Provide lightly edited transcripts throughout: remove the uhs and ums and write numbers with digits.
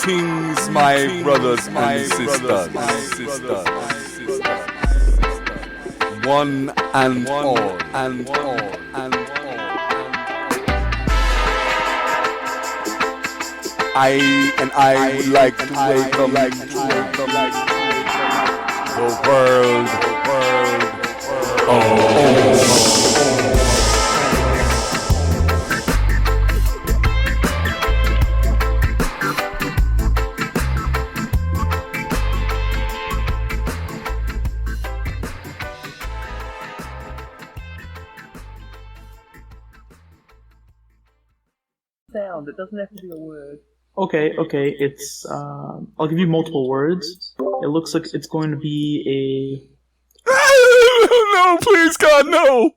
Greetings, my brothers and sisters. One and all. I would like to welcome the world. Sound. It doesn't have to be a word. Okay. It's I'll give you multiple words. It looks like it's going to be No, please, God, no.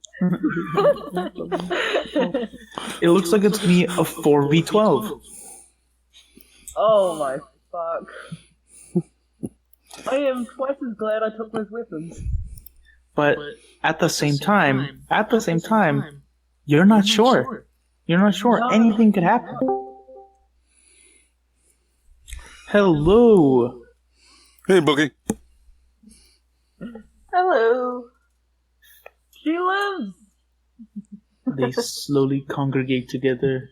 It looks like it's going to be a 4v12. Oh my fuck. I am twice as glad I took those weapons. But at the same time, you're not sure. You're not sure. No. Anything could happen. Hello. Hey, Boogie. Hello. She lives! They slowly congregate together.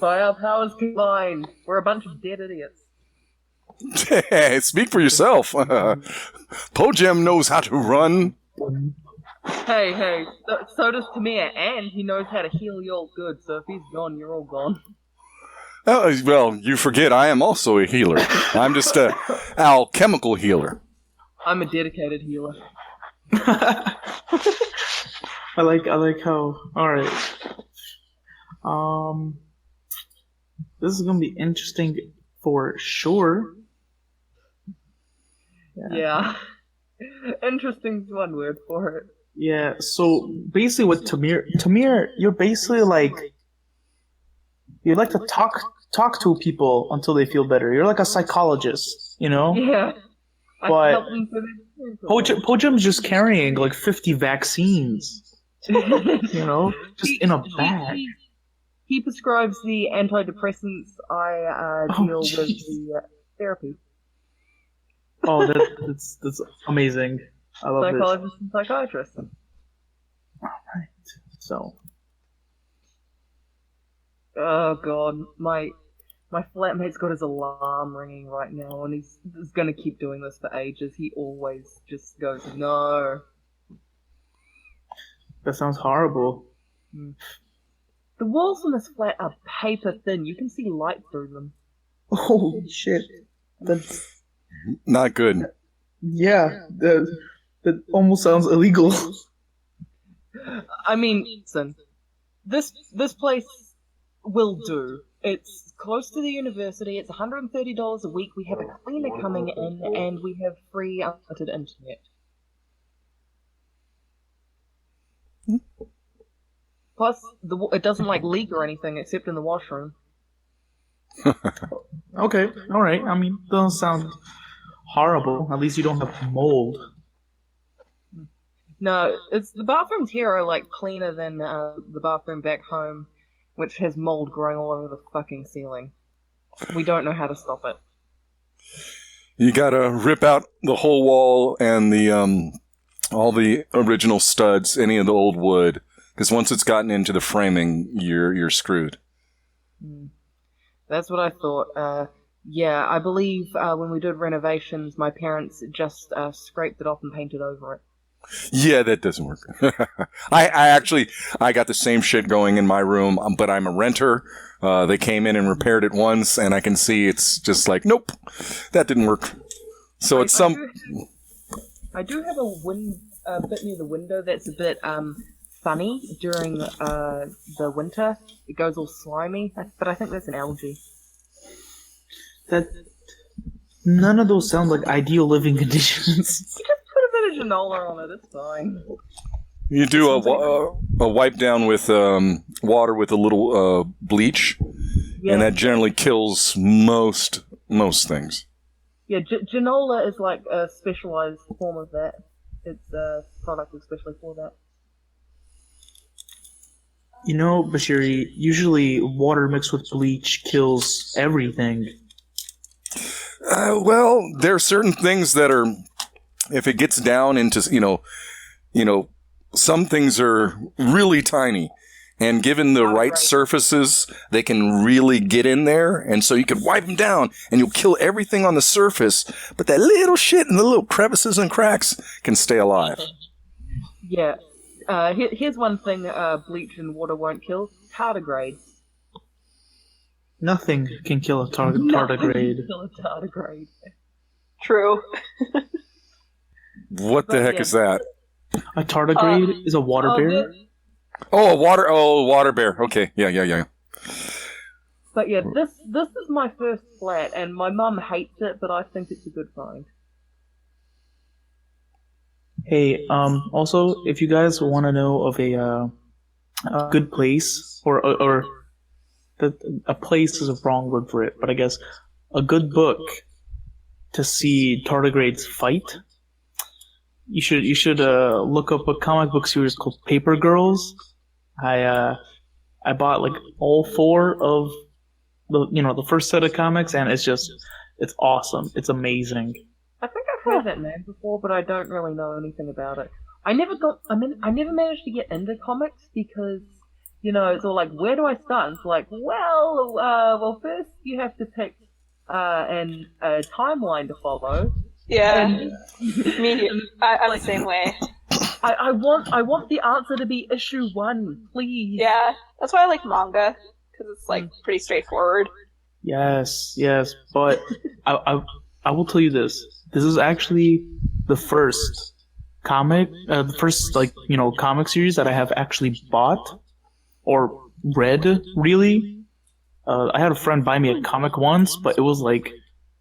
By our powers combined, we're a bunch of dead idiots. Speak for yourself. Po-jem knows how to run. Hey, so does Tamir, and he knows how to heal you all good, so if he's gone, you're all gone. Oh, well, you forget I am also a healer. I'm just a alchemical healer. I'm a dedicated healer. I like how. All right. This is gonna be interesting for sure. Yeah. Interesting's one word for it. Yeah. So basically, with Tamir, you're basically like you like to talk to people until they feel better. You're like a psychologist, you know. Yeah. But Po-jem's just carrying like 50 vaccines, you know, just in a bag. He prescribes the antidepressants. I deal with the therapy. Oh, that's amazing. I love this. Psychologist and psychiatrist. Alright, so. Oh god, my flatmate's got his alarm ringing right now, and he's gonna keep doing this for ages. He always just goes, no. That sounds horrible. The walls on this flat are paper thin. You can see light through them. Holy shit. That's... Not good. Yeah, that almost sounds illegal. I mean, listen, this place will do. It's close to the university. It's $130 a week. We have a cleaner coming in, and we have free unlimited internet. Plus, it doesn't leak or anything except in the washroom. Okay, alright. I mean, doesn't sound horrible. At least you don't have mold. No, it's the bathrooms here are cleaner than the bathroom back home, which has mold growing all over the fucking ceiling. We don't know how to stop it. You gotta rip out the whole wall and the all the original studs, any of the old wood, because once it's gotten into the framing, you're screwed. That's what I thought. Yeah, I believe when we did renovations, my parents just scraped it off and painted over it. Yeah, that doesn't work. I got the same shit going in my room, but I'm a renter. They came in and repaired it once, and I can see it's just like, nope, that didn't work. So it's some... I do have a bit near the window that's a bit funny during the winter. It goes all slimy, but I think that's an algae. None of those sound like ideal living conditions. Just put a bit of Genola on it, it's fine. You do a wipe down with water with a little bleach, and that generally kills most things. Yeah, Genola is like a specialized form of that. It's a product especially for that. You know, Bashiri, usually water mixed with bleach kills everything. Well, there are certain things that are, if it gets down into, some things are really tiny. And given the right surfaces, they can really get in there. And so you can wipe them down and you'll kill everything on the surface. But that little shit in the little crevices and cracks can stay alive. Yeah. Here's one thing bleach and water won't kill. Tardigrades. Nothing can kill a Nothing tardigrade. can kill a tardigrade. True. What the heck is that? A tardigrade is a water bear? Oh, a water bear. Okay, yeah. But yeah, this is my first flat, and my mum hates it, but I think it's a good find. Hey, also, if you guys want to know of a good place, or a place is a wrong word for it, but I guess a good book to see tardigrades fight, you should look up a comic book series called Paper Girls. I bought like all 4 of the first set of comics, and it's awesome. It's amazing. I think I've heard that name before, but I don't really know anything about it. I never managed to get into comics because, it's all like, where do I start? And it's like, well, first you have to pick a timeline to follow. Yeah, And I'm the same way. I want the answer to be issue 1, please. Yeah, that's why I like manga, because it's like pretty straightforward. Yes, but I will tell you this. This is actually the first comic series that I have actually bought or read, really. I had a friend buy me a comic once, but it was like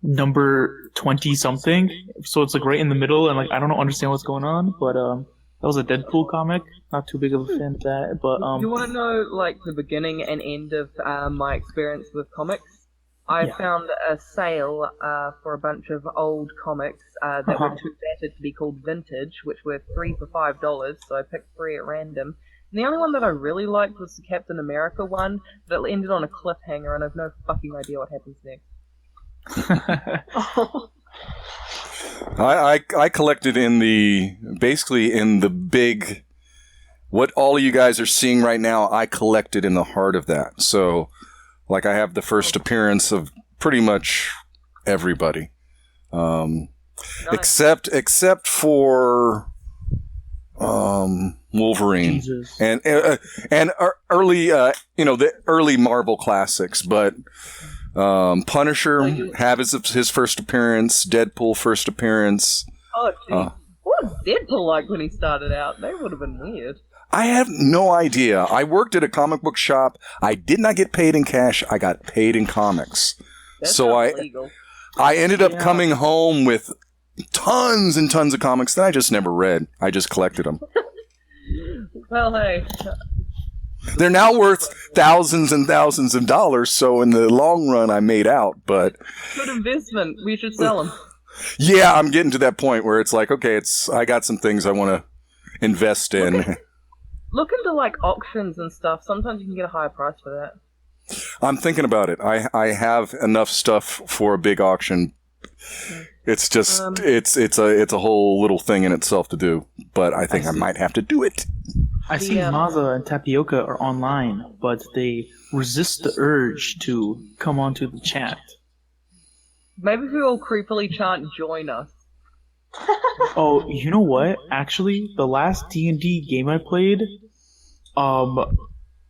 number 20-something, so it's like right in the middle, and like I don't understand what's going on, but that was a Deadpool comic. Not too big of a fan of that, but You want to know like the beginning and end of my experience with comics? I found a sale for a bunch of old comics that were too battered to be called vintage, which were 3 for $5, so I picked 3 at random. And the only one that I really liked was the Captain America one, that ended on a cliffhanger, and I've no fucking idea what happens next. I collected in the big, what all of you guys are seeing right now, I collected in the heart of that. So, like, I have the first appearance of pretty much everybody. Nice. Except for Wolverine. Jesus. and early the early Marvel classics, but Punisher have his first appearance, Deadpool first appearance. Oh, geez. What was Deadpool like when he started out? They would have been weird. I have no idea. I worked at a comic book shop. I did not get paid in cash. I got paid in comics. That So sounds legal. I ended up coming home with tons and tons of comics that I just never read. I just collected them. Well, hey. They're now worth thousands and thousands of dollars, so in the long run I made out, but Good investment. We should sell them. yeah, I'm getting to that point where it's like, okay, I got some things I want to invest in. Look into, like, auctions and stuff. Sometimes you can get a higher price for that. I'm thinking about it. I have enough stuff for a big auction. It's just it's a whole little thing in itself to do, but I think I might have to do it. I see Maza and Tapioca are online, but they resist the urge to come onto the chat. Maybe if we all creepily chant, join us. Oh, you know what? Actually, the last D&D game I played,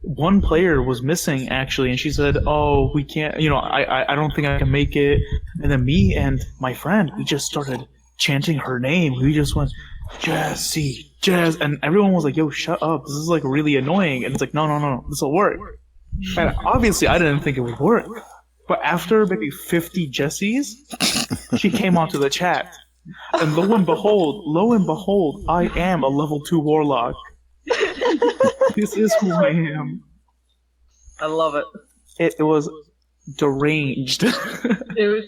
one player was missing, actually, and she said, oh, we can't, I don't think I can make it. And then me and my friend, we just started chanting her name. We just went, Jessie, Jess, and everyone was like, yo, shut up. This is, like, really annoying. And it's like, no, this will work. And obviously, I didn't think it would work. But after maybe 50 Jessies, she came onto the chat. And lo and behold, I am a level 2 warlock. This is who I am. I love it. It was deranged. It was.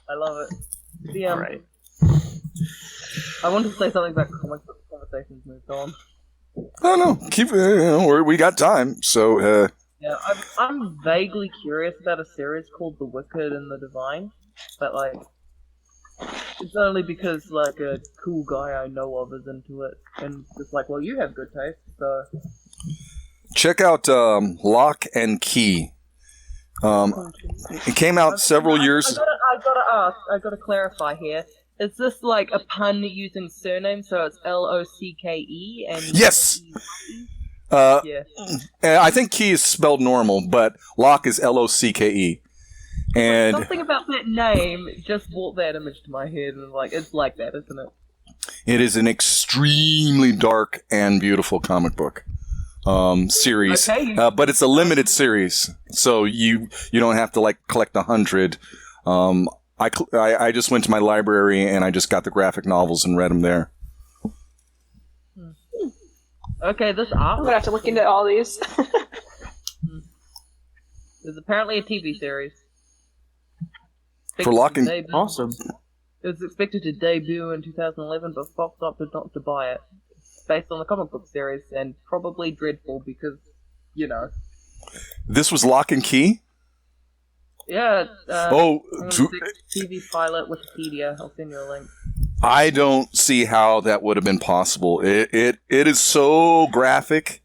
I love it. Alright. I wanted to say something about comic book conversations moved on. Oh no, keep. We got time, so. Yeah, I'm vaguely curious about a series called The Wicked and the Divine, but like, it's only because like a cool guy I know of is into it, and it's like, well, you have good taste, so. Check out Lock and Key. It came out several years. I gotta clarify here. Is this like a pun using surname? So it's Lockke and Yes. Yeah. I think Key is spelled normal, but Lock is Locke. And Something about that name just brought that image to my head, and like it's like that, isn't it? it is an extremely dark and beautiful comic book series, Okay. but it's a limited series, so you don't have to like collect 100. I just went to my library and I just got the graphic novels and read them there. Okay, this I'm art gonna have to look into all these. is apparently a TV series. For Lock and- Awesome. It was expected to debut in 2011, but Fox opted not to buy it. It's based on the comic book series, and probably dreadful because, you know. This was Lock and Key? Yeah. Oh, TV pilot Wikipedia. I'll send you a link. I don't see how that would have been possible. It is so graphic,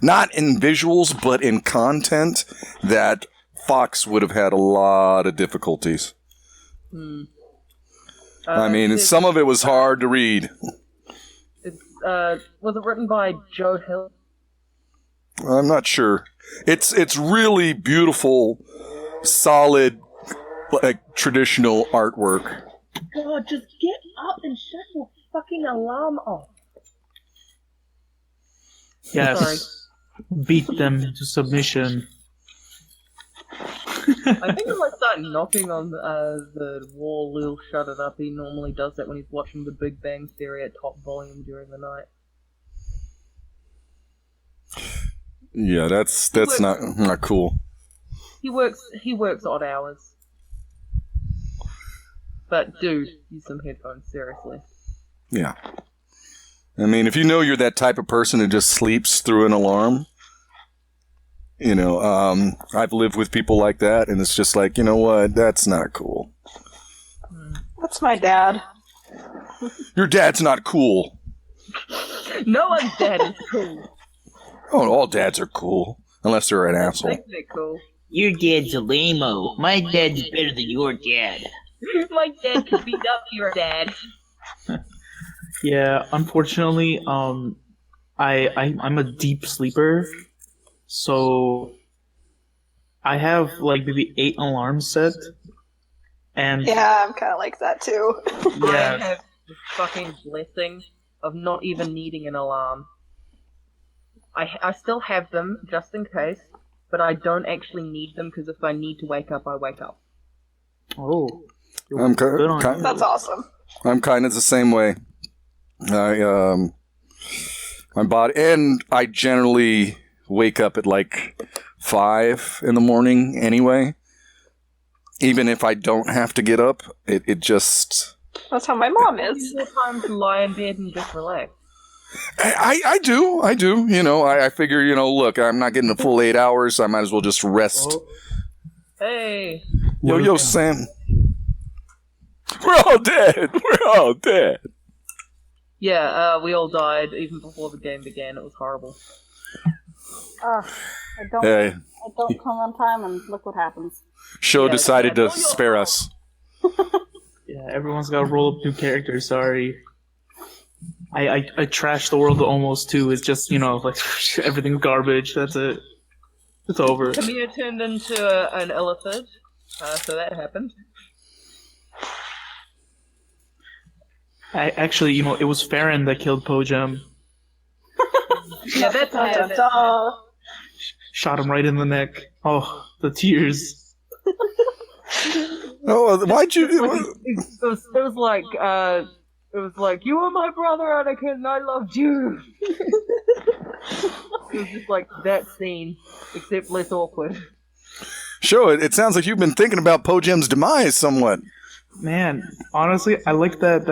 not in visuals, but in content, that Fox would have had a lot of difficulties. I mean, some of it was hard to read. Was it written by Joe Hill? I'm not sure. It's really beautiful, solid, like traditional artwork. God, just get up and shut your fucking alarm off. Yes. Sorry. Beat them to submission. I think I might start knocking on the wall. Lil, shut it up. He normally does that when he's watching The Big Bang Theory at top volume during the night. Yeah, that's not cool. He works odd hours. But dude, use some headphones, seriously. Yeah. I mean, if you know you're that type of person who just sleeps through an alarm, I've lived with people like that, and it's just like, you know what, that's not cool. That's my dad. Your dad's not cool. No one's dad is cool. Oh, all dads are cool, unless they're an I asshole. think they're cool. Your dad's a lame-o. My dad's better than your dad. My dad could beat up your dad. Yeah, unfortunately, I'm a deep sleeper, so I have like maybe 8 alarms set, and Yeah, I'm kind of like that too. I yeah, have the fucking blessing of not even needing an alarm. I still have them, just in case, but I don't actually need them, because if I need to wake up, I wake up. oh, I'm good on you. That's awesome. I'm kind of the same way. My body, and I generally wake up at like 5 in the morning anyway. Even if I don't have to get up, it just. That's how my mom is. More time to lie in bed and just relax. I do. I figure, look, I'm not getting a full 8 hours. I might as well just rest. Oh, Hey, Yo, Sam. We're all dead. yeah, we all died even before the game began. It was horrible. I don't. Hey, I don't come on time, and look what happens. show Yeah, decided to yeah. spare us. yeah, everyone's got to roll up new characters. Sorry. I trashed the world almost too. It's just, like everything's garbage. That's it. It's over. Camille turned into an illithid, so that happened. Actually, it was Farron that killed Po-jem. Yeah, that's Duh. Shot him right in the neck. Oh, the tears. Oh, why'd you? It was like, you were my brother, Anakin, and I loved you. It was just like that scene, except less awkward. Show it. It sounds like you've been thinking about Po-jem's demise somewhat. Man, honestly, I like that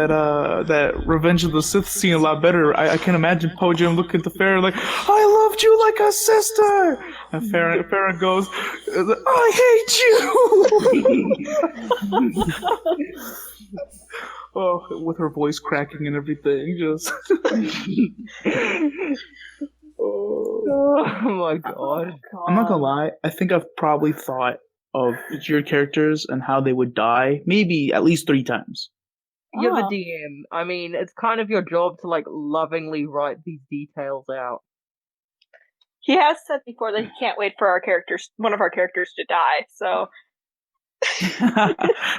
Revenge of the Sith scene a lot better. I can imagine Po-jem looking at Farron like, "I loved you like a sister," and Farron goes, "I hate you." Oh, with her voice cracking and everything, just. Oh my god. I'm not gonna lie. I think I've probably thought of your characters and how they would die maybe at least 3 times. You're the Oh. DM. I mean, it's kind of your job to, like, lovingly write these details out. He has said before that he can't wait for one of our characters to die, so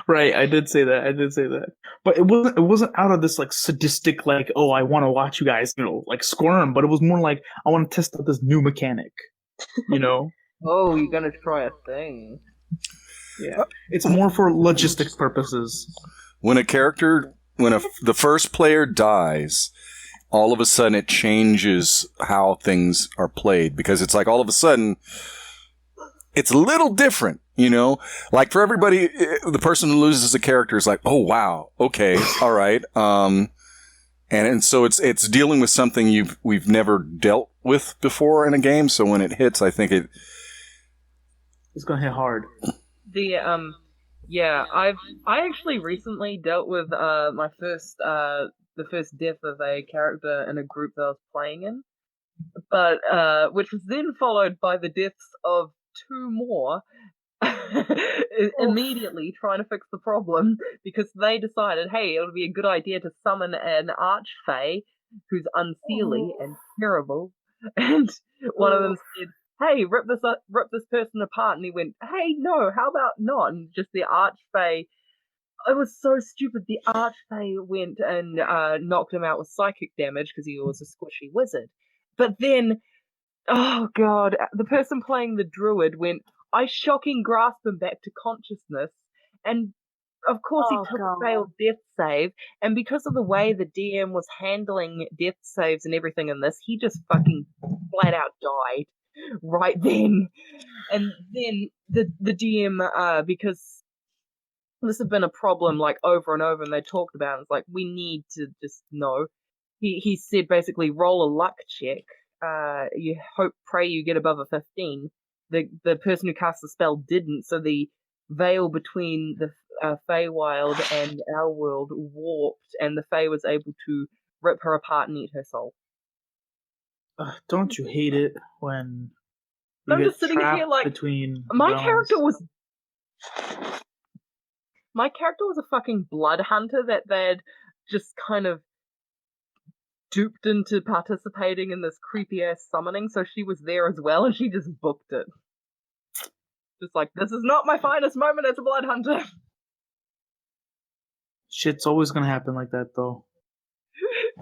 Right, I did say that. But it wasn't out of this like sadistic like, oh, I want to watch you guys, like squirm, but it was more like I want to test out this new mechanic, you know? Oh, you're gonna try a thing. Yeah. It's more for logistics purposes. When the first player dies, all of a sudden it changes how things are played, because it's like all of a sudden it's a little different, like for everybody, the person who loses a character is like, oh wow, okay, all right, and so it's dealing with something we've never dealt with before in a game. So when it hits, I think it's gonna hit hard. I actually recently dealt with the first death of a character in a group that I was playing in, but which was then followed by the deaths of 2 more immediately, trying to fix the problem, because they decided, hey, it would be a good idea to summon an archfey who's unseelie and terrible, and one of them said, hey, rip this person apart, and he went, hey, no, how about not? And just the archfey, it was so stupid. The archfey went and knocked him out with psychic damage because he was a squishy wizard. But then, oh god, the person playing the druid went, I shocking grasp him back to consciousness, and of course he took a failed death save, and because of the way the DM was handling death saves and everything in this, he just fucking flat out died right then. And then the DM, because this had been a problem like over and over, and they talked about it, it's like, we need to just know. He said basically roll a luck check. You pray you get above a 15. The person who cast the spell didn't, so the veil between the Feywild and our world warped, and the Fey was able to rip her apart and eat her soul. Don't you hate it when you I'm get just sitting trapped here like, between my realms? character was a fucking blood hunter that they'd just kind of duped into participating in this creepy ass summoning, so she was there as well, and she just booked it. Just like, this is not my finest moment as a blood hunter. Shit's always gonna happen like that, though.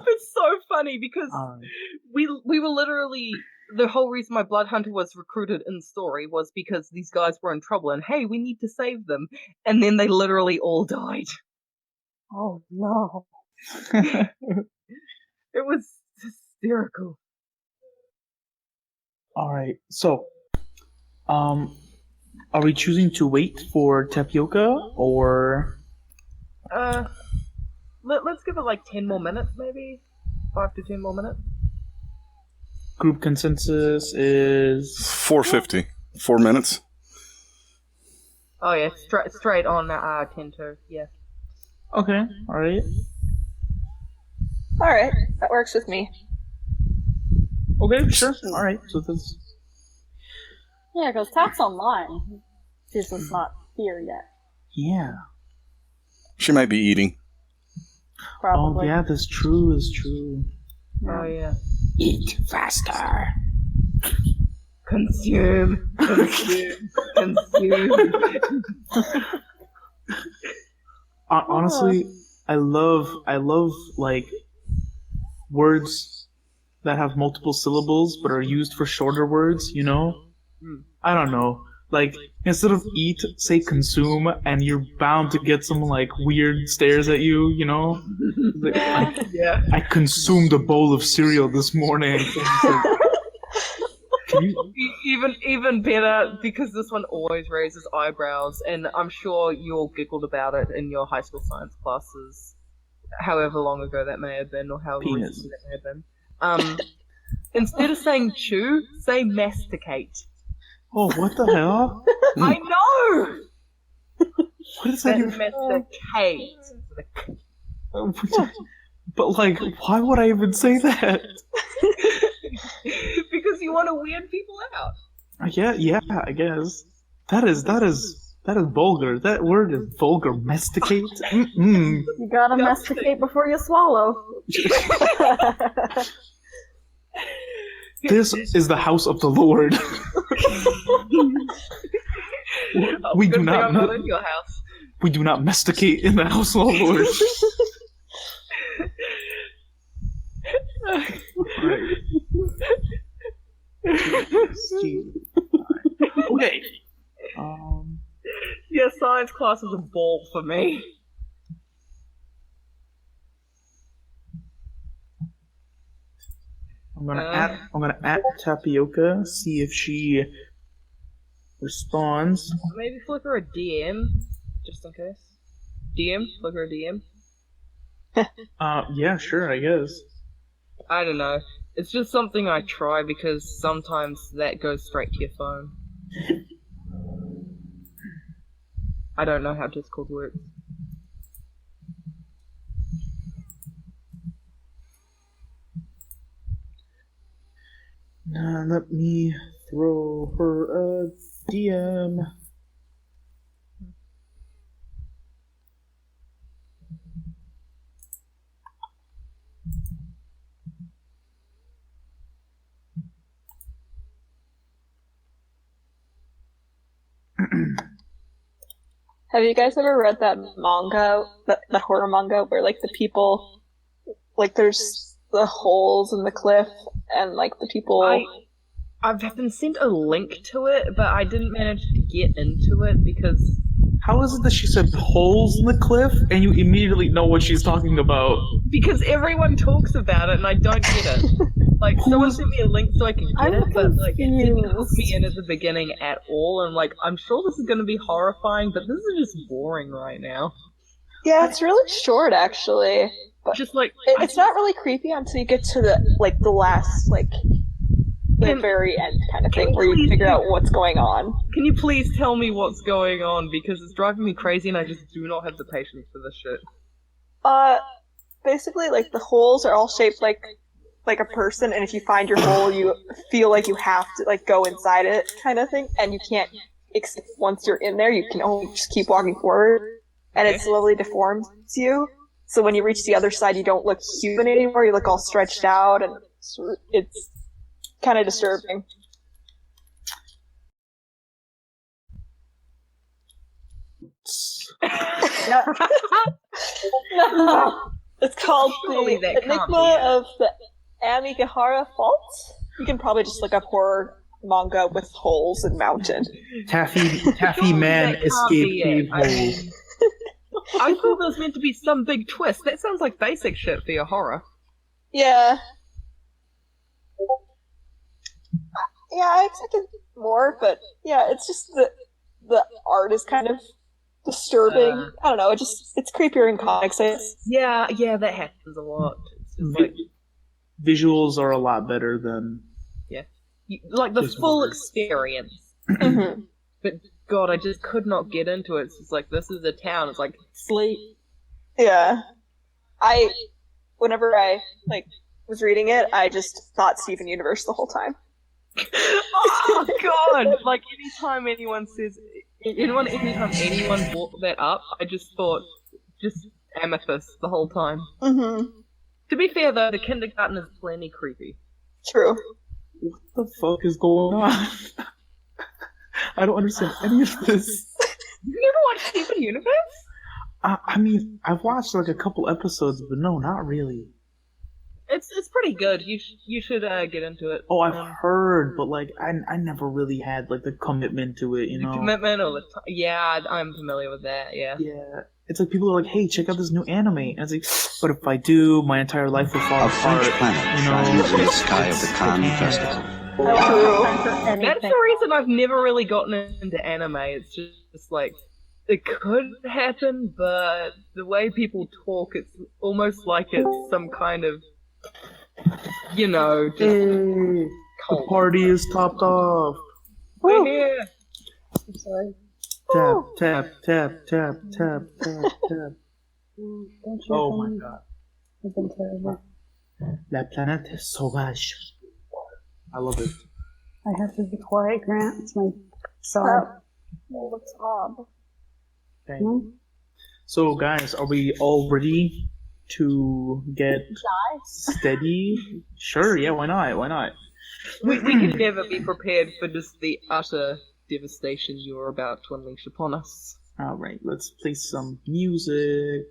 It's so funny because we were literally, the whole reason my blood hunter was recruited in story was because these guys were in trouble, and hey, we need to save them, and then they literally all died. Oh no. It was hysterical. Alright, so, are we choosing to wait for Tapioca, or... Let's give it like 10 more minutes, maybe? 5 to 10 more minutes? Group consensus is... 4:50. 4 minutes. Oh yeah, straight on 10-2, yeah. Okay, alright. alright, that works with me. Okay, sure. Alright, so this... Yeah, because Tap's online. She's just not here yet. Yeah. She might be eating. Probably. Oh, yeah, that's true, Oh yeah. Eat faster. Consume. Honestly, I love like words that have multiple syllables but are used for shorter words, I don't know. Like, instead of eat, say consume, and you're bound to get some, like, weird stares at you, Like, Yeah. I consumed a bowl of cereal this morning. Can Even better, because this one always raises eyebrows, and I'm sure you all giggled about it in your high school science classes, however long ago that may have been, or however recently that may have been. Instead of saying chew, say masticate. Oh, what the hell? I know! What is that even? Masticate. But, like, why would I even say that? Because you want to weird people out. Yeah, I guess. That is vulgar. That word is vulgar. Masticate? Mm-mm. You gotta masticate before you swallow. This is the house of the Lord. We do not. I'm not in your house. We do not masticate in the house of the Lord. Okay. Yeah, science class is a ball for me. I'm gonna at Tapioca, see if she responds. Maybe flick her a DM, just in case. Flick her a DM. Yeah, sure, I guess. I don't know. It's just something I try because sometimes that goes straight to your phone. I don't know how Discord works. Let me throw her a DM. Have you guys ever read that manga, that horror manga, where like the people, like there's the holes in the cliff, and like the people. I've been sent a link to it, but I didn't manage to get into it because. How is it that she said holes in the cliff, and you immediately know what she's talking about? Because everyone talks about it, and I don't get it. Like, someone sent me a link so I can get it, but like, it didn't hook me in at the beginning at all, and like, I'm sure this is going to be horrifying, but this is just boring right now. Yeah, it's really short, actually. But just like it's not really creepy until you get to the last, like, the very end kind of thing, where you figure out what's going on. Can you please tell me what's going on, because it's driving me crazy, and I just do not have the patience for this shit. Basically, like, the holes are all shaped like a person, and if you find your hole, you feel like you have to, like, go inside it, kind of thing, and you can't, once you're in there, you can only just keep walking forward, and it slowly deforms you, so when you reach the other side, you don't look human anymore, you look all stretched out, and it's kind of disturbing. It's called Surely The Enigma of the Amigahara Fault. You can probably just look up horror manga with holes and mountain. Taffy man escaped cave hole. I thought there was meant to be some big twist. That sounds like basic shit for your horror. Yeah. Yeah, I expected more, but yeah, it's just the art is kind of disturbing. I don't know, it's creepier in comics. Yeah, that happens a lot. It's just like visuals are a lot better than like the full experience. Mm-hmm. But God, I just could not get into it. It's just like, this is a town. It's like, sleep. Yeah. Whenever I was reading it, I just thought Steven Universe the whole time. Oh God! Like, anytime anyone brought that up, I just thought just Amethyst the whole time. Mm-hmm. To be fair though, the kindergarten is plenty creepy. True. What the fuck is going on? I don't understand any of this. You never watched Steven Universe? I mean, I've watched like a couple episodes, but no, not really. It's pretty good. You should get into it. Oh, I've heard, but like I never really had like the commitment to it, you know. The commitment or yeah, I'm familiar with that. Yeah. Yeah, it's like people are like, "Hey, check out this new anime," and it's like, "But if I do, my entire life will fall apart." A French planet shines in the sky of the Cannes Festival. I don't have time for That's anything. the reason I've never really gotten into anime. It's just like, it could happen, but the way people talk, it's almost like it's some kind of, you know, just The cult. party is topped off. We're here. I'm sorry. Tap, tap, tap, tap, tap, tap, tap. Don't you Oh my think god. I've been terrible. La planète sauvage. I love it. I have to be quiet, Grant. It's my sob. What's up? Okay. Hmm? So, guys, are we all ready to get steady? Sure, yeah, why not? Why not? We can never be prepared for just the utter devastation you're about to unleash upon us. Alright, let's play some music.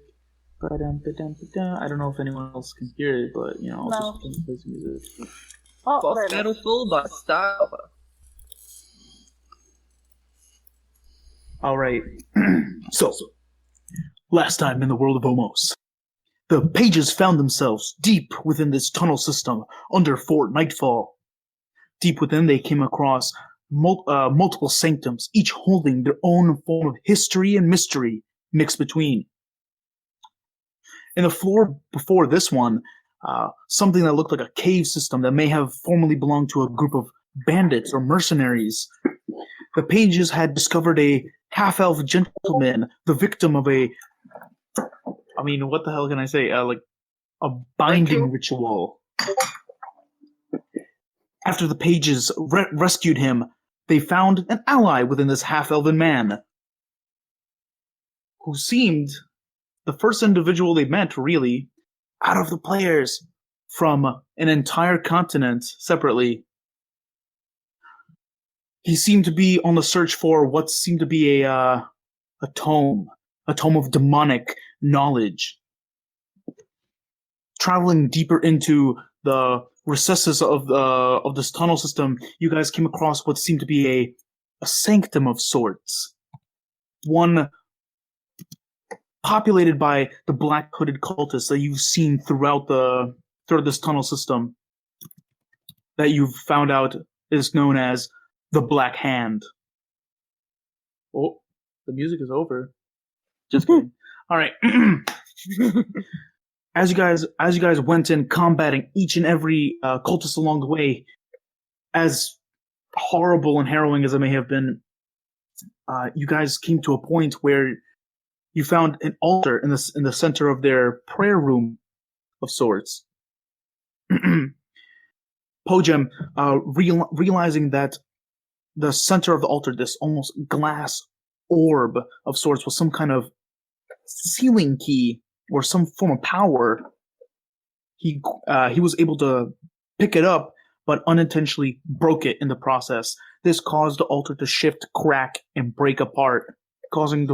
Ba-dum-ba-dum-ba-dum. I don't know if anyone else can hear it, but, you know, I'll No. just play some music. Oh, Boss there it is. battle full by Star. Alright, so, last time in the world of OMOS, the pages found themselves deep within this tunnel system under Fort Nightfall. Deep within, they came across multiple sanctums, each holding their own form of history and mystery mixed between. In the floor before this one, something that looked like a cave system that may have formerly belonged to a group of bandits or mercenaries. The pages had discovered a half-elf gentleman, the victim of what the hell can I say? Like a binding ritual. After the pages rescued him, they found an ally within this half-elven man, who seemed the first individual they met, really, out of the players from an entire continent separately. He seemed to be on the search for what seemed to be a tome of demonic knowledge. Traveling deeper into the recesses of this tunnel system, you guys came across what seemed to be a sanctum of sorts. One populated by the black hooded cultists that you've seen throughout this tunnel system, that you've found out is known as the Black Hand. Oh, the music is over. Just kidding. All right. As you guys went in combating each and every cultist along the way, as horrible and harrowing as it may have been, you guys came to a point where you found an altar in the center of their prayer room of sorts. Po-jem, realizing that the center of the altar, this almost glass orb of sorts, was some kind of sealing key or some form of power. He was able to pick it up, but unintentionally broke it in the process. This caused the altar to shift, crack, and break apart, causing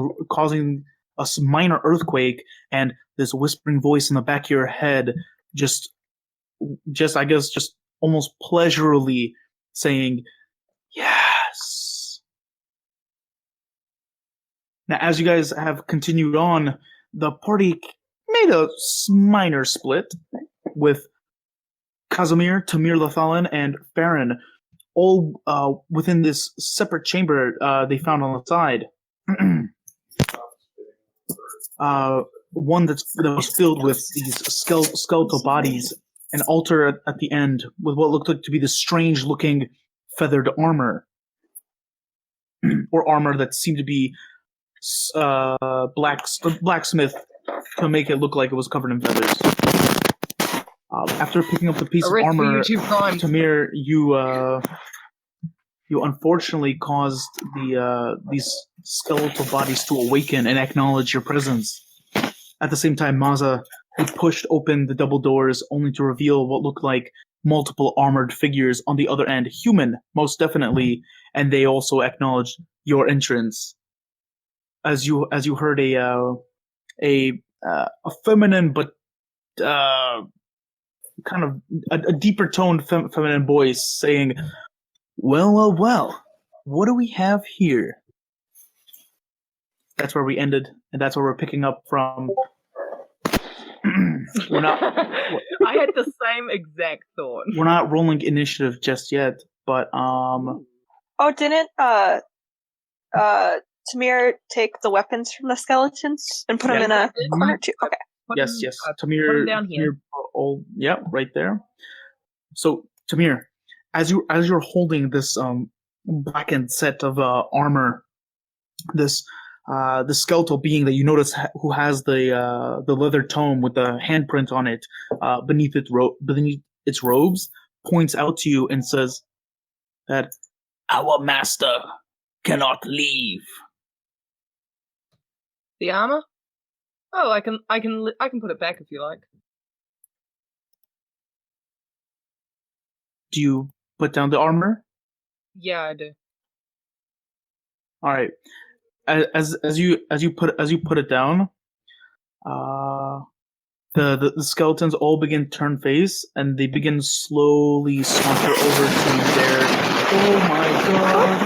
a minor earthquake, and this whispering voice in the back of your head just almost pleasurably saying, "Yes." Now, as you guys have continued on, the party made a minor split, with Casimir, Tamir Lathalan, and Farron all within this separate chamber they found on the side. One that was filled with these skeletal bodies, an altar at the end with what looked like to be this strange-looking feathered armor, or armor that seemed to be blacksmith to make it look like it was covered in feathers. After picking up the piece of armor, Tamir, you unfortunately caused these skeletal bodies to awaken and acknowledge your presence. At the same time, Maza, you pushed open the double doors only to reveal what looked like multiple armored figures on the other end, human, most definitely, and they also acknowledged your entrance. As you heard a feminine but kind of a deeper toned feminine voice saying, well, what do we have here?" That's where we ended, and that's where we're picking up from. We're not. I had the same exact thought. We're not rolling initiative just yet. But Oh, didn't Tamir take the weapons from the skeletons and put them in a corner too? Okay. yes, Put Tamir. him down here. Right there. So Tamir, as you're holding this blackened set of armor, this skeletal being that you notice who has the leather tome with the handprint on it beneath its robes, points out to you and says that our master cannot leave. The armor? Oh, I can put it back if you like. Do you put down the armor? Yeah, I do. All right. As you put it down, the skeletons all begin to turn face, and they begin slowly saunter over to their. Oh my god!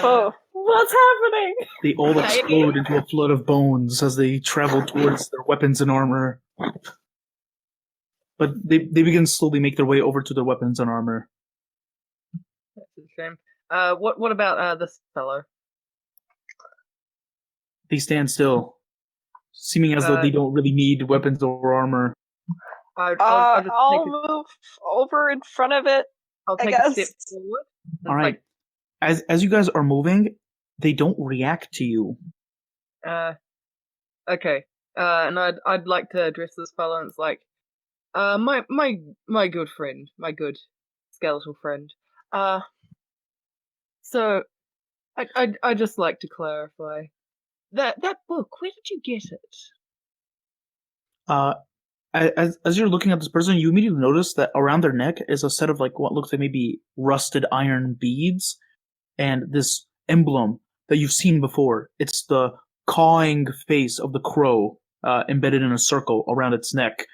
Oh, What's happening? They all explode into a flood of bones as they travel towards their weapons and armor. But they begin slowly make their way over to their weapons and armor. That's a shame. What about this fellow? They stand still, seeming as though they don't really need weapons or armor. I'll move over in front of it. I'll take a step forward. All right. As you guys are moving, they don't react to you. Okay. And I'd like to address this fellow, and it's like, my good friend, my good skeletal friend. So, I'd just like to clarify that book. Where did you get it? As you're looking at this person, you immediately notice that around their neck is a set of like what looks like maybe rusted iron beads, and this emblem that you've seen before. It's the cawing face of the crow embedded in a circle around its neck.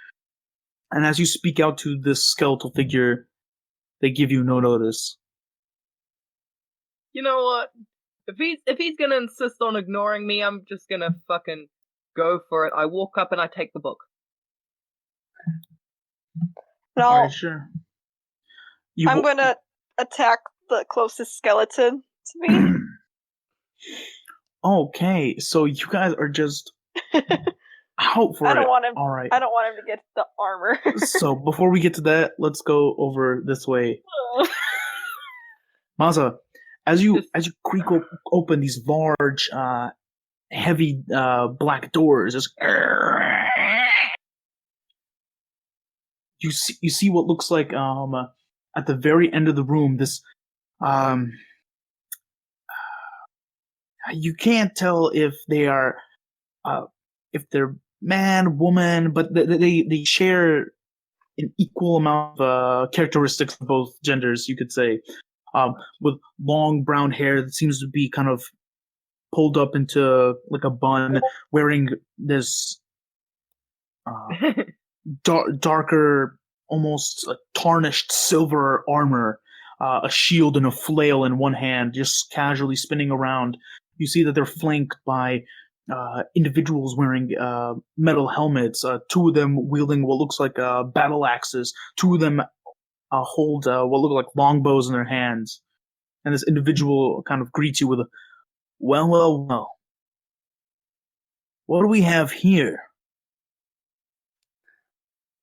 And as you speak out to this skeletal figure, they give you no notice. You know what? If he's gonna insist on ignoring me, I'm just gonna fucking go for it. I walk up and I take the book. No, Alright, sure. I'm gonna attack the closest skeleton to me. Okay, so you guys are just out for it. I don't want him. All right. I don't want him to get the armor. So before we get to that, let's go over this way. Maza, as you creak open these large, heavy black doors, just you see what looks like at the very end of the room this you can't tell if they are if they're man, woman, but they share an equal amount of characteristics of both genders, you could say. With long brown hair that seems to be kind of pulled up into like a bun, wearing this darker, almost tarnished silver armor, a shield and a flail in one hand, just casually spinning around. You see that they're flanked by individuals wearing metal helmets, two of them wielding what looks like battle axes, two of them hold what look like longbows in their hands. And this individual kind of greets you with a, well. What do we have here?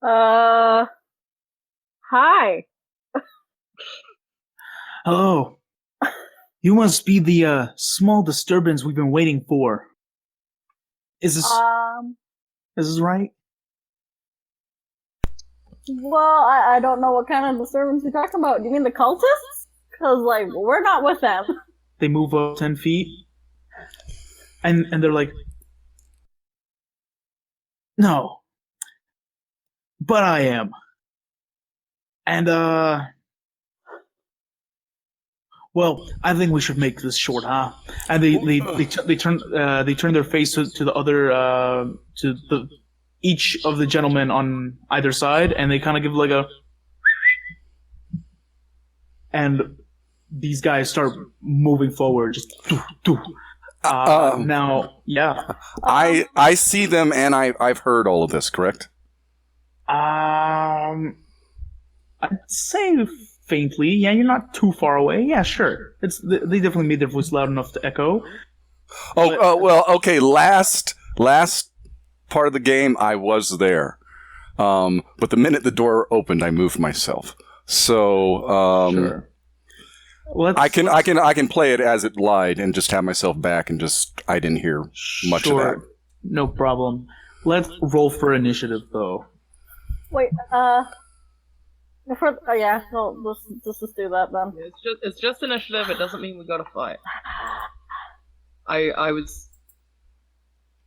Hi. Hello. You must be the small disturbance we've been waiting for. Is this right? Well, I don't know what kind of disturbance you're talking about. Do you mean the cultists? Because, like, we're not with them. They move up 10 feet. And they're like, no. But I am. And, well, I think we should make this short, huh? And they turn their face to the other each of the gentlemen on either side, and they kind of give like a, and these guys start moving forward, just now, yeah. I see them, and I've heard all of this. Correct? I'd say faintly. Yeah, you're not too far away. Yeah, sure. They definitely made their voice loud enough to echo. Well, okay. Last part of the game, I was there, but the minute the door opened, I moved myself. So Sure. I can play it as it lied and just have myself back and just I didn't hear much of that. No problem. Let's roll for initiative, though. Wait, yeah, no, let's just do that then. It's just initiative. It doesn't mean we gotta fight. I was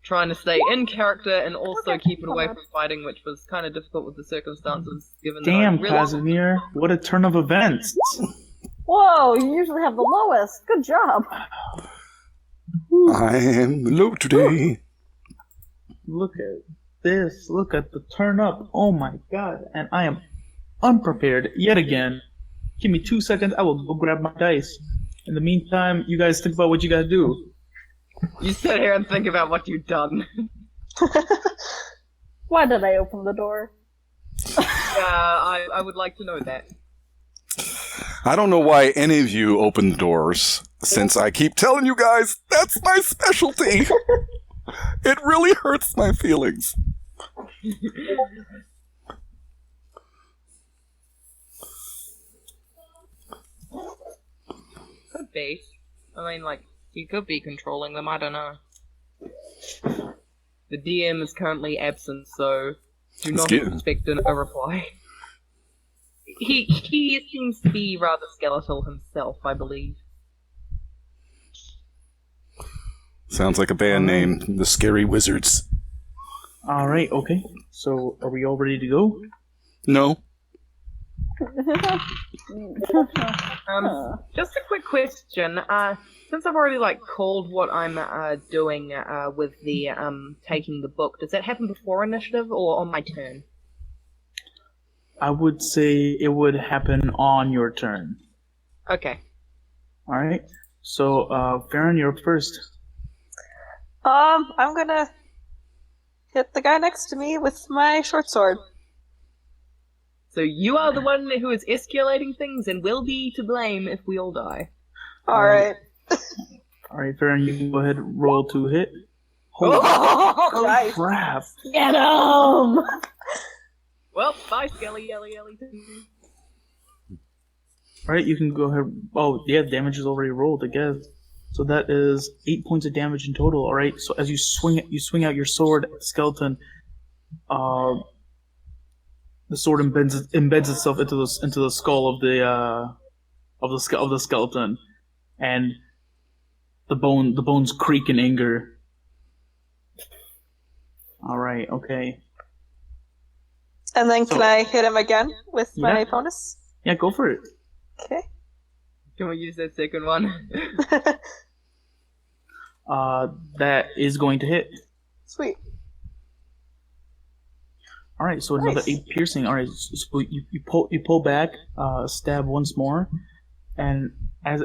trying to stay in character and also keep it away from fighting, which was kind of difficult with the circumstances. Given Damn, that I realized Casimir, what a turn of events! Whoa, you usually have the lowest. Good job. I am low today. Look at this. Look at the turn up. Oh my god. And I am unprepared yet again. Give me 2 seconds. I will go grab my dice. In the meantime, you guys think about what you gotta do. you sit here and think about what you've done. Why did I open the door? I would like to know that. I don't know why any of you open the doors, since I keep telling you guys that's my specialty. It really hurts my feelings. Could be. I mean, like, you could be controlling them, I don't know. The DM is currently absent, so do not expect a reply. He seems to be rather skeletal himself, I believe. Sounds like a band name, the Scary Wizards. Alright, okay. So, are we all ready to go? No. Just a quick question. Since I've already called what I'm doing with the taking the book, does that happen before initiative or on my turn? I would say it would happen on your turn. Okay. Alright. So, Farron, you're up first. I'm gonna hit the guy next to me with my short sword. So you are the one who is escalating things and will be to blame if we all die. Alright. Alright, Farron, you can go ahead and roll to hit. Holy Nice. crap! Get him! Well, bye, Skelly, Yelly. Alright, you can go ahead. Oh, yeah, damage is already rolled, I guess. So that is 8 points of damage in total. Alright, so as you swing out your sword at the skeleton, the sword embeds itself into the skull of the skeleton, and the bones creak in anger. All right, okay. And then can I hit him again with my bonus? Yeah, go for it. Okay. Can we use that second one? That is going to hit. Sweet. All right, so another 8 piercing. All right, so you pull back, stab once more, and as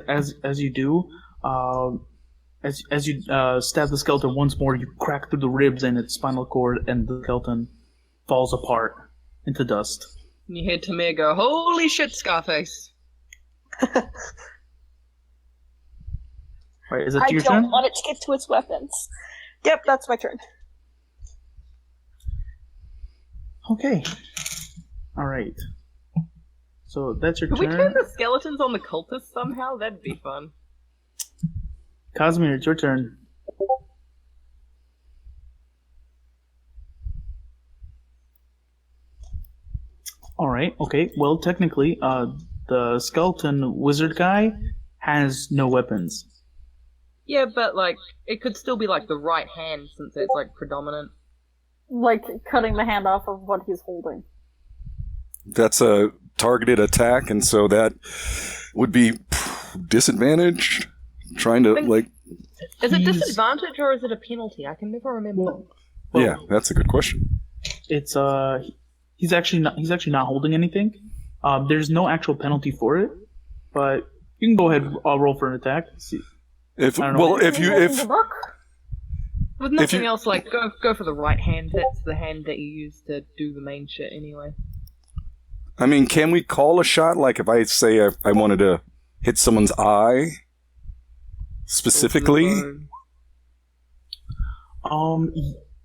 you do, as you stab the skeleton once more, you crack through the ribs and its spinal cord, and the skeleton falls apart into dust. And you hear Tamir go, "Holy shit, Scarface!" All right, is that your turn? I don't want it to get to its weapons. Yep, that's my turn. Okay. All right. So that's your Could we turn. turn the skeletons on the cultists somehow? That'd be fun. Casimir, it's your turn. All right. Okay. Well, technically, the skeleton wizard guy has no weapons. Yeah, but it could still be the right hand since it's predominant. Like cutting the hand off of what he's holding. That's a targeted attack, and so that would be disadvantaged. Trying to Is it disadvantage or is it a penalty? I can never remember. yeah, that's a good question. It's he's actually not holding anything. There's no actual penalty for it, but you can go ahead. I'll roll for an attack. See. If The book? With nothing else, go for the right hand. That's the hand that you use to do the main shit anyway. I mean, can we call a shot? Like if I say I wanted to hit someone's eye specifically?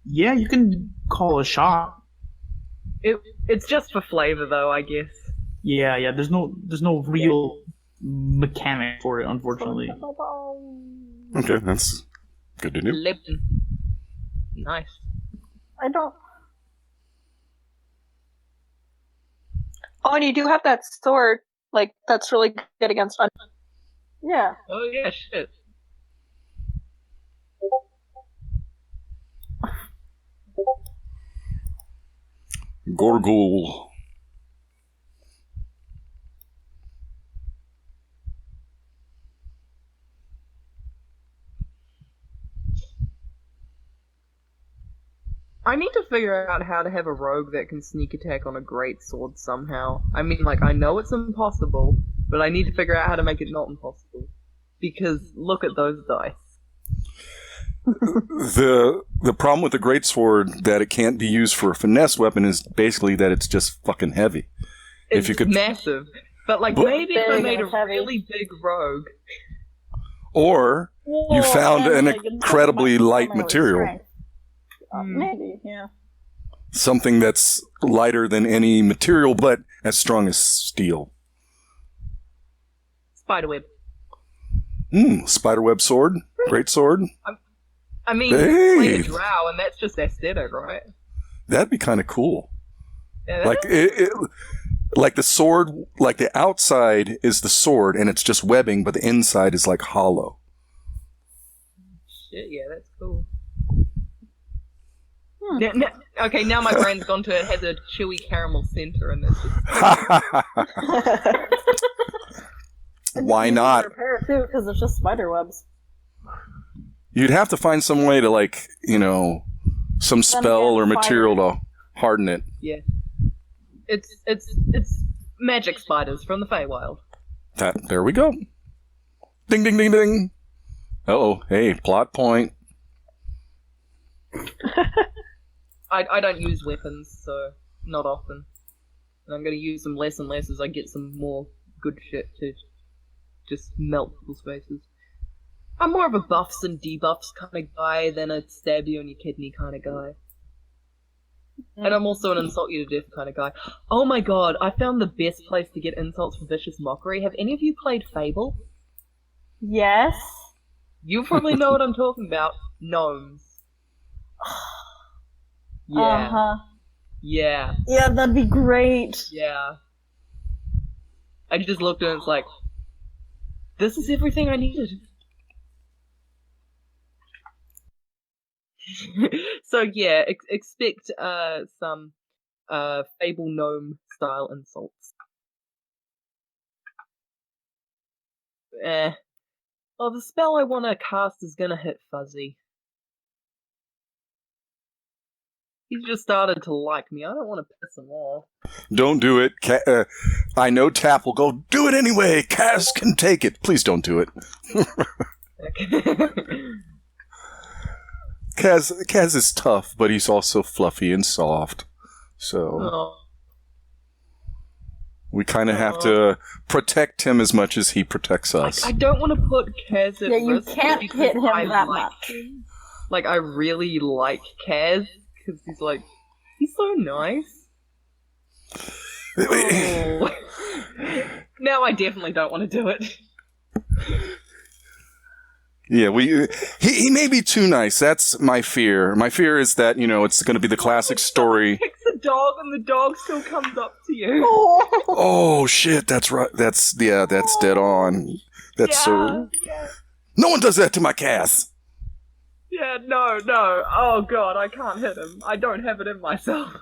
Yeah, you can call a shot. It's just for flavor, though, I guess. Yeah. There's no real mechanic for it, unfortunately. Okay, that's good to know. Lipton. Nice. I don't. Oh, and you do have that sword. Like, that's really good against Yeah. Oh yeah, shit. Gorgul. I need to figure out how to have a rogue that can sneak attack on a great sword somehow. I mean, like, I know it's impossible, but I need to figure out how to make it not impossible. Because look at those dice. The problem with the greatsword that it can't be used for a finesse weapon is basically that it's just fucking heavy. It's If you could, massive. But, like, But- maybe if I Big made a and heavy. really big rogue. or you found and, an like, it's incredibly something light with material, strength. Maybe, yeah. something that's lighter than any material but as strong as steel. Spiderweb. Spiderweb sword, great sword. I mean, Hey. play a drow, and that's just aesthetic, right? That'd be kind of cool. Yeah, Like like the sword, like the outside is the sword and it's just webbing, but the inside is like hollow. shit, yeah, that's cool. Okay, now my brain's gone to it has a chewy caramel center, and that's just Why not? Repair it too, because it's just spider webs. You'd have to find some way to, like, some spell or material to harden it. yeah. It's magic spiders from the Feywild. There we go. Ding, ding, ding, ding. Uh-oh. Hey, plot point. I don't use weapons, so not often. And I'm going to use them less and less as I get some more good shit to just melt people's faces. I'm more of a buffs and debuffs kind of guy than a stab you in your kidney kind of guy. And I'm also an insult you to death kind of guy. Oh my god, I found the best place to get insults for vicious mockery. Have any of you played Fable? Yes. You probably know what I'm talking about. Gnomes. Yeah. Uh-huh. Yeah. Yeah, that'd be great. Yeah. I just looked and it's like, this is everything I needed. So yeah, expect some Fable gnome style insults. Oh, the spell I want to cast is gonna hit Fuzzy. He's just started to like me. I don't want to piss him off. Don't do it. I know Tap will go, do it anyway. Kaz can take it. Please don't do it. Kaz is tough, but he's also fluffy and soft. So Oh. we kind of have to protect him as much as he protects us. I don't want to put Kaz at Yeah, you risk can't because hit him I that like much. him. Like, I really like Kaz, because he's so nice. Oh. Now I definitely don't want to do it. Yeah, he may be too nice. That's my fear. My fear is that, it's going to be the classic story. Picks a dog and the dog still comes up to you. Oh, shit, that's right. That's dead on. That's so... Yeah. No one does that to my Kaz. Yeah, no. Oh god, I can't hit him. I don't have it in myself.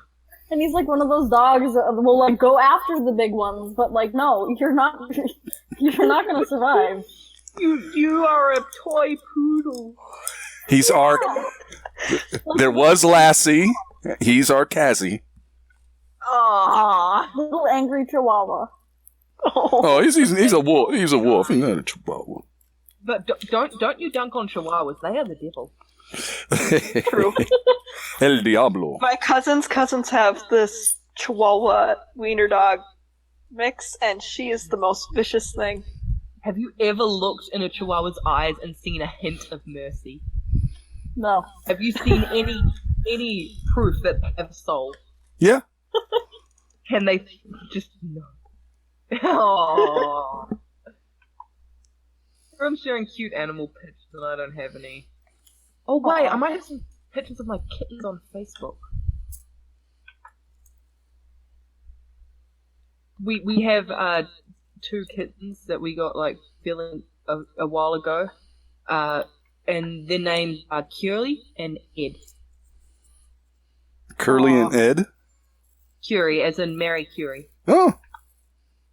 And he's like one of those dogs that will like go after the big ones, but like no, you're not gonna survive. You are a toy poodle. He's our... There was Lassie. He's our Kazzy. Aww. Little angry chihuahua. Oh, he's a wolf. He's a wolf. He's not a chihuahua. But don't you dunk on chihuahuas. They are the devil. True. El Diablo. My cousins have this Chihuahua wiener dog Mix, and she is the most vicious thing. Have you ever looked in a Chihuahua's eyes and seen a hint of mercy? No. Have you seen any proof that they have a soul? Yeah. Can they just no? Aww. I'm sharing cute animal pictures and I don't have any. Oh wait, I might have some pictures of my kittens on Facebook. We have 2 kittens that we got like feeling a while ago, and their names are Curly and Ed. Curly and Ed? Curie, as in Mary Curie. Oh.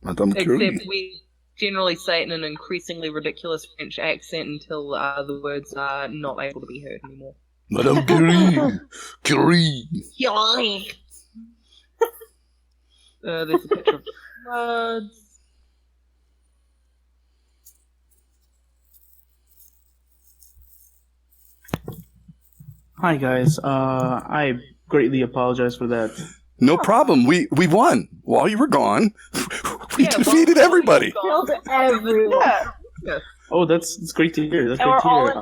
Madame Curie. Except we generally say it in an increasingly ridiculous French accent until the words are not able to be heard anymore. Madame Curie. Curie. There's a picture of floods. Hi guys. I greatly apologize for that. No problem. We won. While you were gone, we defeated everybody. Killed everyone. Yeah. Oh, that's great to hear. That's And great to we're hear.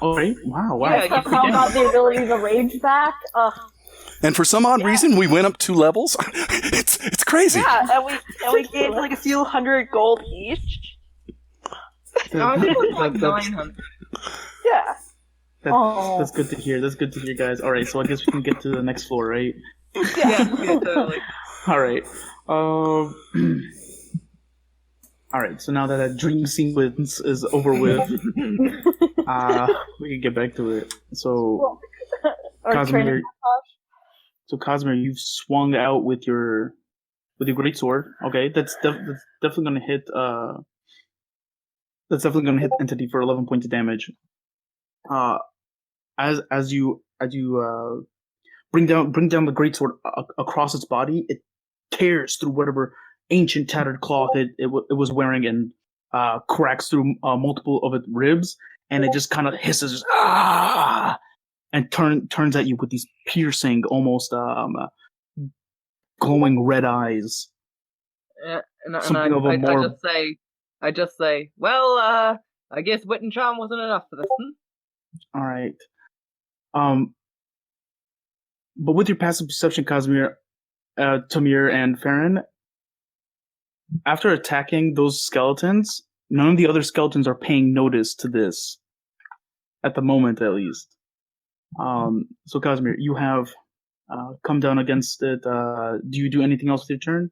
All right. Wow. Yeah, Somehow got the ability to rage back. And for some odd reason, we went up 2 levels. It's crazy. Yeah, and we gained like a few hundred gold each. I think it was like That's- 900. Yeah. That's good to hear. That's good to hear, guys. All right, so I guess we can get to the next floor, right? Yeah, totally. All right. All right. So now that that dream sequence is over with, we can get back to it. So, Casimir, you've swung out with your great sword. Okay, that's definitely gonna hit. That's definitely gonna hit entity for 11 points of damage. As you bring down the greatsword across its body, it tears through whatever ancient tattered cloth it was wearing and cracks through multiple of its ribs, and it just kind of hisses and turns at you with these piercing, almost glowing red eyes. I just say, well, I guess wit and charm wasn't enough for this one. All right. But with your passive perception, Casimir, Tamir, and Farron, after attacking those skeletons, none of the other skeletons are paying notice to this. At the moment, at least. So, Casimir, you have come down against it. Do you do anything else with your turn?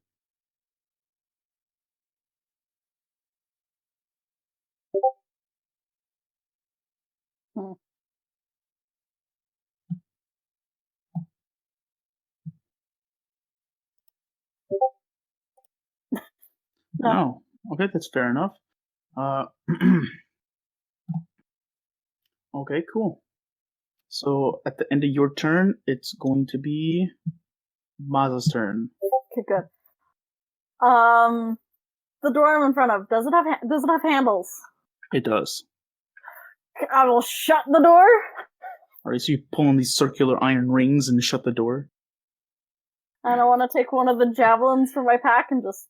No. Okay, that's fair enough. Okay, cool. So at the end of your turn, it's going to be Maz's turn. Okay, good. The door I'm in front of, does it have handles? It does. I will shut the door. Alright, so you pull on these circular iron rings and shut the door. And I want to take one of the javelins from my pack and just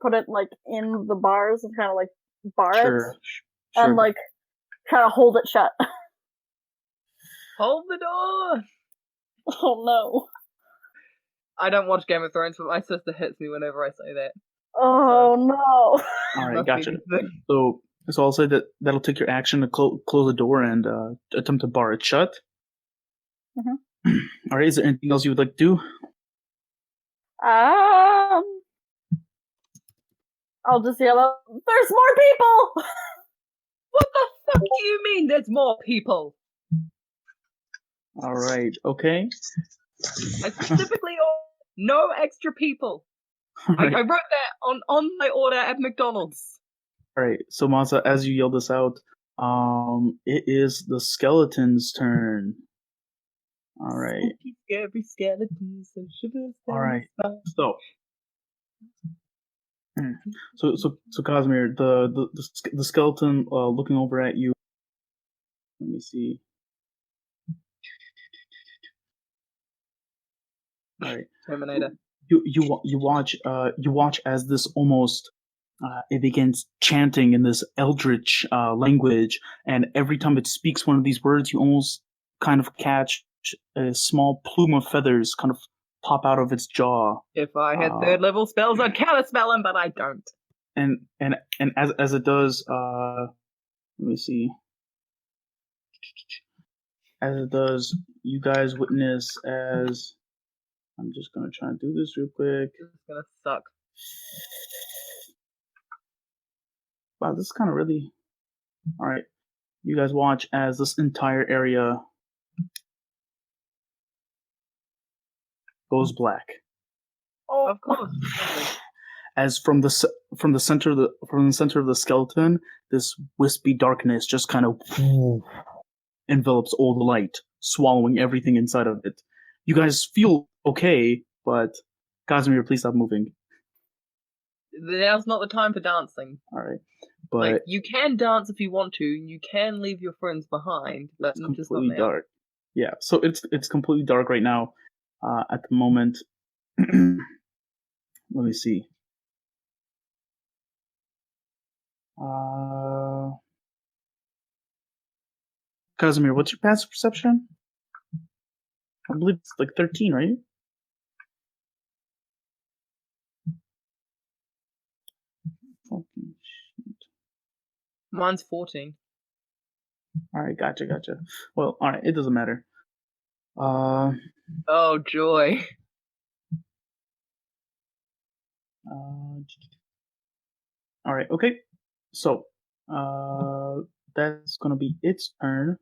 put it like in the bars and kind of like bar it, and like try to hold it shut. Hold the door! Oh no! I don't watch Game of Thrones, but my sister hits me whenever I say that. Oh no! Alright, gotcha. So I'll say that'll take your action to close the door and attempt to bar it shut. Mm-hmm. Alright, is there anything else you would like to do? I'll just yell out, "There's more people!" What the fuck do you mean there's more people? Alright, okay. I specifically ordered no extra people. Right. I wrote that on my order at McDonald's. Alright, so Masa, as you yell this out, it is the skeleton's turn. Alright. Scary skeletons and shivers. Alright. So Casimir, the skeleton looking over at you. Let me see. Alright. Terminator. you watch as this almost it begins chanting in this eldritch language, and every time it speaks one of these words, you almost kind of catch a small plume of feathers kind of pop out of its jaw. If I had third level spells, I'd counterspell them, but I don't. And as it does, let me see. As it does, you guys witness as I'm just gonna try and do this real quick. This is gonna suck. Wow, this is kind of really. All right, you guys watch as this entire area goes black. Oh, Of course. As from the center of the skeleton, this wispy darkness just kind of envelops all the light, swallowing everything inside of it. You guys feel okay, but Casimir, please stop moving. Now's not the time for dancing. All right, but Like, you can dance if you want to. You can leave your friends behind, but it's just not completely now. dark. Yeah, so it's completely dark right now. At the moment, let me see. Casimir, what's your passive perception? I believe it's like 13, right? Fucking shit. Mine's 14. Alright, gotcha. Well, alright, it doesn't matter. Oh, joy. Alright, okay. So, that's gonna be its turn.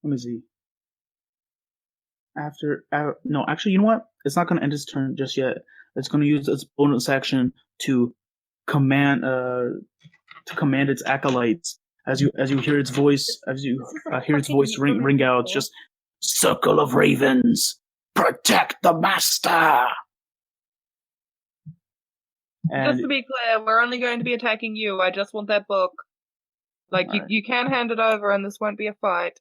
Let me see. No, actually, you know what? It's not gonna end its turn just yet. It's gonna use its bonus action to command its acolytes as you hear its voice ring out. Just circle of ravens, protect the master. And Just to be clear, we're only going to be attacking you. I just want that book. Like, Alright. you can hand it over and this won't be a fight.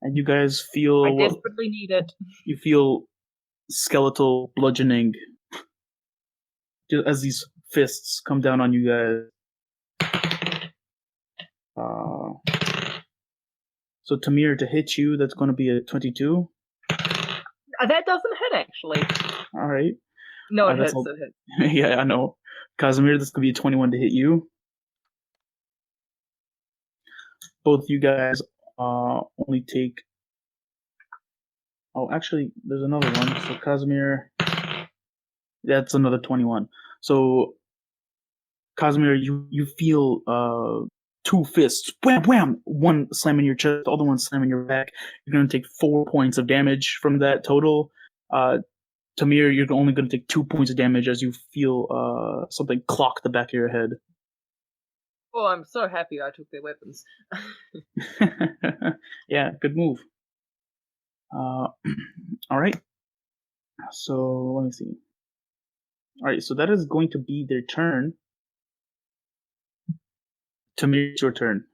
and you guys feel I desperately need it. you feel skeletal bludgeoning just as these fists come down on you guys. So Tamir, to hit you, that's going to be a 22. That doesn't hit, actually. All right. No, it that's hits, all- it hits. Yeah, I know. Casimir, that's going to be a 21 to hit you. Both you guys only take... Oh, actually, there's another one. So Casimir... That's another 21. So, Casimir, you feel two fists, wham, wham, one slamming your chest, the other one slamming your back. You're going to take 4 points of damage from that total. Tamir, you're only going to take 2 points of damage as you feel something clock the back of your head. Oh, I'm so happy I took their weapons. Yeah, good move. All right. So, let me see. All right, so that is going to be their turn. Tamir, it's your turn.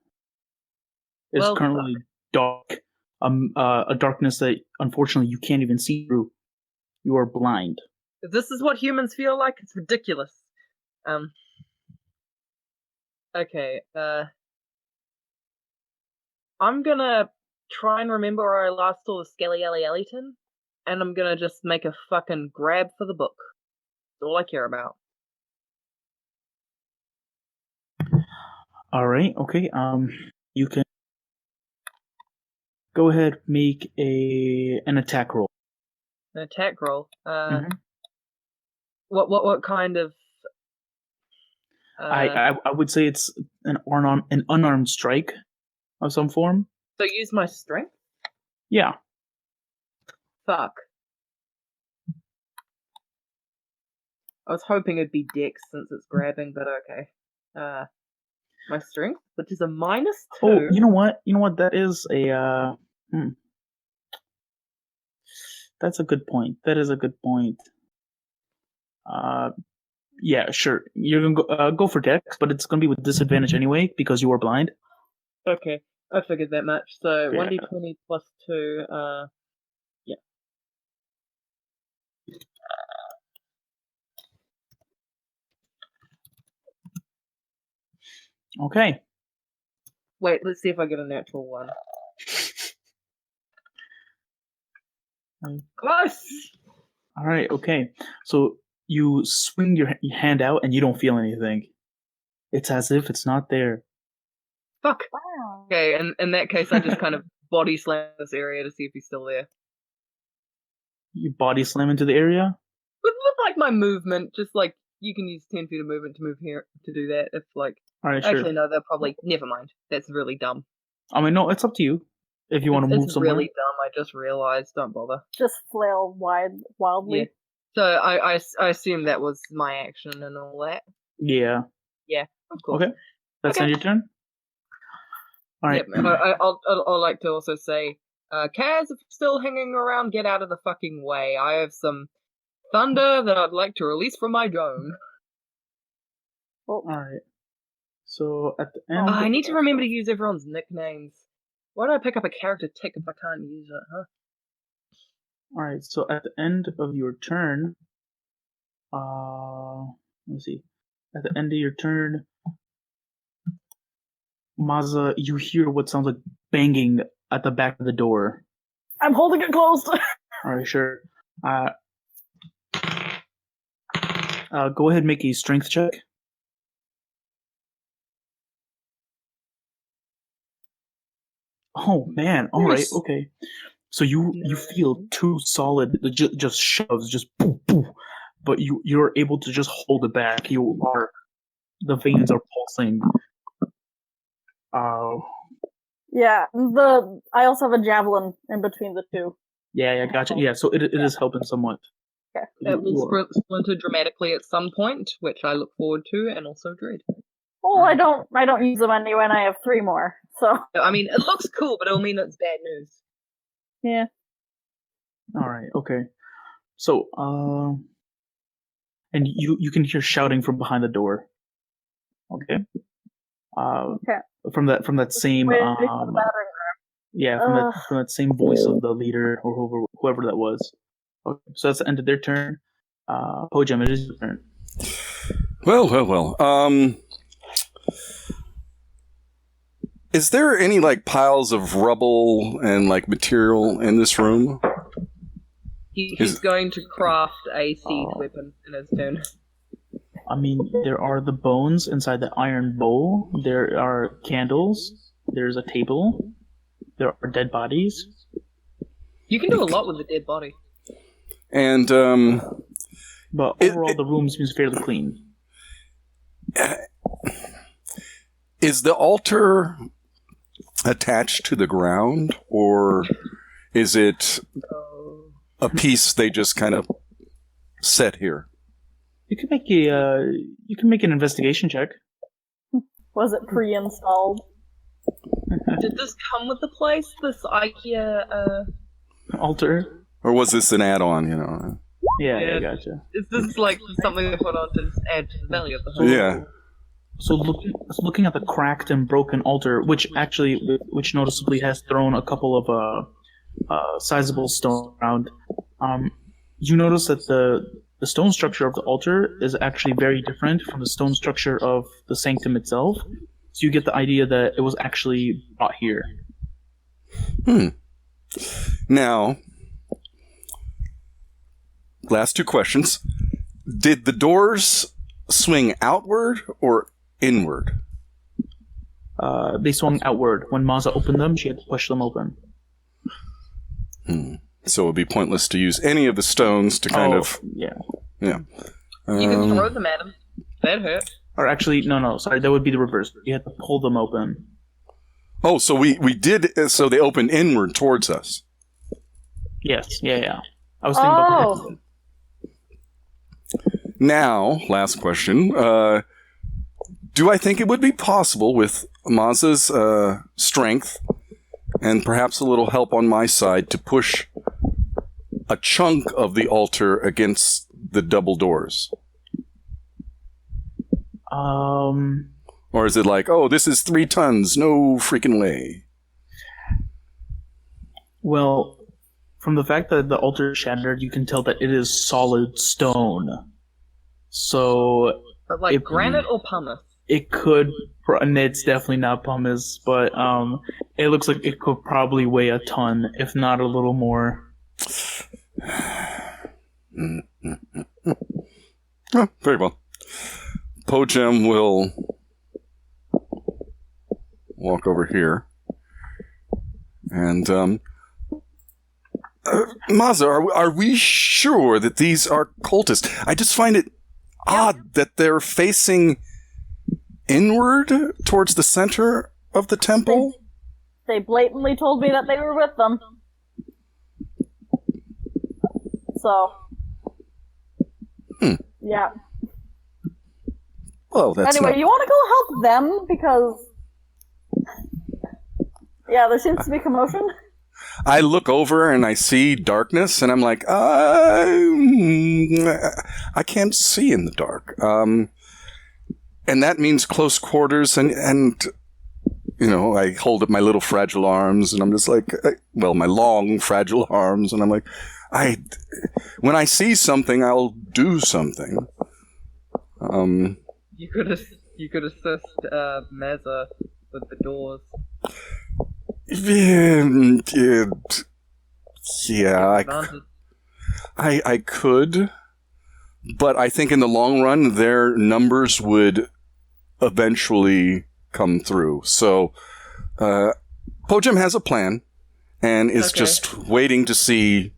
It's Well, currently dark. A darkness that unfortunately you can't even see through. You are blind. If this is what humans feel like, it's ridiculous. Okay, I'm gonna try and remember where I last saw the Skelly Ellie Ellington, and I'm gonna just make a fucking grab for the book. That's all I care about. All right. Okay. You can go ahead, make an attack roll. An attack roll. Mhm. What kind of? I would say it's an unarmed strike of some form. So use my strength. Yeah. Fuck. I was hoping it'd be Dex since it's grabbing, but okay. My strength, which is a -2. Oh, you know what? That is a. That's a good point. That is a good point. Yeah, sure. You're gonna go for Dex, but it's gonna be with disadvantage anyway because you are blind. Okay, I figured that much. So Yeah. 1d20 plus 2. Yeah. Okay. Wait, let's see if I get a natural one. Close! All right, okay. So you swing your hand out and you don't feel anything. It's as if it's not there. Fuck. Wow. Okay, in that case, I just kind of body slam this area to see if he's still there. You body slam into the area? With like my movement, just like you can use 10 feet of movement to move here to do that. If like, All right, sure. actually no, they're probably never mind. That's really dumb. I mean, no, it's up to you. If you want to move it's somewhere. really dumb. I just realized. Don't bother. Just flail wildly. Yeah. So I assume that was my action and all that. Yeah. Yeah, of course. Okay. That's not your turn? All right. Yep. I'll like to also say, Kaz, if you're still hanging around, get out of the fucking way. I have some thunder that I'd like to release from my dome. All right. So at the end, I need to remember to use everyone's nicknames. Why do I pick up a character tick if I can't use it, huh? All right. So at the end of your turn, let's see. At the end of your turn, Maza, you hear what sounds like banging at the back of the door. I'm holding it closed. All right, sure. Go ahead and make a strength check. Oh man! All right, okay. So you feel two solid, just shoves, just boom, boom, but you're able to just hold it back. The veins are pulsing. Yeah, I also have a javelin in between the two. Yeah, gotcha. Yeah, so it is helping somewhat. Okay. It will splinter dramatically at some point, which I look forward to, and also dread. Well, I don't use them anyway, and I have 3 more. So I mean, it looks cool, but it'll mean it's bad news. yeah. All right. Okay. So and you can hear shouting from behind the door. Okay. Okay. From that same Wait, from the battering ram. from that same voice of the leader or whoever that was. Okay. So that's the end of their turn. Po-jem, it is your turn. Well. Is there any like piles of rubble and like material in this room? He's going to craft a siege weapon in his turn. I mean, there are the bones inside the iron bowl. There are candles. There's a table. There are dead bodies. You can do a lot with a dead body. And but overall, the room seems fairly clean. Is the altar attached to the ground, or is it a piece they just kind of set here? You can make an investigation check. Was it pre-installed? Did this come with the place? This IKEA altar? Or was this an add-on, you know? Yeah, gotcha. Is this like something they put on to just add to the value of the home? Yeah. So looking at the cracked and broken altar, which noticeably has thrown a couple of sizable stone around, you notice that the stone structure of the altar is actually very different from the stone structure of the sanctum itself. So you get the idea that it was actually brought here. Now, last 2 questions. Did the doors swing outward or inward? They swung outward. When Maza opened them, she had to push them open. So it would be pointless to use any of the stones to kind of... Yeah. You can throw them at him. That hurt. Or actually, no, sorry, that would be the reverse. You had to pull them open. Oh, so we did... So they opened inward towards us. Yes, yeah. I was thinking about that. Now, last question. Do I think it would be possible with Maza's strength and perhaps a little help on my side to push a chunk of the altar against the double doors? Or is it like, oh, this is 3 tons, no freaking way? Well, from the fact that the altar is shattered, you can tell that it is solid stone. So... But like granite or pumice? it could. And it's definitely not pumice, but it looks like it could probably weigh a ton, if not a little more. Oh, very well. Po-jem will walk over here. And, Maza, are we sure that these are cultists? I just find it odd that they're facing inward towards the center of the temple. They blatantly told me that they were with them. So. Yeah. Well, that's anyway, you want to go help them? Because. Yeah, there seems to be commotion. I look over and I see darkness, and I'm like, I can't see in the dark. And that means close quarters, and you know, I hold up my little fragile arms, and I'm just like, my long fragile arms, and I'm like, when I see something, I'll do something. You could assist Meza with the doors. Yeah, I could, but I think in the long run, their numbers would eventually come through. So, Po-jem has a plan, and is just waiting to see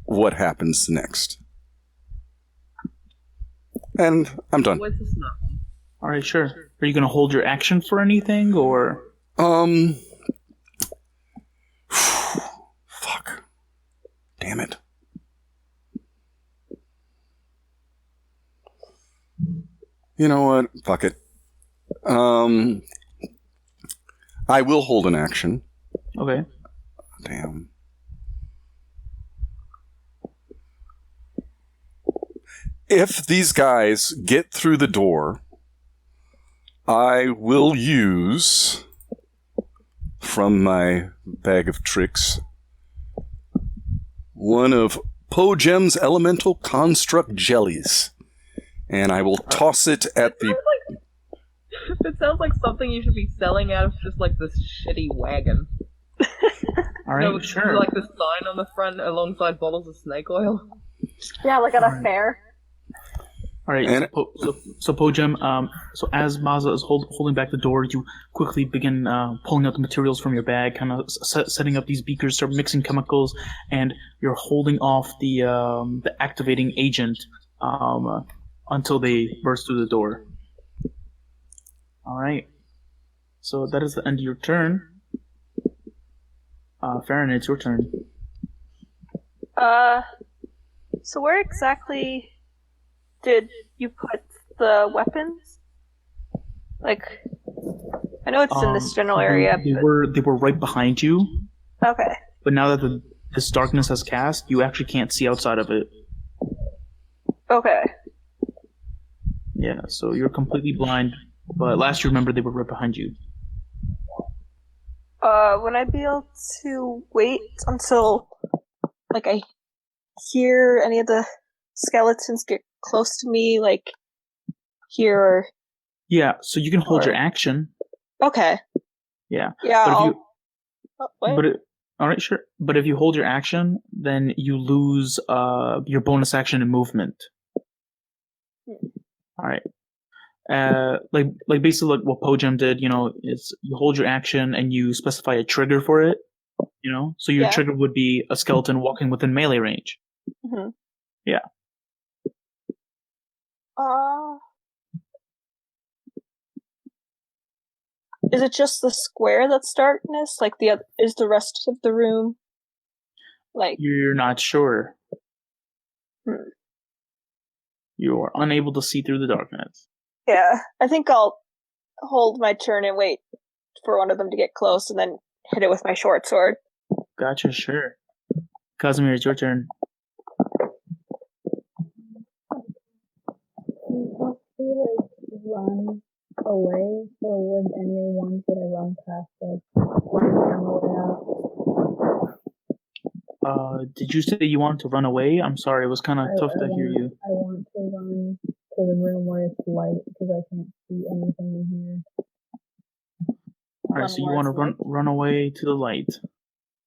what happens next. And I'm done. All right, sure. Are you going to hold your action for anything, or? Fuck. Damn it. You know what? Fuck it. I will hold an action. Okay. Damn. If these guys get through the door, I will use, from my bag of tricks, one of Po-jem's elemental construct jellies. And I will toss it at the... It sounds like something you should be selling out of just like this shitty wagon. All right, with, sure. Like the sign on the front alongside bottles of snake oil. Yeah, like at a fair. All right, so Po-jem, so as Maza is holding back the door, you quickly begin pulling out the materials from your bag, kind of setting up these beakers, start mixing chemicals, and you're holding off the activating agent until they burst through the door. All right, so that is the end of your turn. Farron, it's your turn. So where exactly did you put the weapons? Like, I know it's in this general area. They were right behind you. Okay. But now that this darkness has cast, you actually can't see outside of it. Okay. Yeah, so you're completely blind. But last you remember they were right behind you. Would I be able to wait until, like, I hear any of the skeletons get close to me, like, here or... Yeah, so you can hold your action. Okay. Yeah. Yeah, Alright, sure. But if you hold your action, then you lose your bonus action and movement. Alright. Like basically like what Po-jem did, you know, is you hold your action and you specify a trigger for it, you know? So your trigger would be a skeleton walking within melee range. Mm-hmm. Yeah. Is it just the square that's darkness? Like is the rest of the room like... You're not sure. Hmm. You are unable to see through the darkness. Yeah, I think I'll hold my turn and wait for one of them to get close and then hit it with my short sword. Gotcha, sure. Casimir, it's your turn. Run away, so would any of the ones that I run past, run away out? Did you say you wanted to run away? I'm sorry, it was kind of tough to hear you. I want to run to the room where it's light because I can't see anything in here. Alright, so you want to run away to the light.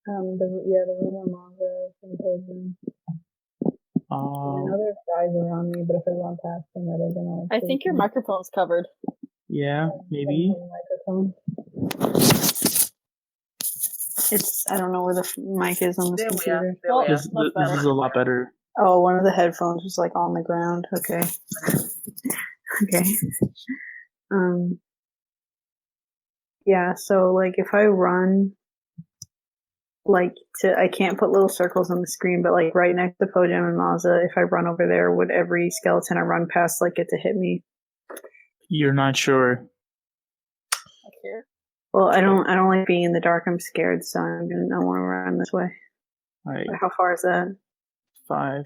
The room where Mongo and Po-jem. I know there's guys around me, but if I run past them, are they gonna? I think your microphone's covered. Yeah, maybe. Microphone. I don't know where the mic is on this computer. This is a lot better. Oh, one of the headphones was like on the ground. Okay. Okay. Yeah, so like if I run I can't put little circles on the screen, but like right next to Po-jem and Mazza, if I run over there, would every skeleton I run past like get to hit me? You're not sure. Here. Well, I don't like being in the dark. I'm scared, so I want to run this way. Alright. How far is that? 5,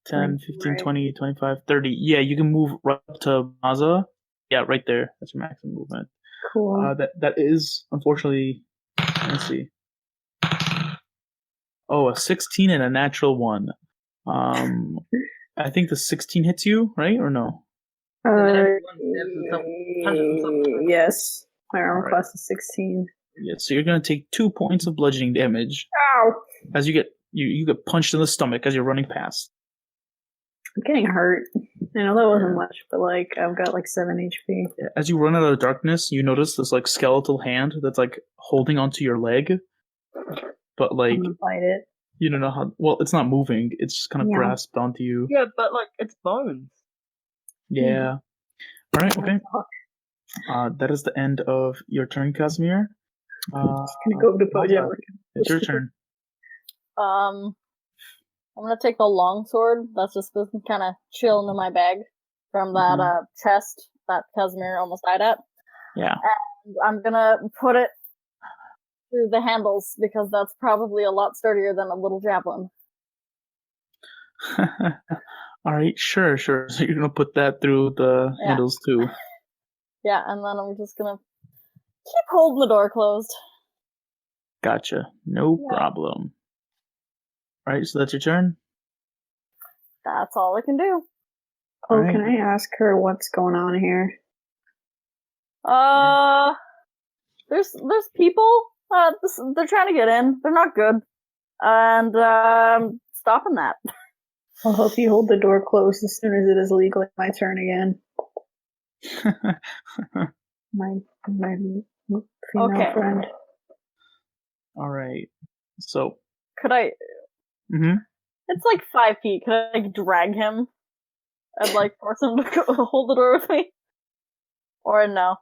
10, 15, Right. 20, 25, 30. Yeah, you can move right up to Mazza. Yeah, right there. That's your maximum movement. Cool. That is, unfortunately, let's see. Oh, a 16 and a natural 1. I think the 16 hits you, right? Or no? Yes. My armor Alright. class is 16. Yeah, so you're gonna take 2 points of bludgeoning damage Ow! as you get punched in the stomach as you're running past. I'm getting hurt. I know that wasn't much, but like I've got like 7 HP. As you run out of the darkness, you notice this like skeletal hand that's like holding onto your leg, but like I'm gonna bite it. you don't know how. Well, it's not moving; it's just kind of Yeah. grasped onto you. Yeah, but like it's bones. Yeah. All right. Okay. That is the end of your turn, Casimir. I'm gonna go to Po-jem. It's your turn. I'm gonna take the long sword that's just been kind of chilling in my bag from that chest that Casimir almost died at. Yeah. And I'm gonna put it through the handles because that's probably a lot sturdier than a little javelin. All right. Sure. So you're gonna put that through the handles too. Yeah, and then I'm just gonna keep holding the door closed. Gotcha. No problem. All right. So that's your turn. That's all I can do. Oh, Alright. can I ask her what's going on here? There's people. They're trying to get in. They're not good, and stopping that. I'll help you hold the door closed as soon as it is legally my turn again. My female friend. All right. So. Could I? Mm-hmm. It's like 5 feet. Could I like drag him and like force him to hold the door with me? Or no?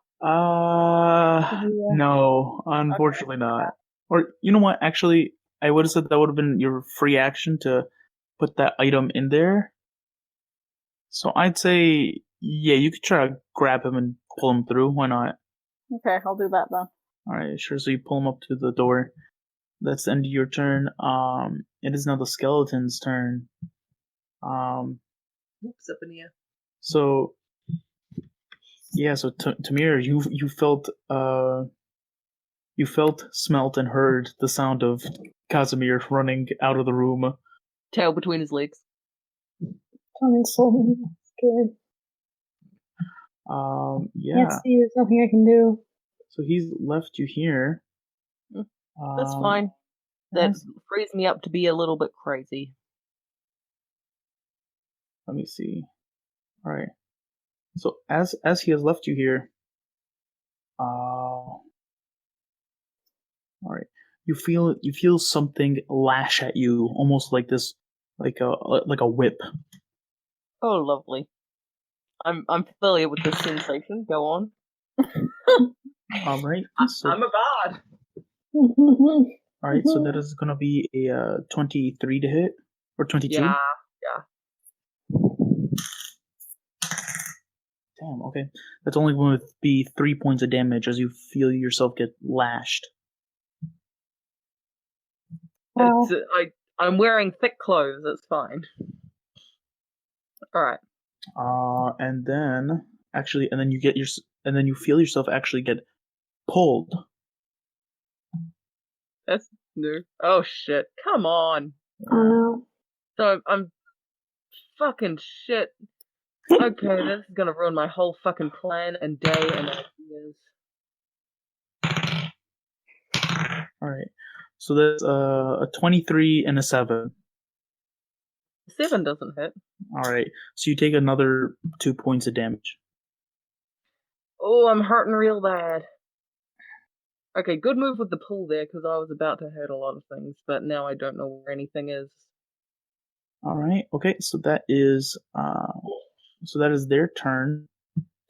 No, unfortunately not. Or you know what? Actually, I would have said that would have been your free action to put that item in there. So I'd say, yeah, you could try to grab him and pull him through. Why not? Okay, I'll do that then. All right, sure. So you pull him up to the door. That's the end of your turn. It is now the skeleton's turn. Oops, up in here. So yeah, so Tamir, you felt, smelt, and heard the sound of Casimir running out of the room. Tail between his legs. I'm so scared. Yeah. Can't see. There's nothing I can do. So he's left you here. That's fine. That frees me up to be a little bit crazy. Let me see. All right. So as he has left you here, all right, you feel something lash at you, almost like this, like a whip. Oh, lovely. I'm familiar with this sensation. Go on. All right. So, I'm a god. all right. So that is gonna be a 23 to hit or 22. Yeah. Damn, okay. That's only going to be 3 points of damage as you feel yourself get lashed. Wow. I'm wearing thick clothes. It's fine. All right. And then you feel yourself actually get pulled. That's new. Oh shit! Come on. Oh no. So I'm fucking shit. Okay, this is gonna ruin my whole fucking plan and day and ideas. Alright. So that's a 23 and a 7. 7 doesn't hit. Alright. So you take another 2 points of damage. Oh, I'm hurting real bad. Okay, good move with the pull there, because I was about to hurt a lot of things, but now I don't know where anything is. Alright, okay, so that is their turn.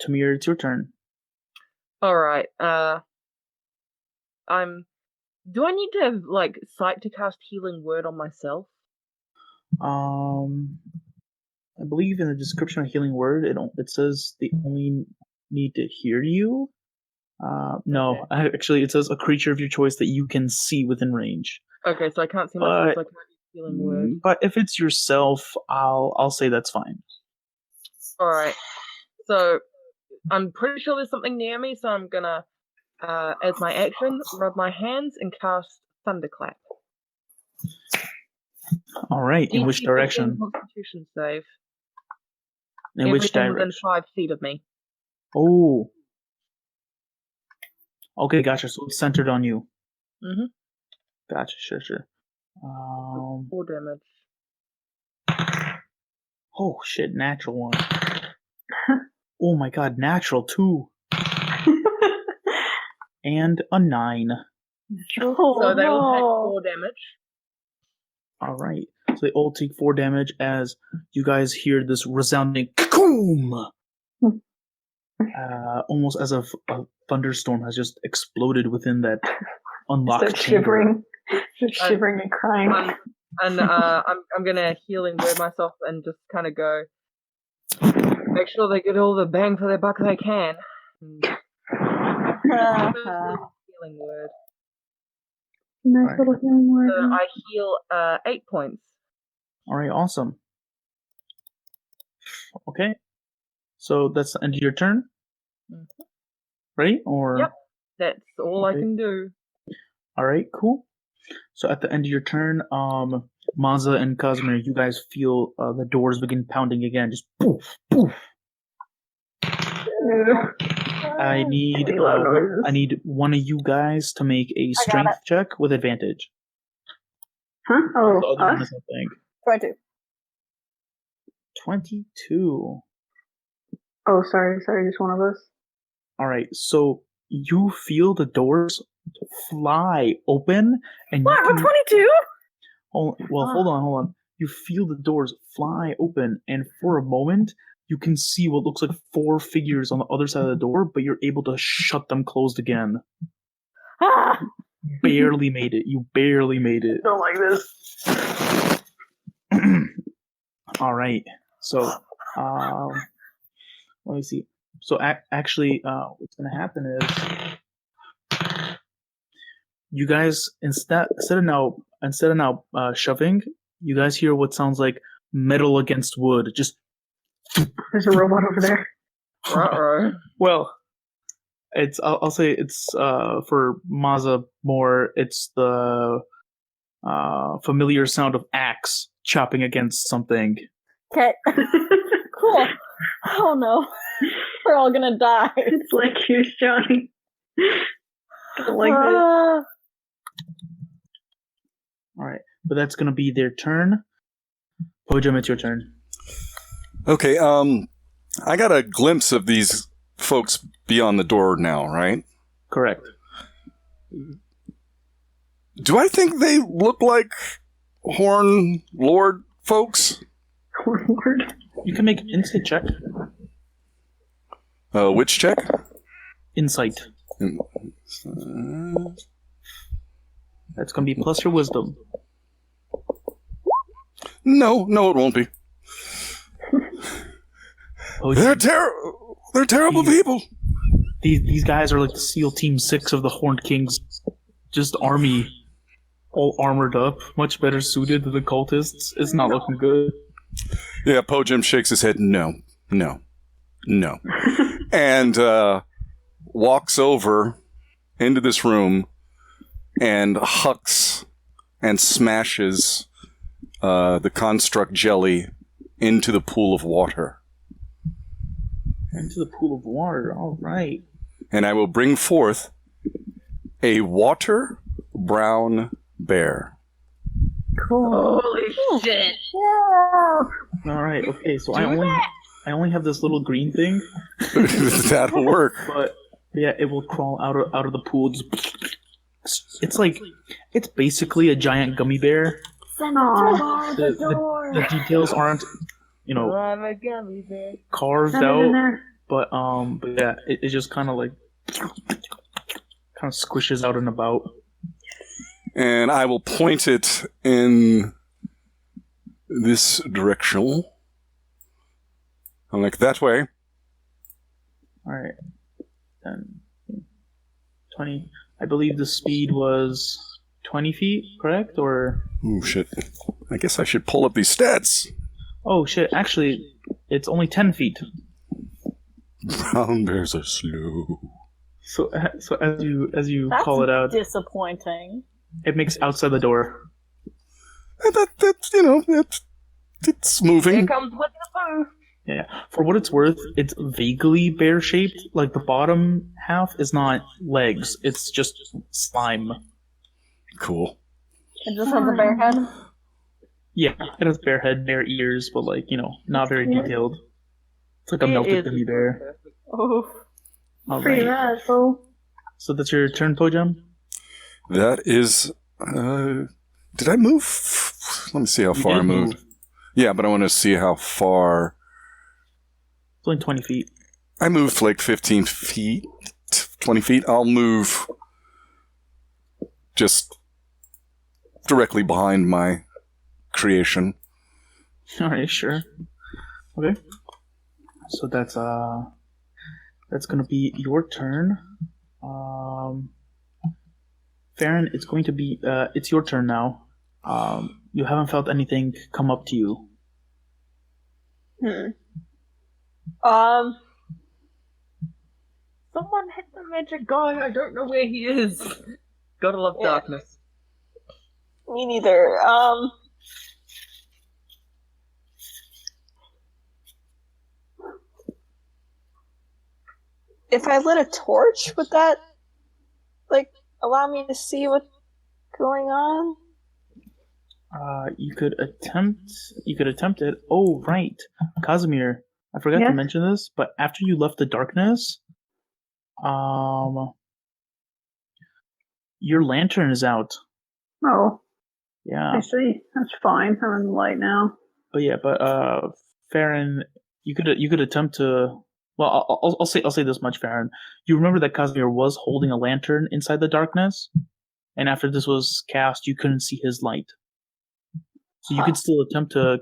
Tamir, it's your turn. Alright, do I need to have, like, sight to cast Healing Word on myself? I believe in the description of Healing Word, it says they only need to hear you. No, Okay. actually, it says a creature of your choice that you can see within range. Okay, so I can't see myself, so I can't use Healing Word. But if it's yourself, I'll say that's fine. Alright, so I'm pretty sure there's something near me, so I'm gonna, as my action, rub my hands and cast Thunderclap. Alright, in which DC direction? Constitution save. In which Everything direction? within 5 feet of me. Oh. Okay, gotcha. So it's centered on you. Mm-hmm. Gotcha, sure. 4 damage. Oh shit, natural 1. Oh my god, natural 2. And a 9. So they all take 4 damage. Alright. So they all take 4 damage as you guys hear this resounding kakoom! Almost as if a thunderstorm has just exploded within that unlocked chamber. Just shivering and crying. I'm gonna Healing Word myself and just kind of go, make sure they get all the bang for their buck they can. Healing Word. Nice little healing word. So I heal 8 points. Alright, awesome. Okay. So that's the end of your turn? Mm-hmm. Right? Or Yep. That's all I can do. Alright, cool. So at the end of your turn, Maza and Casimir, you guys feel the doors begin pounding again. Just poof, poof. I need one of you guys to make a strength check with advantage. Huh? Oh, The other one us? is, I think. 22. 22. Oh, sorry, just one of us. Alright, so you feel the doors fly open, and What? you We're 22? hold on. You feel the doors fly open, and for a moment, you can see what looks like 4 figures on the other side of the door, but you're able to shut them closed again. Ah! Barely made it. You barely made it. Don't like this. All right. So, let me see. So, actually, what's going to happen is, you guys instead of now shoving, you guys hear what sounds like metal against wood. Just There's a robot over there. Uh-oh. well, I'll say it's for Maza more. It's the familiar sound of axe chopping against something. Okay. Cool. Oh no. We're all gonna die. It's like, here's Johnny. Don't like this. Alright, but that's gonna be their turn. Po-jem, it's your turn. Okay, I got a glimpse of these folks beyond the door now, right? Correct. Do I think they look like Horn Lord folks? Horn Lord. You can make an insight check. Which check? Insight. That's gonna be plus your wisdom. No, it won't be. They're terrible people. These guys are like the SEAL Team 6 of the Horned King's just army, all armored up, much better suited to the cultists. It's not looking good. Yeah, Po-jem shakes his head. No. And walks over into this room and hucks and smashes the construct jelly into the pool of water. Into the pool of water. All right. And I will bring forth a water brown bear. Cool. Holy shit! Yeah. All right. Okay. So I only have this little green thing, That'll work. but yeah, it will crawl out of the pool. It's basically a giant gummy bear. Aw. The details aren't, I'm a gummy bear. carved Send it in out, there. but yeah, it just kind of squishes out and about. And I will point it in this direction. I'm like, that way. All right. 10, 20. I believe the speed was 20 feet, correct? Or Oh, shit. I guess I should pull up these stats. oh shit! Actually, it's only 10 feet. Brown bears are slow. So as you That's call it out, disappointing. it makes outside the door. And it's Here moving. comes Winnie the Pooh. Yeah. For what it's worth, it's vaguely bear-shaped. Like the bottom half is not legs; it's just slime. Cool. It just has a bear head. Yeah, it has bear head, bear ears, but not very detailed. It's like a melted gummy bear. Oh, All pretty right. rad, fool. So that's your turn, Po-jem? That is... did I move? Let me see how You far I did moved. move. Yeah, but I want to see how far... It's only 20 feet. I moved like 15 feet, 20 feet. I'll move just directly behind my creation. All right, sure. Okay. So that's gonna be your turn. Farron, it's going to be it's your turn now. You haven't felt anything come up to you. Someone hit the magic guy. I don't know where he is. Gotta love Yeah. darkness. Me neither. If I lit a torch, would that allow me to see what's going on? You could attempt it. Oh, right. Casimir, I forgot to Yeah? mention this, but after you left the darkness, your lantern is out. Oh, Yeah. I see. That's fine. I'm in the light now. But Farron, you could attempt to. Well, I'll say this much, Farron. You remember that Casimir was holding a lantern inside the darkness, and after this was cast, you couldn't see his light. So you could still attempt to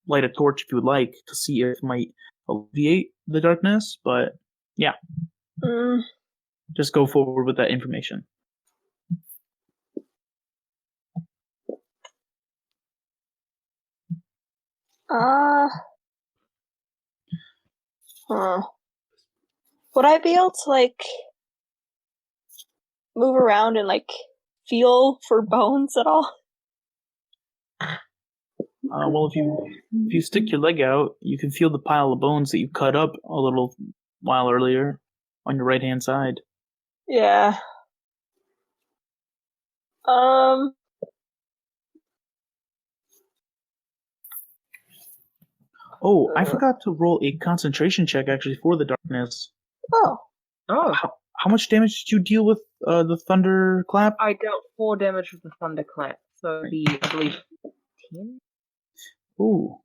light a torch if you would like to see if it might alleviate the darkness. But yeah, just go forward with that information. Would I be able to move around and feel for bones at all? Well, if you stick your leg out, you can feel the pile of bones that you cut up a little while earlier on your right hand side. Yeah. Oh, I forgot to roll a concentration check actually for the darkness. Oh. How much damage did you deal with the thunderclap? I dealt 4 damage with the thunderclap, so it'd be, I believe, 10? Ooh.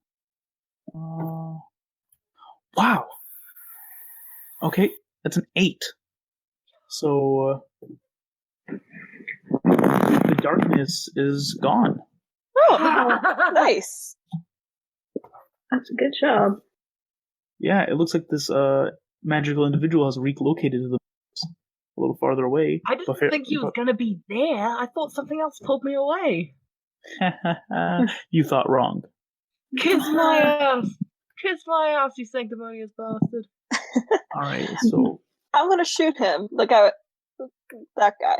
Wow. Okay, that's an 8. So the darkness is gone. Oh, nice. That's a good job. Yeah, it looks like this magical individual has relocated to the a little farther away. I didn't think he was gonna be there. I thought something else pulled me away. You thought wrong. Kiss my ass! Kiss my ass, you sanctimonious bastard. Alright, so I'm gonna shoot him. That guy.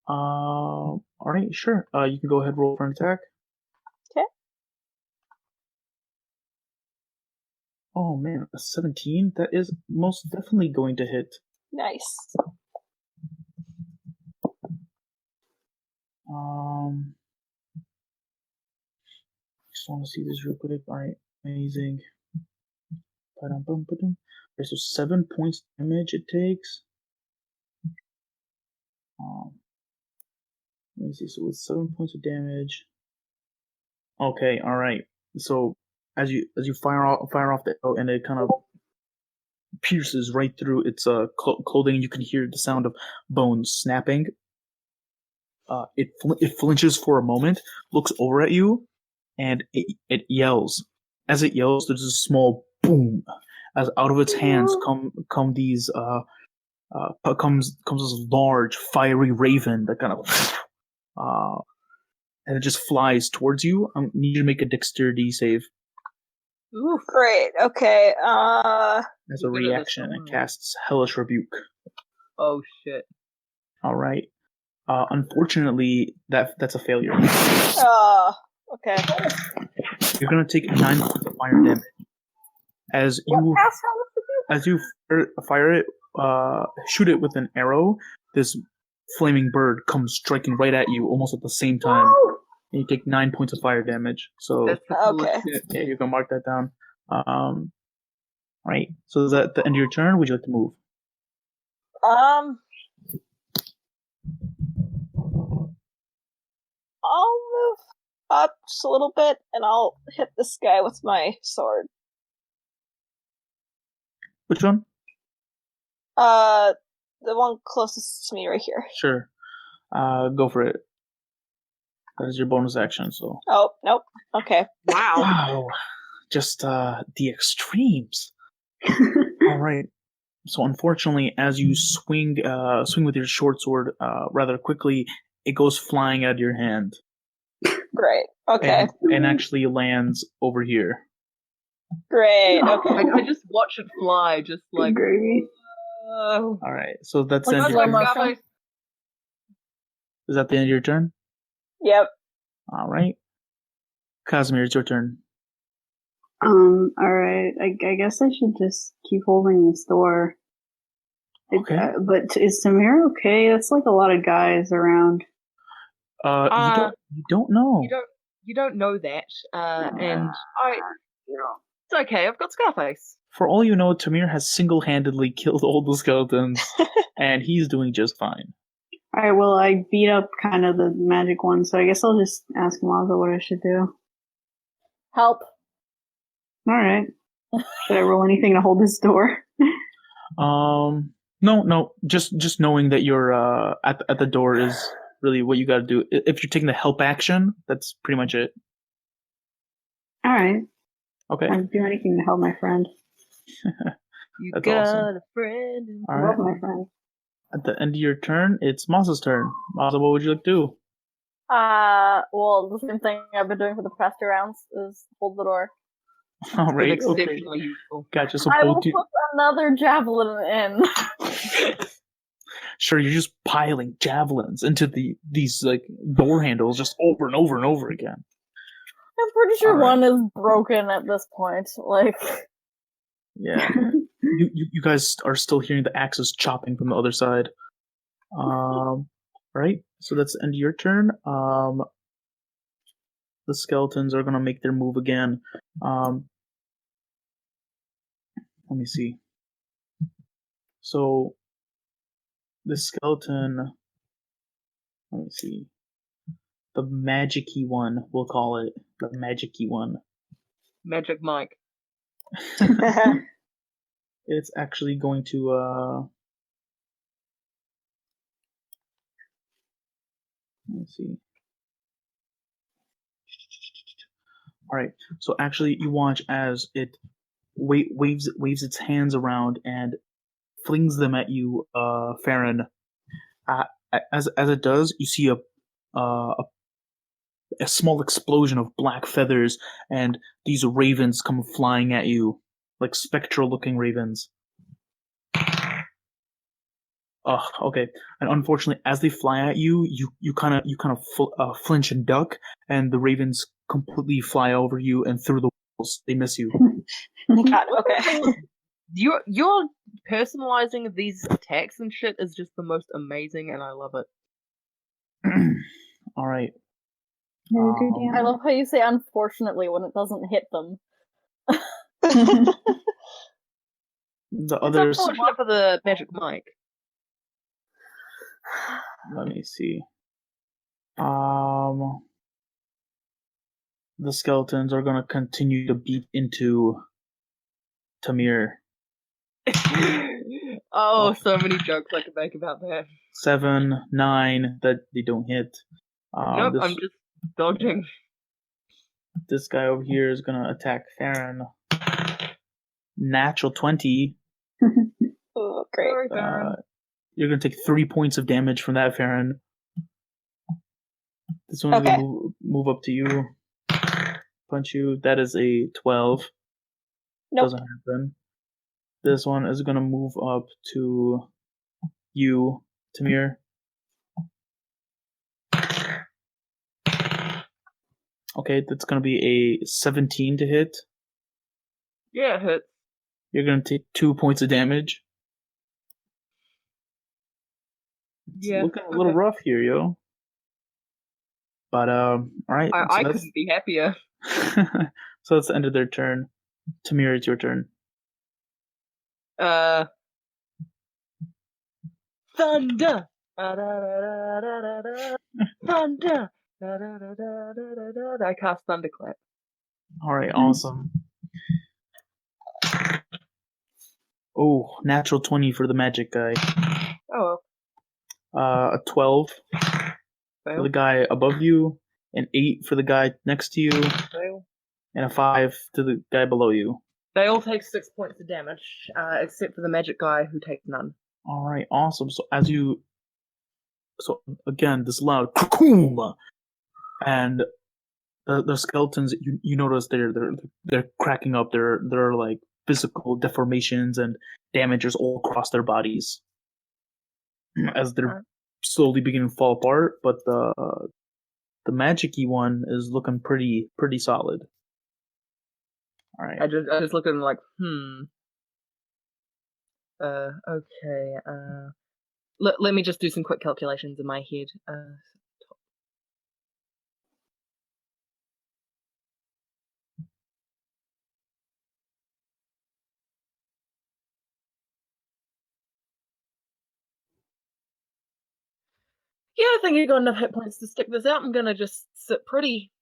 alright, sure. You can go ahead and roll for an attack. Okay. Oh man, a 17? That is most definitely going to hit. Nice. Just want to see this real quick. Alright, amazing. Okay, so 7 points damage it takes. Let me see. So with 7 points of damage. Okay, all right. So as you fire off the arrow, and it kind of pierces right through its clothing, you can hear the sound of bones snapping. It flinches for a moment, looks over at you, and it yells. As it yells, there's a small boom. As out of its hands come these comes this large fiery raven that kind of and it just flies towards you. I need you to make a dexterity save. Ooh, great. Okay. As a reaction, it casts Hellish Rebuke. Oh shit! All right. Unfortunately, that's a failure. Okay. You're gonna take 9 points of fire damage as you fire it. Shoot it with an arrow. This flaming bird comes striking right at you almost at the same time. And you take 9 points of fire damage. So okay. Yeah, you can mark that down. Right. So is that the end of your turn? Or would you like to move? I'll move up just a little bit, and I'll hit this guy with my sword. Which one? The one closest to me right here. Sure. Go for it. That is your bonus action, so. Oh, nope. Okay. Wow. Just, the extremes. Alright. So unfortunately, as you swing with your short sword, rather quickly, it goes flying out of your hand. Great. Okay. And actually lands over here. Great. Okay. I just watch it fly, just like gravy. Alright, so that's Like the end of your turn. motion. Is that the end of your turn? Yep. Alright. Casimir, it's your turn. Alright. I guess I should just keep holding this door. Okay. But is Samir okay? That's like a lot of guys around. You don't know. You don't know that, and it's okay. I've got Scarface. For all you know, Tamir has single-handedly killed all the skeletons, and he's doing just fine. Alright, well, I beat up kind of the magic one, so I guess I'll just ask Maza what I should do. Help. Alright. Should I roll anything to hold this door? No. Just knowing that you're at the door is really what you got to do. If you're taking the help action, that's pretty much it. Alright. Okay. I'd do anything to help my friend. You That's got awesome. a friend. I love my friend. At the end of your turn, it's Maza's turn. Maza, what would you like to do? Well, the same thing I've been doing for the past 2 rounds is hold the door. All right. It's Okay. exceptionally useful. Gotcha. So I will both you. put another javelin in. Sure, you're just piling javelins into these like door handles just over and over and over again. I'm pretty sure Alright. one is broken at this point. Like, Yeah. you guys are still hearing the axes chopping from the other side. Right? So that's the end of your turn. The skeletons are gonna make their move again. Let me see. So the skeleton, let me see. The magic-y one, we'll call it. The magic-y one. Magic Mike. It's actually going to, let me see. Alright, so actually you watch as it waves its hands around and flings them at you, Farron. As it does, you see a small explosion of black feathers, and these ravens come flying at you, like spectral-looking ravens. Okay. And unfortunately, as they fly at you, you kind of flinch and duck, and the ravens completely fly over you and through the circles. They miss you. God, okay. Your personalizing of these attacks and shit is just the most amazing, and I love it. All right. I love how you say "unfortunately" when it doesn't hit them. The It's others. unfortunate for the magic mic. Let me see. The skeletons are gonna continue to beat into Tamir. Oh, so many jokes I could make about that. 7, 9 that they don't hit. Nope, I'm just dodging. This guy over here is gonna attack Farron. Natural 20. Oh, great. Sorry, Farron. You're gonna take 3 points of damage from that, Farron. This one's Okay. gonna move up to you. Punch you. That is a 12. Nope. Doesn't happen. This one is gonna move up to you, Tamir. Okay, that's gonna be a 17 to hit. Yeah, it hits. You're gonna take 2 points of damage. It's Yeah. looking a little rough here, yo. But alright. I couldn't be happier. So that's the end of their turn. Tamir, it's your turn. Thunder! Thunder! I cast Thunderclap. Alright, awesome. Oh, natural 20 for the magic guy. Oh, A 12 well. for the guy above you, an 8 for the guy next to you, Fail. and a 5 to the guy below you. They all take 6 points of damage, except for the magic guy who takes none. Alright, awesome. So again, this loud kakoom, and the skeletons, you notice they're cracking up. They're like physical deformations and damages all across their bodies as they're slowly beginning to fall apart. But the magic-y one is looking pretty solid. All right. I just look at him like, okay. Let me just do some quick calculations in my head. Yeah, I think you got enough hit points to stick this out. I'm gonna just sit pretty,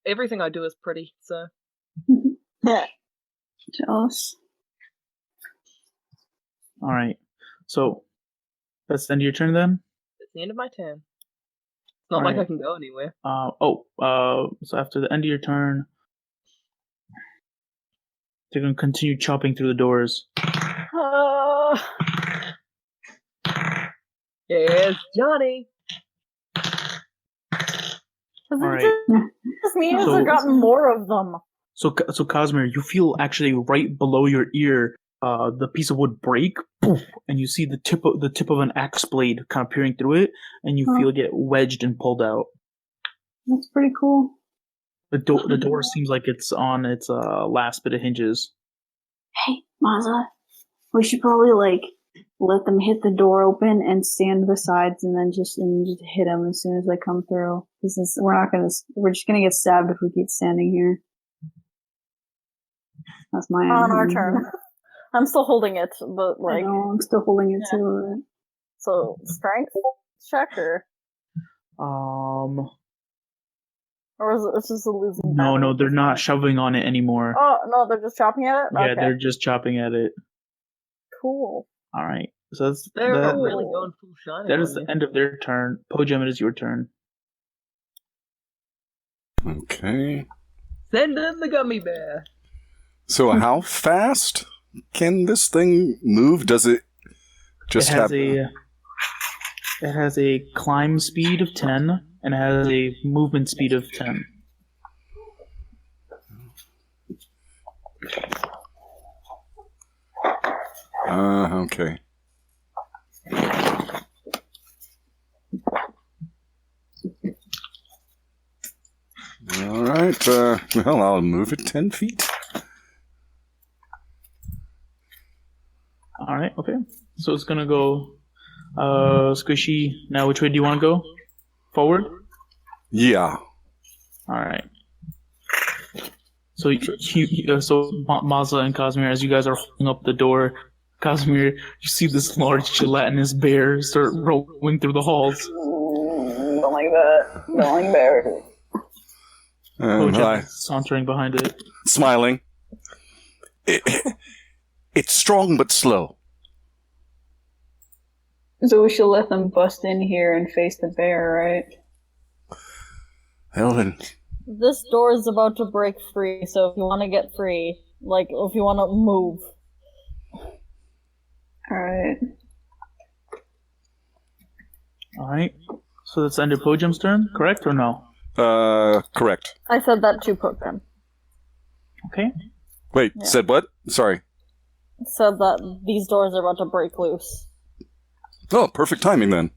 everything I do is pretty, so. Yeah. Jealous. All right. So that's the end of your turn then? It's the end of my turn. It's not All like right. I can go anywhere. So after the end of your turn, they're going to continue chopping through the doors. Yes, Johnny! All right. This means I've gotten more of them. So Cosmere, you feel actually right below your ear, the piece of wood break, poof, and you see the tip of an axe blade kind of peering through it, and you feel it get wedged and pulled out. That's pretty cool. The door seems like it's on its last bit of hinges. Hey, Maza, we should probably let them hit the door open and stand to the sides, and then just hit them as soon as they come through. We're just gonna get stabbed if we keep standing here. That's my On our turn. I'm still holding it, but I know, I'm still holding it too. So strength check or is it just a losing? No, they're not shoving on it anymore. Oh no, they're just chopping at it. Yeah, Okay. they're just chopping at it. Cool. All right, so They're really going full shine. that is the end of their turn. Po-jem, it is your turn. Okay. Send in the gummy bear. So how fast can this thing move? Does it just have... It has a climb speed of 10, and it has a movement speed of 10. Okay. All right. right. Well, I'll move it 10 feet. All right. Okay. So it's gonna go. Squishy. Now, which way do you want to go? Forward. Yeah. All right. So, Maza and Cosmere, as you guys are holding up the door, Cosmere, you see this large gelatinous bear start rolling through the halls. Don't like that. Don't like bears. Po-jem sauntering behind it. Smiling. It's strong but slow. So we should let them bust in here and face the bear, right? Well then. This door is about to break free, so if you want to get free, like, if you want to move. Alright. Alright. So that's end of Po-jem's turn, correct or no? Correct. I said that to Po-jem. Okay. Wait, said what? Sorry. Said that these doors are about to break loose. Oh, perfect timing then.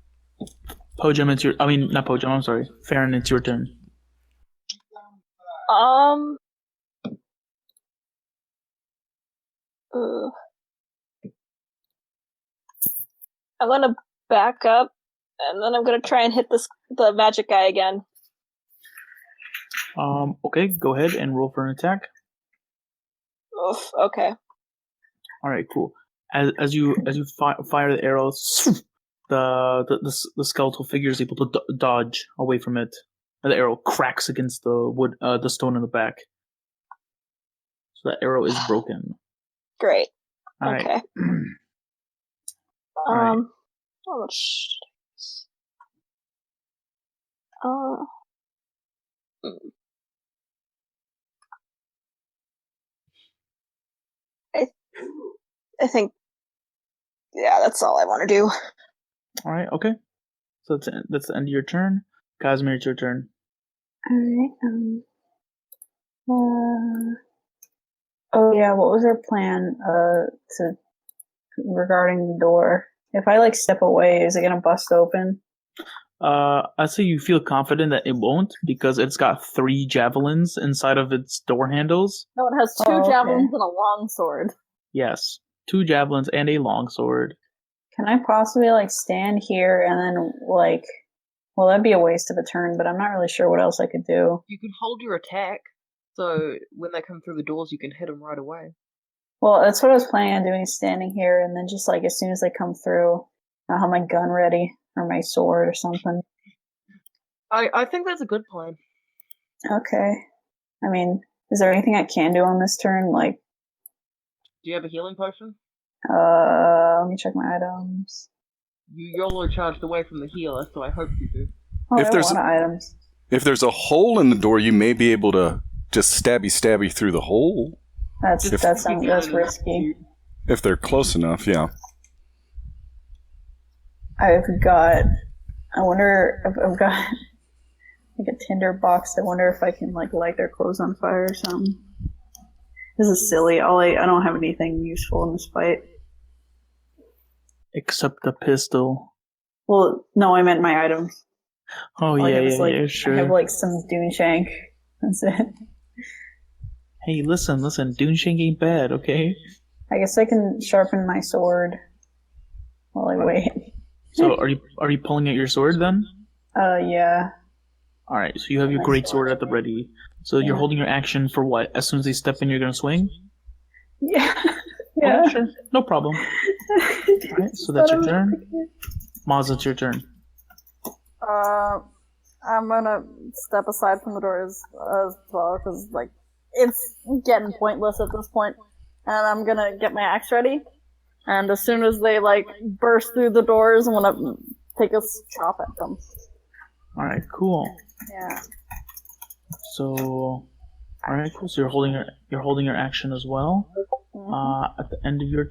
Po-jem, it's your... I mean, not Po-jem, I'm sorry. Farron, it's your turn. I'm gonna back up, and then I'm gonna try and hit the magic guy again. Okay, go ahead and roll for an attack. Oof, okay. Alright, cool. As you fire the arrows, the skeletal figure is able to dodge away from it. And the arrow cracks against the wood, the stone in the back. So that arrow is broken. Great. All okay. Right. Right. How much? I think, yeah, that's all I want to do. All right. Okay. So that's the end of your turn. Cosmere, it's your turn. Alright, oh yeah, what was our plan, regarding the door? If I, step away, is it gonna bust open? I'd say you feel confident that it won't, because it's got 3 javelins inside of its door handles. No, it has 2 javelins and a long sword. Yes. 2 javelins and a long sword. Can I possibly, stand here and then, well, that'd be a waste of a turn, but I'm not really sure what else I could do. You can hold your attack, so when they come through the doors, you can hit them right away. Well, that's what I was planning on doing, standing here, and then just, as soon as they come through, I'll have my gun ready, or my sword or something. I think that's a good plan. Okay. I mean, is there anything I can do on this turn? Do you have a healing potion? Let me check my items. You YOLO charged away from the healer, so I hope you do. Oh, if there's a lot of items. If there's a hole in the door, you may be able to just stabby through the hole. That's risky. If they're close enough, yeah. I wonder if I've got a tinder box. I wonder if I can light their clothes on fire or something. This is silly. I don't have anything useful in this fight. Except the pistol. Well, no, I meant my items. Oh, yeah, sure. I have some Dune Shank. That's it. Hey, listen, Dune Shank ain't bad, okay? I guess I can sharpen my sword while I wait. So, are you pulling out your sword then? Yeah. Alright, so you have your great sword at the ready. So you're holding your action for what? As soon as they step in, you're gonna swing? Yeah. Yeah. Oh, sure. No problem. Alright, so that's your turn. Maz, it's your turn. I'm gonna step aside from the doors as well, because, it's getting pointless at this point. And I'm gonna get my axe ready. And as soon as they, burst through the doors, I'm gonna take a chop at them. Alright, cool. Yeah. So, alright, cool. So you're holding your action as well. Mm-hmm. At the end of your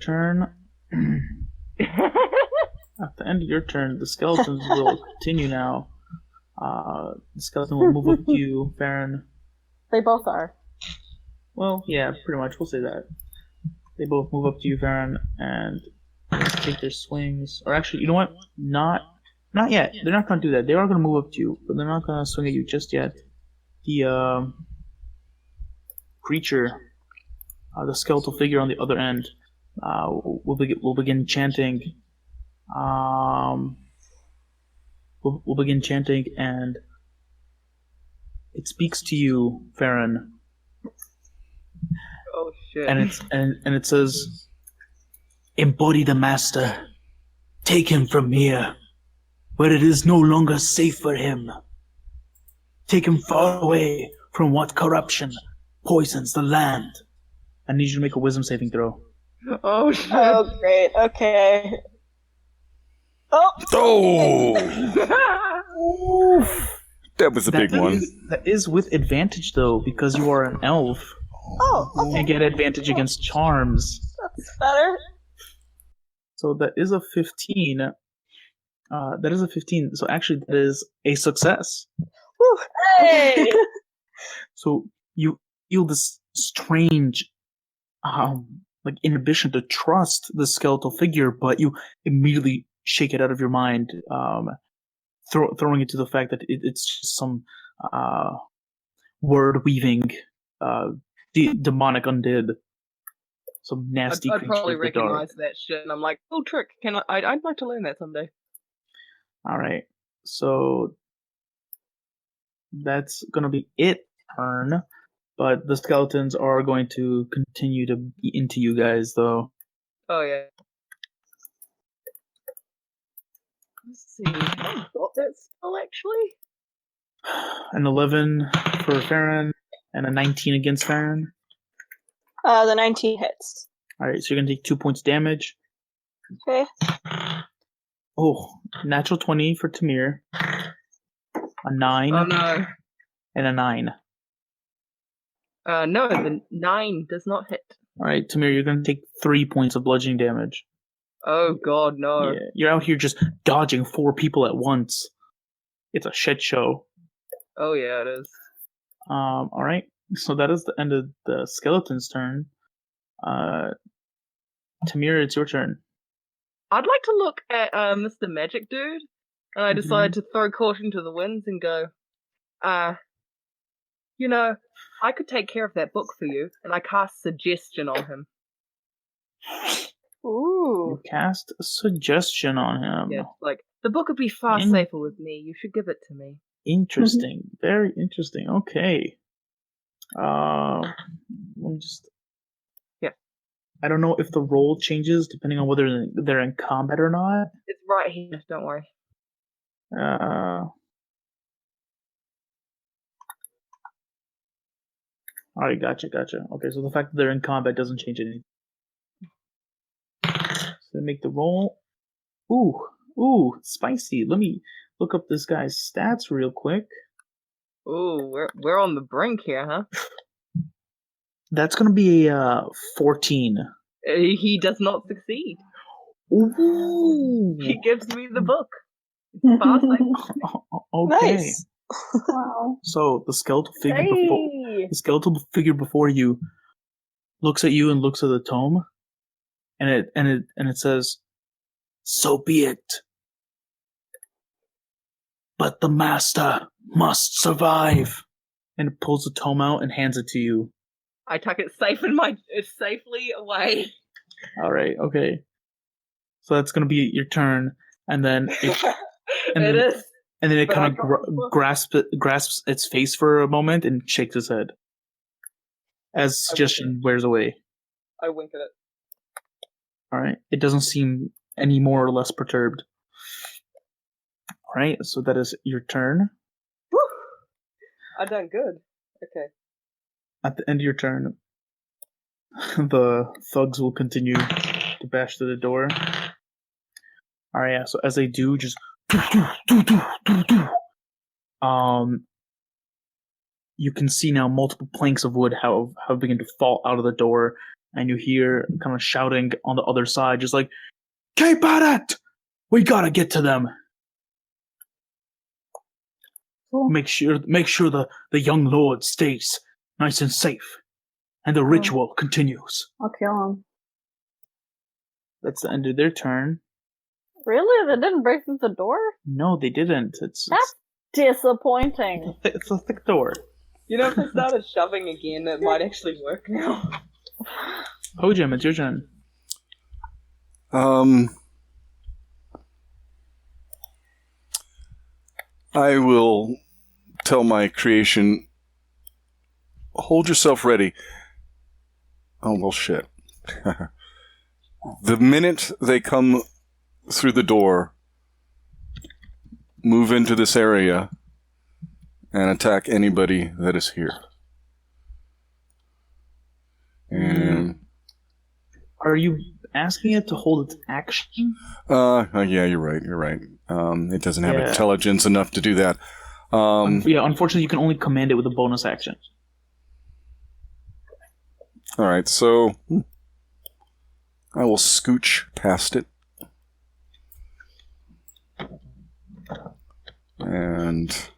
turn, the skeletons will continue now. The skeleton will move up to you, Farron. They both are. Well, yeah, pretty much. We'll say that. They both move up to you, Farron, and take their swings. Or actually, you know what? Not yet. They're not going to do that. They are going to move up to you, but they're not going to swing at you just yet. creature, the skeletal figure on the other end, will begin chanting. We'll begin chanting, and it speaks to you, Farron. Oh shit! And it says, "Embody the master. Take him from here, where it is no longer safe for him. Take him far away from what corruption poisons the land." I need you to make a wisdom saving throw. Oh shit! Oh, great. Okay. Oh! That was a big one. That is with advantage, though, because you are an elf. Oh, okay. You get advantage against charms. That's better. So that is a 15. That is a 15. So actually, that is a success. Woo. Hey! So you feel this strange, inhibition to trust the skeletal figure, but you immediately shake it out of your mind, throwing it to the fact that it's just some word weaving, demonic undead, some nasty. I'd probably creature of the dark. recognize that shit, and I'm like, "Oh, trick! I'd like to learn that someday." All right, so that's gonna be it turn, but the skeletons are going to continue to be into you guys, though. Oh yeah. Let's see. I've got that spell actually. An 11 for Farron and a 19 against Farron. The 19 hits. All right, so you're gonna take 2 points damage. Okay. Oh, natural 20 for Tamir. A 9. Oh no. And a 9. No, the 9 does not hit. All right, Tamir, you're gonna take 3 points of bludgeoning damage. Oh god, no. Yeah, you're out here just dodging 4 people at once. It's a shit show. Oh yeah, it is. All right, so that is the end of the skeleton's turn. Tamir, it's your turn. I'd like to look at Mr. Magic Dude, and I decided to throw caution to the winds and go, you know, I could take care of that book for you, and I cast suggestion on him. Ooh. You cast a suggestion on him. Yeah, like, the book would be far safer with me. You should give it to me. Interesting. Very interesting. Okay. Let me just... Yeah. I don't know if the roll changes depending on whether they're in combat or not. It's right here, don't worry. Alright, gotcha. Okay, so the fact that they're in combat doesn't change anything. So make the roll. Ooh, spicy. Let me look up this guy's stats real quick. Ooh, we're on the brink here, huh? That's gonna be a 14. He does not succeed. Ooh. He gives me the book. It's far safer. Okay. Nice. Wow. So the skeletal figure Hey! before you looks at you and looks at the tome, and it says, "So be it. But the master must survive." And it pulls the tome out and hands it to you. I tuck it safely away. All right, okay. So that's gonna be your turn, and then it kind of grasps its face for a moment and shakes its head as suggestion wears away. I wink at it. All right, it doesn't seem any more or less perturbed. All right, so that is your turn. Woo! I done good. Okay. At the end of your turn, the thugs will continue to bash through the door. All right, yeah. So as they do, just you can see now multiple planks of wood have begun to fall out of the door, and you hear kind of shouting on the other side, just like, "Keep at it! We gotta get to them. Make sure the young lord stays nice and safe, and the ritual continues." I'll kill him. That's the end of their turn. Really? They didn't break through the door? No, they didn't. That's disappointing. It's a thick door. You know, if I started shoving again, it might actually work now. Po-jem, it's your turn. I will tell my creation, hold yourself ready. Oh, well, shit. The minute they come through the door, move into this area, and attack anybody that is here. And... Are you asking it to hold its action? yeah, you're right. It doesn't have intelligence enough to do that. Yeah, unfortunately, you can only command it with a bonus action. All right, so I will scooch past it. And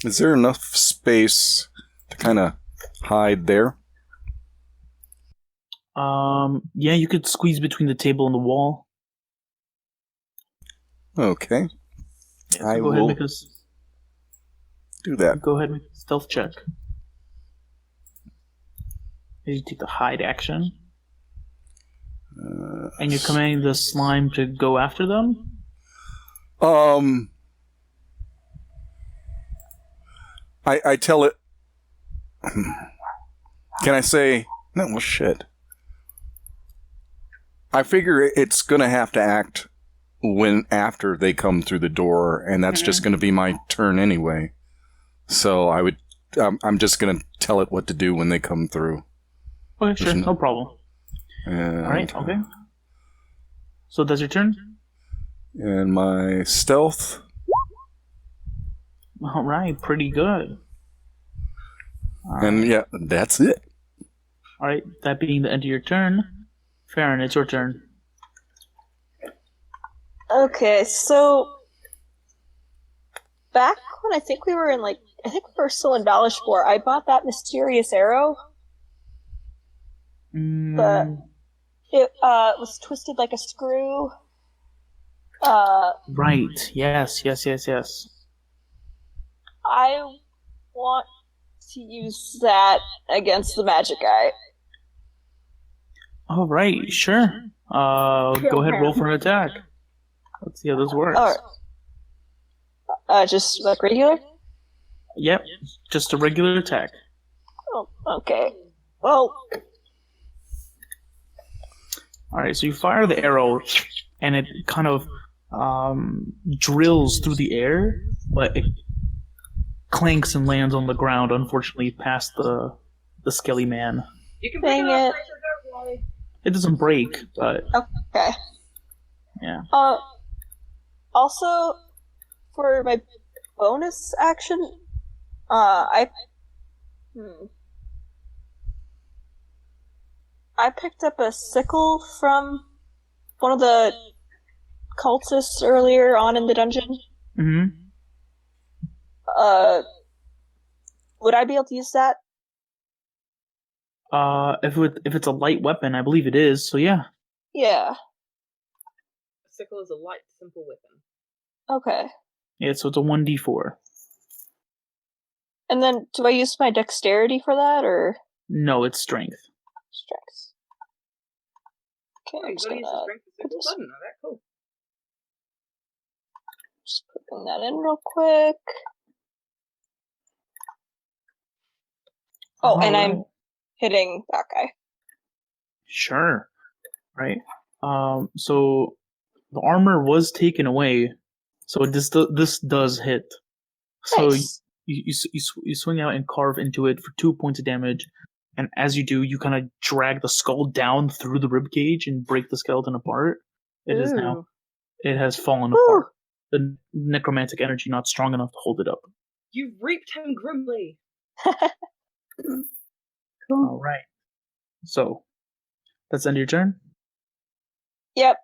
is there enough space to kind of hide there? Yeah, you could squeeze between the table and the wall. Okay. Yeah, so I go ahead will and do that. Go ahead and make a stealth check. You take the hide action. And you're commanding the slime to go after them? I tell it... Can I say... No, well, shit. I figure it's going to have to act after they come through the door, and that's just going to be my turn anyway. So I'm just going to tell it what to do when they come through. Okay, sure, no problem. Alright, okay. So that's your turn? And my stealth. Alright, pretty good. And yeah, that's it. Alright, that being the end of your turn, Farron, it's your turn. Okay, so back when I think we were still in Valishport, I bought that mysterious arrow. But it was twisted like a screw. Right, yes. I want to use that against the magic guy. Alright, sure. Go ahead, roll for an attack. Let's see how this works. Just like regular? Yep, just a regular attack. Oh, okay. Well... Alright, so you fire the arrow, and it kind of drills through the air, but it clanks and lands on the ground, unfortunately, past the skelly man. You can Dang it. It doesn't break, but... Okay. Yeah. Also, for my bonus action, I picked up a sickle from one of the cultists earlier on in the dungeon. Mm-hmm. Would I be able to use that? If it's a light weapon, I believe it is, so yeah. Yeah. A sickle is a light, simple weapon. Okay. Yeah, so it's a 1d4. And then, do I use my dexterity for that, or? No, it's strength. Strength. Okay, Oh, you gotta use the strength to sickle button. Oh, that's cool. Just putting that in real quick. Oh, and I'm hitting that guy. Sure. Right. So the armor was taken away, so this does hit. So Nice. you swing out and carve into it for 2 points of damage, and as you do, you kind of drag the skull down through the ribcage and break the skeleton apart. It has fallen apart. The necromantic energy not strong enough to hold it up. You reaped him grimly. Cool. All right. So that's the end of your turn. Yep.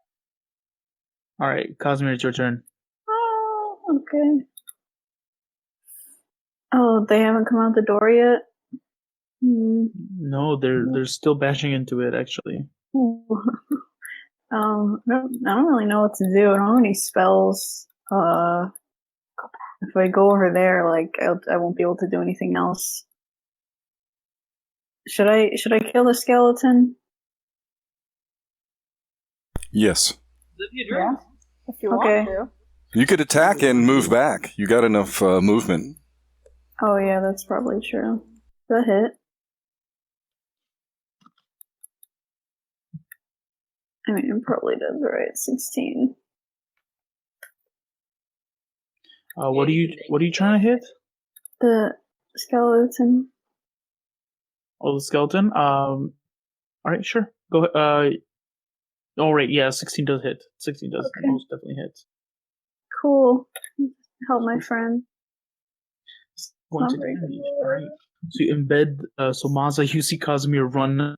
All right, Cosmere, it's your turn. Oh, okay. Oh, they haven't come out the door yet? No, they're still bashing into it, actually. I don't really know what to do. I don't have any spells. If I go over there, like I won't be able to do anything else. Should I kill the skeleton? Yes. Yeah. If you Okay. want to. You could attack and move back. You got enough movement. Oh yeah, that's probably true. That hit. I mean, it probably does, right? 16. What are you trying to hit? The skeleton. Oh, the skeleton. All right, sure. Go. Oh, right. Yeah, 16 does hit. 16 does most definitely hit. Cool. Help my friend. Going to damage. All right. So you embed. So Maza, you see Casimir run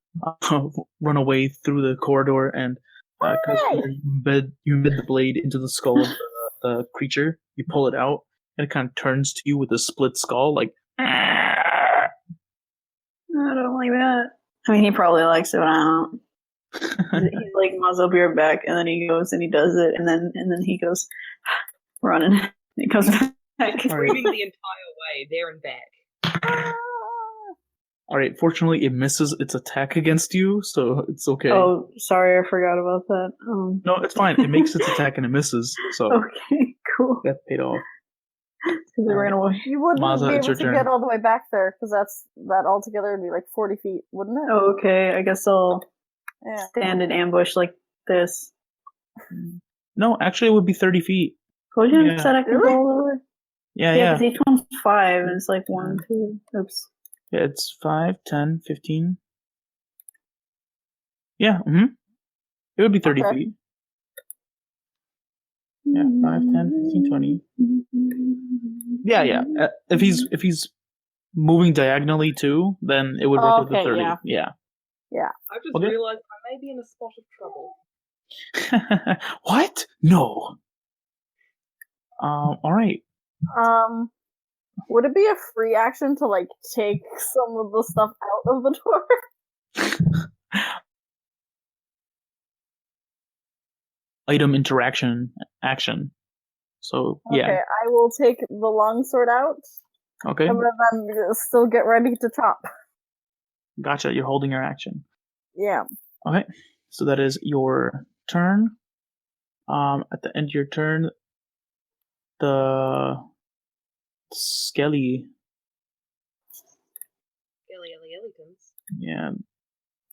away through the corridor, and Casimir, you embed the blade into the skull of the creature. You pull it out, and it kind of turns to you with a split skull, like. I don't like that. I mean, he probably likes it, but I don't. He's like, Maz, I'll be right back, and then he goes and he does it, and then he goes running. He comes back. Screaming the entire way, there and back. All right. Fortunately, it misses its attack against you, so it's okay. Oh, sorry, I forgot about that. No, it's fine. It makes its attack and it misses, so Okay, cool. that paid off. Because it ran away. You wouldn't Maza, be it's able your to turn. get all the way back there, because that altogether would be like 40 feet, wouldn't it? Oh, okay, I guess I'll Yeah. stand in ambush like this. No, actually, it would be 30 feet. Po-jem Yeah. said I can Really? go over. Yeah, Yeah, because each one's 5, and it's like 1, 2. Oops. Yeah, it's 5, 10, 15. Yeah, It would be 30 Okay. feet. Yeah, 5, 10, 15, 20. Yeah. If he's moving diagonally too, then it would work with the Okay, 30. yeah. I've just Okay. realised I may be in a spot of trouble. Yeah. What? No. All right. Would it be a free action to like take some of the stuff out of the door? Item interaction action. So Okay, yeah. I will take the longsword out, Okay. and then still get ready to chop. Gotcha. You're holding your action. Yeah. Okay. So that is your turn. At the end of your turn, the Skelly. Yeah,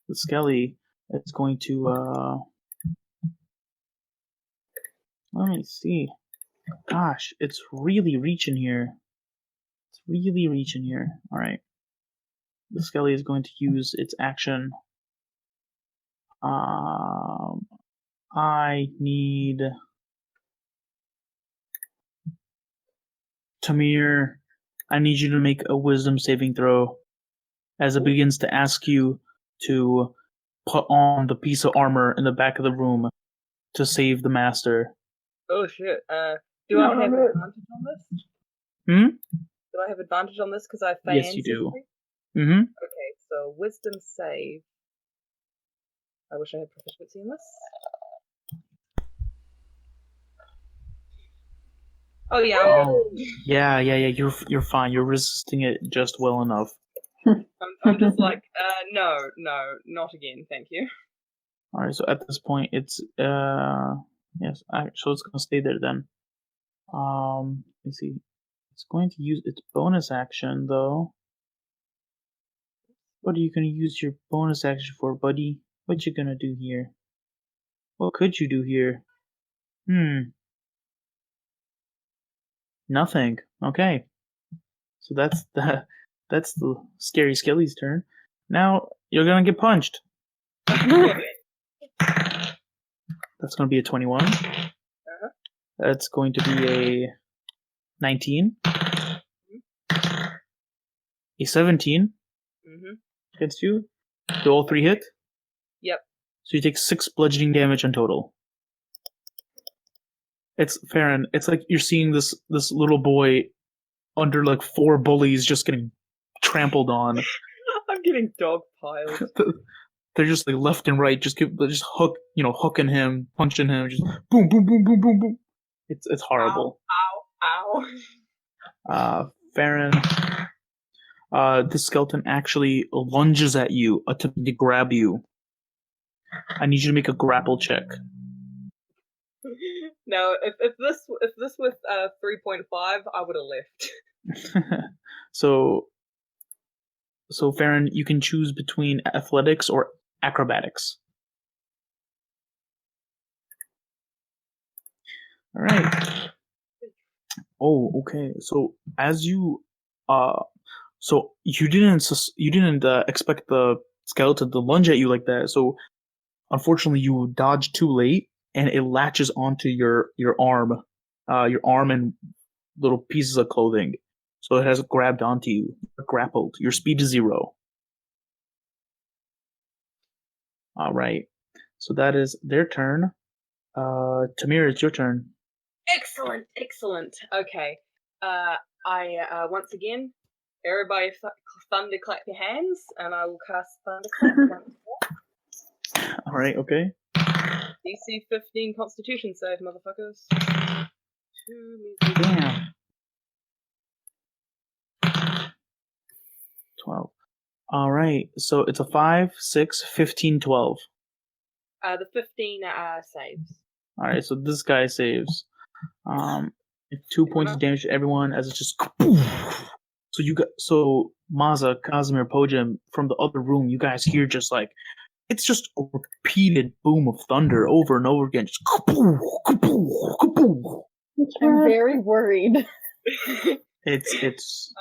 the Skelly is going to. Let me see. Gosh, it's really reaching here. All right. The Skelly is going to use its action. I need Tamir. I need you to make a wisdom saving throw as it begins to ask you to put on the piece of armor in the back of the room to save the master. Oh shit. Do I have advantage on this? Do I have advantage on this because I have Fey Yes, you do. ancestry? Mm-hmm. Okay, so wisdom save. I wish I had proficiency in this. Oh yeah. Yeah. You're fine. You're resisting it just well enough. I'm just like, no, not again, thank you. All right. So at this point, it's yes. So it's gonna stay there then. Let me see. It's going to use its bonus action though. What are you gonna use your bonus action for, buddy? What you gonna do here? What could you do here? Nothing. Okay. So that's the scary Skelly's turn. Now you're gonna get punched. That's gonna be a 21. That's going to be a 19. A 17 against you. Do all 3 hit? Yep. So you take 6 bludgeoning damage in total. It's Farron. It's like you're seeing this little boy under like 4 bullies just getting trampled on. I'm getting dogpiled. They're just like left and right, just hooking him, punching him, just boom, boom, boom, boom, boom, boom. It's horrible. Ow. Farron, this skeleton actually lunges at you, attempting to grab you. I need you to make a grapple check. Now, if this was 3.5, I would have left. So Farron, you can choose between athletics or acrobatics. All right. Oh, okay. So as you, so you didn't expect the skeleton to lunge at you like that. So unfortunately, you dodged too late, and it latches onto your arm and little pieces of clothing. So it has grabbed onto you, grappled. Your speed is 0. All right. So that is their turn. Tamir, it's your turn. Excellent. Okay. I once again, everybody thunderclap your hands, and I will cast thunderclap once more. All right. Okay. DC 15 Constitution save, motherfuckers. Damn. 12. All right. So it's a 5, 6, 15, 12. The 15 saves. All right. So this guy saves. 2 points of damage to everyone as it's just. So Maza, Casimir, Po-jem from the other room, you guys hear just like it's just a repeated boom of thunder over and over again. Just I'm very worried. It's.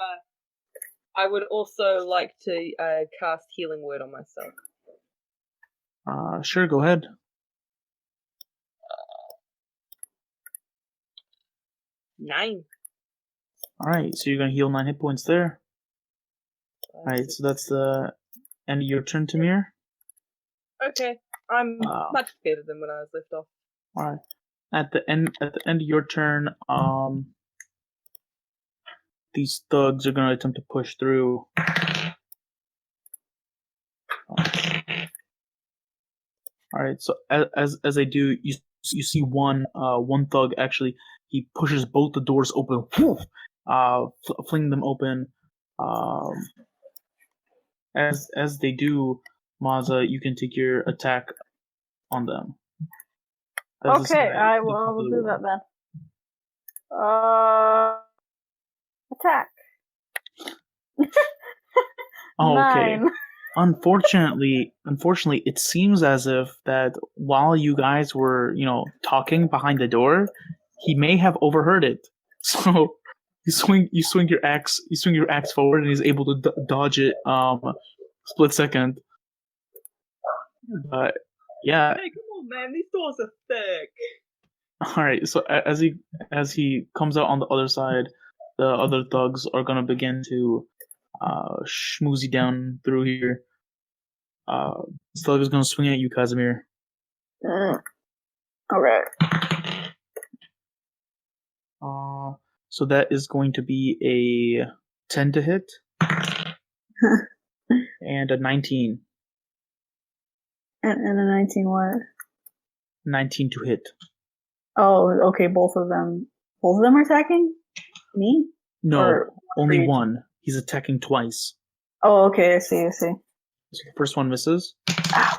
I would also like to cast Healing Word on myself. Sure, go ahead. Nine. Alright, so you're gonna heal 9 hit points there. Alright, so that's the end of your turn, Tamir. Okay, I'm much better than when I was left off. Alright. At the end of your turn, these thugs are gonna attempt to push through. Alright, so as they do, you see one thug actually, he pushes both the doors open, fling them open. As they do, Maza, you can take your attack on them. Okay, I will do that then. Attack. Oh, okay. 9. Unfortunately, it seems as if that while you guys were, talking behind the door, he may have overheard it. So you swing your axe forward, and he's able to dodge it. Split second. But yeah. Hey, come on, man! These doors are thick. All right. So as he comes out on the other side, the other thugs are gonna begin to schmoozy down through here. This thug is gonna swing at you, Casimir. Okay. So that is going to be a 10 to hit and a 19. And a 19 what? 19 to hit. Oh, okay. Both of them are attacking me. No, or only one. He's attacking twice. Oh, okay. I see. So the first one misses. Ow.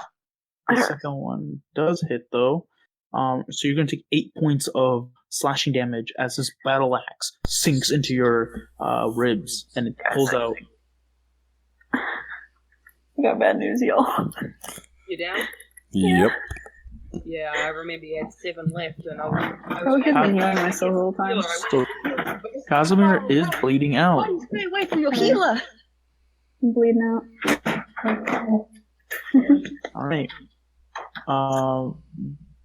The second one does hit, though. So you're going to take 8 points of slashing damage as this battle axe sinks into your ribs, and it pulls out. I got bad news, y'all. You down? Yep. Yeah, I remember you had 7 left, and I was just been healing myself the whole time. So Casimir is bleeding out. Stay away from your healer. I'm bleeding out. All right.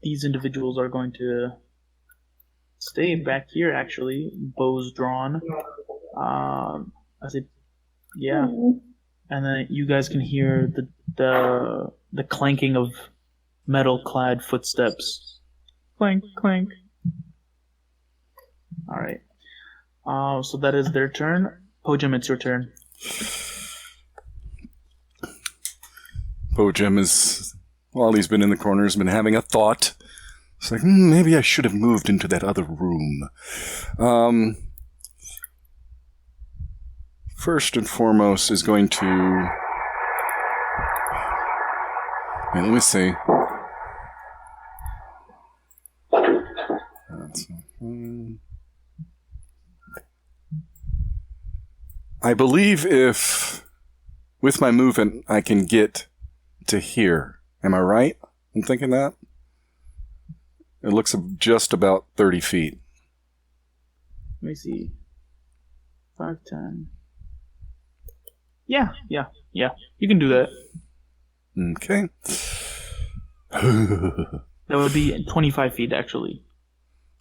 These individuals are going to stay back here. Actually, bows drawn. Yeah. And then you guys can hear the clanking of metal-clad footsteps. Clank, clank. All right. So that is their turn. Po-jem, it's your turn. Po-jem is, while he's been in the corner, has been having a thought. It's like, maybe I should have moved into that other room. first and foremost is going to... Wait, let me see. I believe if, with my movement, I can get to here. Am I right in thinking that? It looks just about 30 feet. Let me see. 5, 10. Yeah. You can do that. Okay. That would be 25 feet, actually.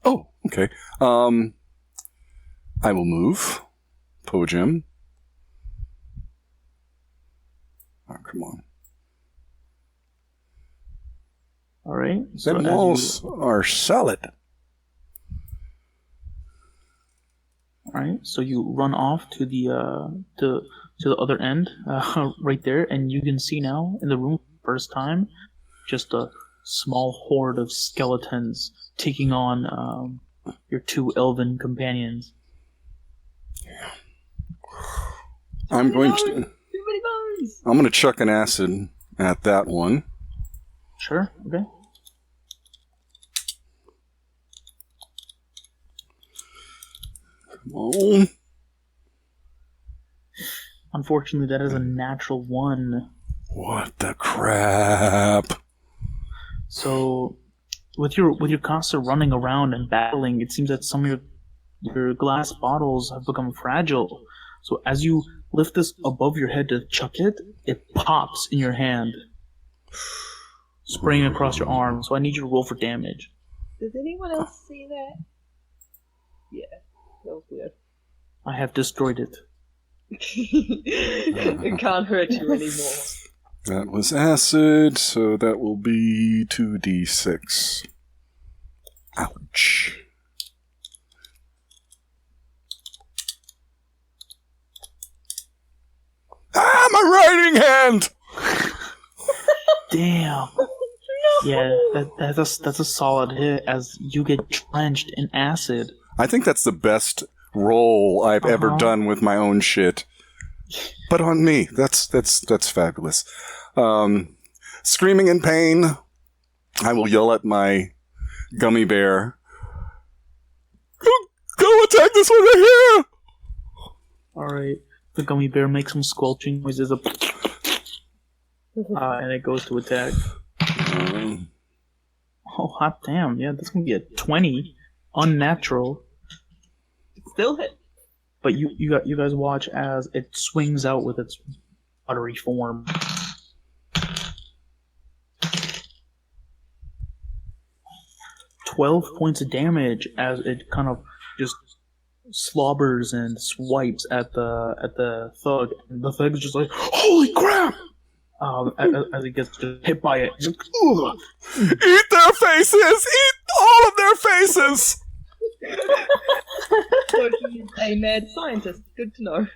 Oh, okay. I will move. Po-jem. Oh, come on. All right. Them walls are solid. All right. So you run off to the to the other end, right there, and you can see now in the room first time, just a small horde of skeletons taking on your 2 elven companions. I'm going to chuck an acid at that one. Sure. Okay. Come on. Unfortunately, that is a natural 1. What the crap? So, with your constant running around and battling, it seems that some of your glass bottles have become fragile. So as you lift this above your head to chuck it, it pops in your hand, spraying across your arm. So I need you to roll for damage. Does anyone else see that? Yeah, that was weird. I have destroyed it. It can't hurt you anymore. That was acid, so that will be 2d6. Ouch. Ah, my writing hand! Damn. Yeah, that's a solid hit as you get drenched in acid. I think that's the best roll I've ever done with my own shit. But on me, that's fabulous. Screaming in pain, I will yell at my gummy bear. Go attack this one right here! Alright, the gummy bear makes some squelching noises, and it goes to attack. Oh, hot damn, yeah, that's gonna be a 20. Unnatural. Still hit. But you guys watch as it swings out with its buttery form. $12 points of damage as it kind of just slobbers and swipes at the thug. And the thug is just like, holy crap! As he gets just hit by it. Just, eat their faces! Eat all of their faces! So he's a mad scientist. Good to know.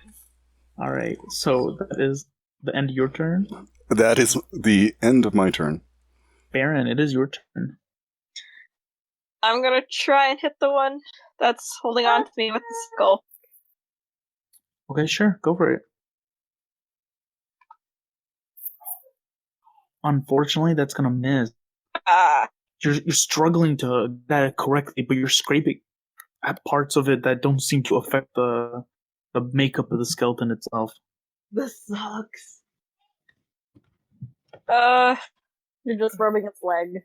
Alright, so that is the end of your turn. That is the end of my turn. Baron, it is your turn. I'm gonna try and hit the one that's holding on to me with the skull. Okay, sure, go for it. Unfortunately, that's gonna miss. You're struggling to get it correctly, but you're scraping at parts of it that don't seem to affect the makeup of the skeleton itself. This sucks. You're just rubbing its leg.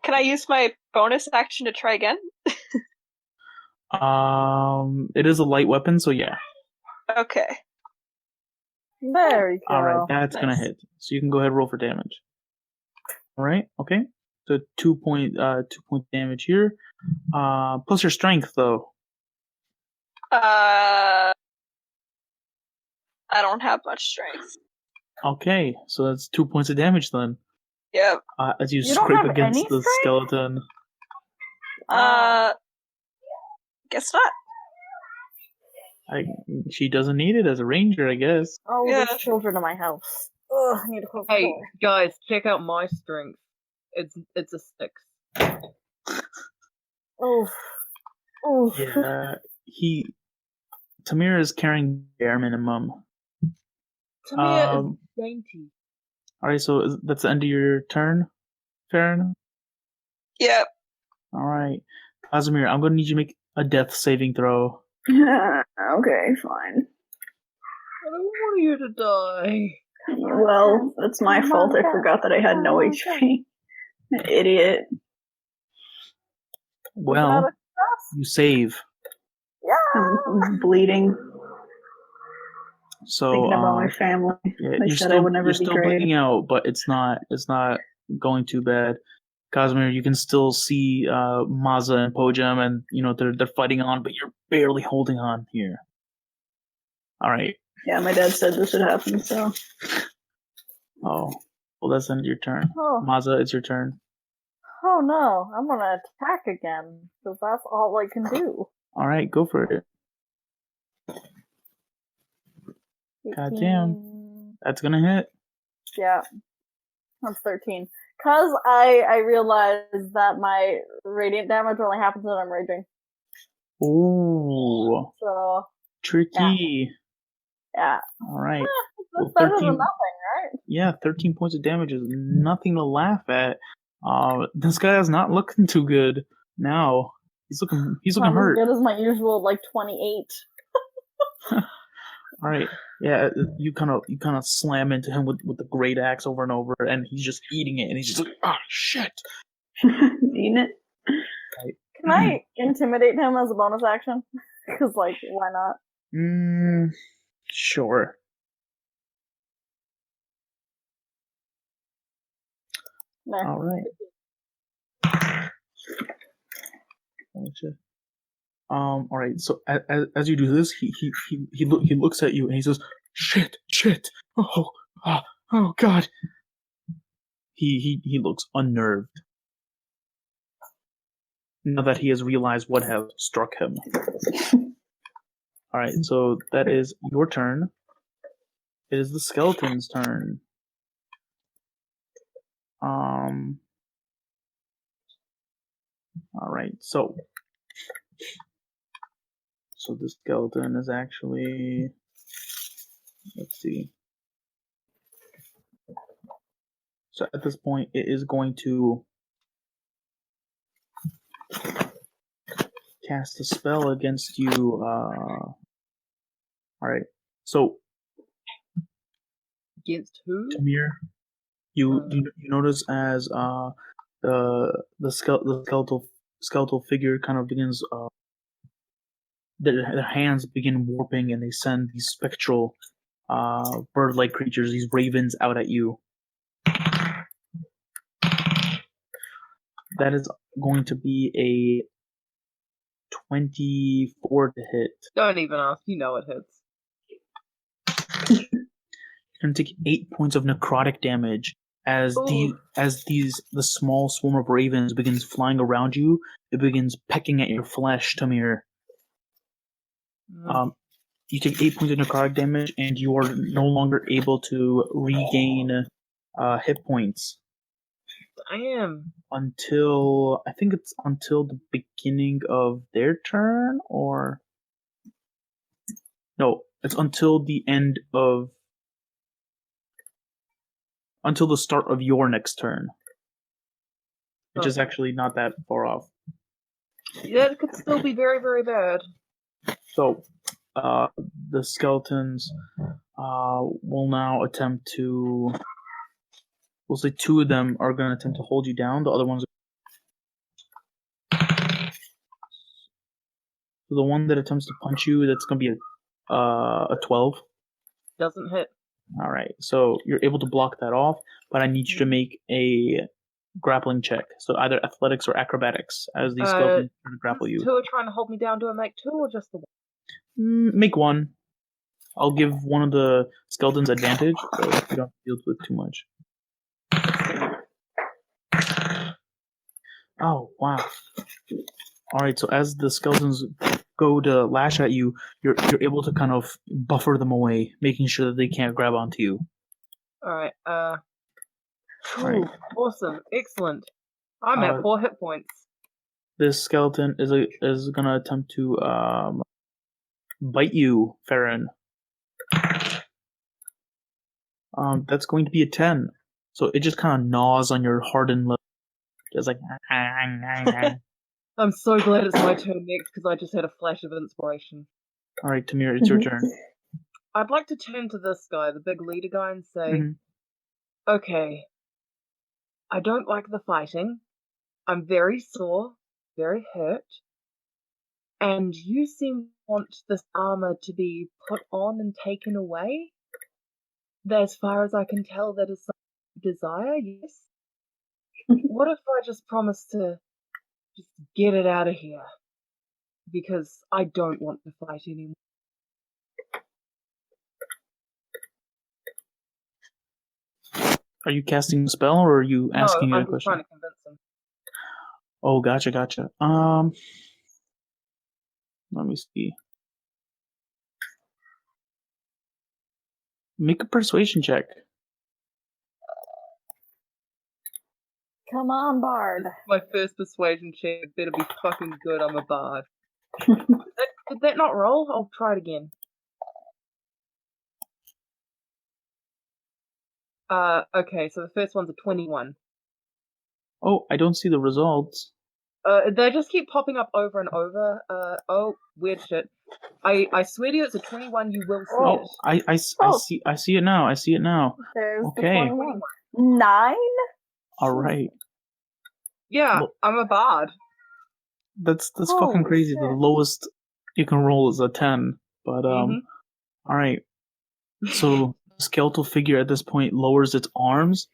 Can I use my bonus action to try again? It is a light weapon, so yeah. Okay. There you go. Alright, that's gonna hit. So you can go ahead and roll for damage. Alright, okay. So 2 point damage here. Plus your strength though. I don't have much strength. Okay, so that's 2 points of damage then. Yep. As you You don't scrape have against any the strength? skeleton. Guess not. She doesn't need it as a ranger, I guess. Oh, Yeah. there's children in my house. Ugh, I need to close the Hey, door. guys, check out my strength. It's a 6. Oof. Oof. Yeah, Tamir is carrying bare minimum. Tamir is dainty. All right, so that's the end of your turn, Farron. Yep. All right, Casimir, I'm going to need you to make a death saving throw. Okay, fine. I don't want you to die. Well, it's my fault. I forgot that I had no HP. Idiot. Well, you save. I'm bleeding. So Thinking about my family. yeah, They said I would never you're be still great. bleeding out, but it's not going too bad. Casimir, you can still see Mazza and Po-jem, and they're fighting on, but you're barely holding on here. All right. Yeah, my dad said this would happen, so. Oh, well, that's the end of your turn. Oh. Mazza, it's your turn. Oh no, I'm gonna attack again, because that's all I can do. All right, go for it. Goddamn, that's gonna hit. Yeah, that's 13. Cause I realized that my radiant damage only happens when I'm raging. Ooh, So. tricky. Yeah. All right. That's better than nothing, right? Yeah, 13 points of damage is nothing to laugh at. This guy is not looking too good now. He's looking hurt. Not as good as my usual, 28. All right. Yeah, you kind of slam into him with the great axe over and over, and he's just eating it, and he's just like, ah, shit. Eating it. Right. Can I intimidate him as a bonus action? Because, why not? Sure. No. All right. All right. So as you do this, he looks at you and he says, "Shit! Oh God!" He looks unnerved now that he has realized what has struck him. All right. So that is your turn. It is the skeleton's turn. All right. So the skeleton is actually, let's see. So at this point, it is going to cast a spell against you. All right. So Against who? Tamir, you notice as the skeletal figure kind of begins. Their hands begin warping, and they send these spectral, bird-like creatures, these ravens, out at you. That is going to be a 24 to hit. Don't even ask. You know it hits. You're going to take 8 points of necrotic damage as the small swarm of ravens begins flying around you. It begins pecking at your flesh, Tamir. You take 8 points of necrotic damage, and you are no longer able to regain hit points. Damn. Until the beginning of their turn, or no, it's until the start of your next turn, which is actually not that far off. Yeah, it could still be very, very bad. So, the skeletons will now attempt to. We'll say 2 of them are going to attempt to hold you down. The other ones. So the one that attempts to punch you, that's going to be a 12. Doesn't hit. All right, so you're able to block that off, but I need you to make a grappling check. So either athletics or acrobatics, as these skeletons try to grapple you. 2 are trying to hold me down. Do I make 2 or just the 1? Make 1. I'll give one of the skeletons advantage, so you don't have to deal with too much. Oh, wow. Alright, so as the skeletons go to lash at you, you're able to kind of buffer them away, making sure that they can't grab onto you. Alright, Right. Awesome. Excellent. I'm at 4 hit points. This skeleton is gonna attempt to bite you, Farron. That's going to be a 10. So it just kind of gnaws on your hardened lip. Just like... I'm so glad it's my turn next because I just had a flash of inspiration. Alright, Tamir, it's your turn. I'd like to turn to this guy, the big leader guy, and say, okay, I don't like the fighting. I'm very sore, very hurt. And you seem to want this armor to be put on and taken away? As far as I can tell, that is something you desire, yes? What if I just promise to just get it out of here? Because I don't want to fight anymore. Are you casting a spell, or are you asking I'm a question? trying to convince him. Oh, gotcha. Let me see. Make a persuasion check. Come on, Bard. This is my first persuasion check. It better be fucking good. I'm a bard. Did that not roll? I'll try it again. Okay, so the first one's a 21. Oh, I don't see the results. They just keep popping up over and over. Oh, weird shit. I swear to you, it's a 21. You will see it. I see it now. There's Okay. the 21. 9? All right. Yeah, Well, I'm a bard. That's Holy fucking crazy. shit. The lowest you can roll is a 10. But all right. So the skeletal figure at this point lowers its arms,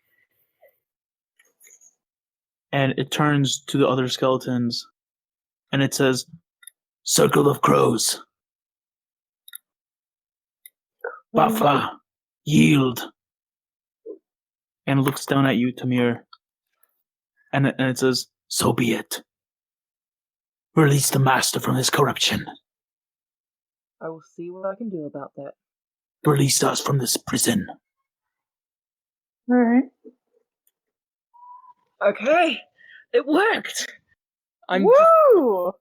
and it turns to the other skeletons, and it says, "Circle of Crows. Bafa, yield." And it looks down at you, Tamir. And it says, "So be it. Release the master from his corruption. I will see what I can do about that. Release us from this prison." Alright. Okay, it worked. Woo!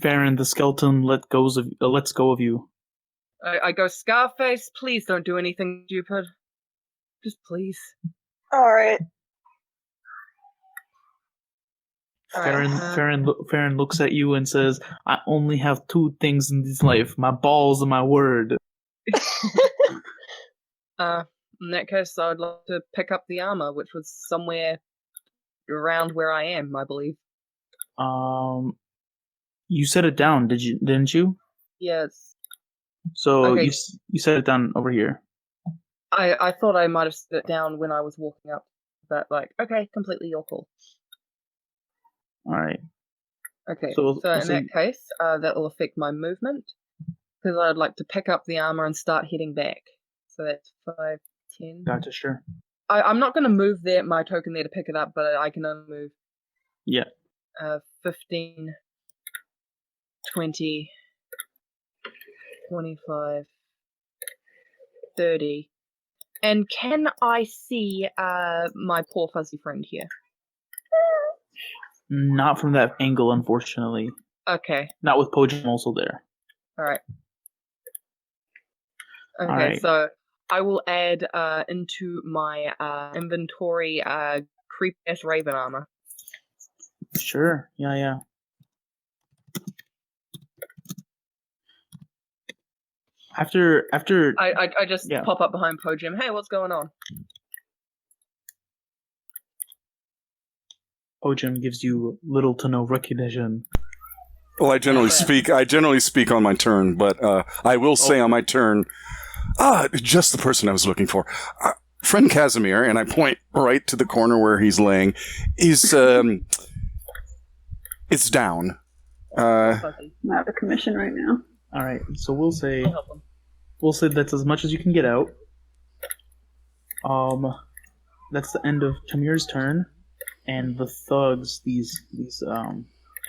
Farron, the skeleton lets go of you. I go, Scarface, please don't do anything stupid. Just please. Alright. Farron looks at you and says, "I only have 2 things in this life: my balls and my word." In that case, I'd like to pick up the armor, which was somewhere around where I am, I believe. You set it down, didn't you? Yes. So Okay. you set it down over here. I thought I might have set it down when I was walking up, but okay, completely your call. All right. Okay, So in that case, that will affect my movement, because I'd like to pick up the armor and start heading back. So that's 5, 10. Gotcha, sure. I'm not going to move my token there to pick it up, but I can only move. Yeah. 15, 20, 25, 30. And can I see my poor fuzzy friend here? Not from that angle, unfortunately. Okay. Not with Po-jem also there. Alright. Okay, Alright. so I will add into my inventory creepy-ass raven armor. Sure. Yeah. After I just pop up behind Po-jem. Hey, what's going on? Po-jem gives you little to no recognition. Well, I generally speak on my turn, but I will say on my turn, just the person I was looking for. Friend Casimir, and I point right to the corner where he's laying, is it's down. I'm out of commission right now. All right, so we'll say that's as much as you can get out. That's the end of Tamir's turn, and the thugs, these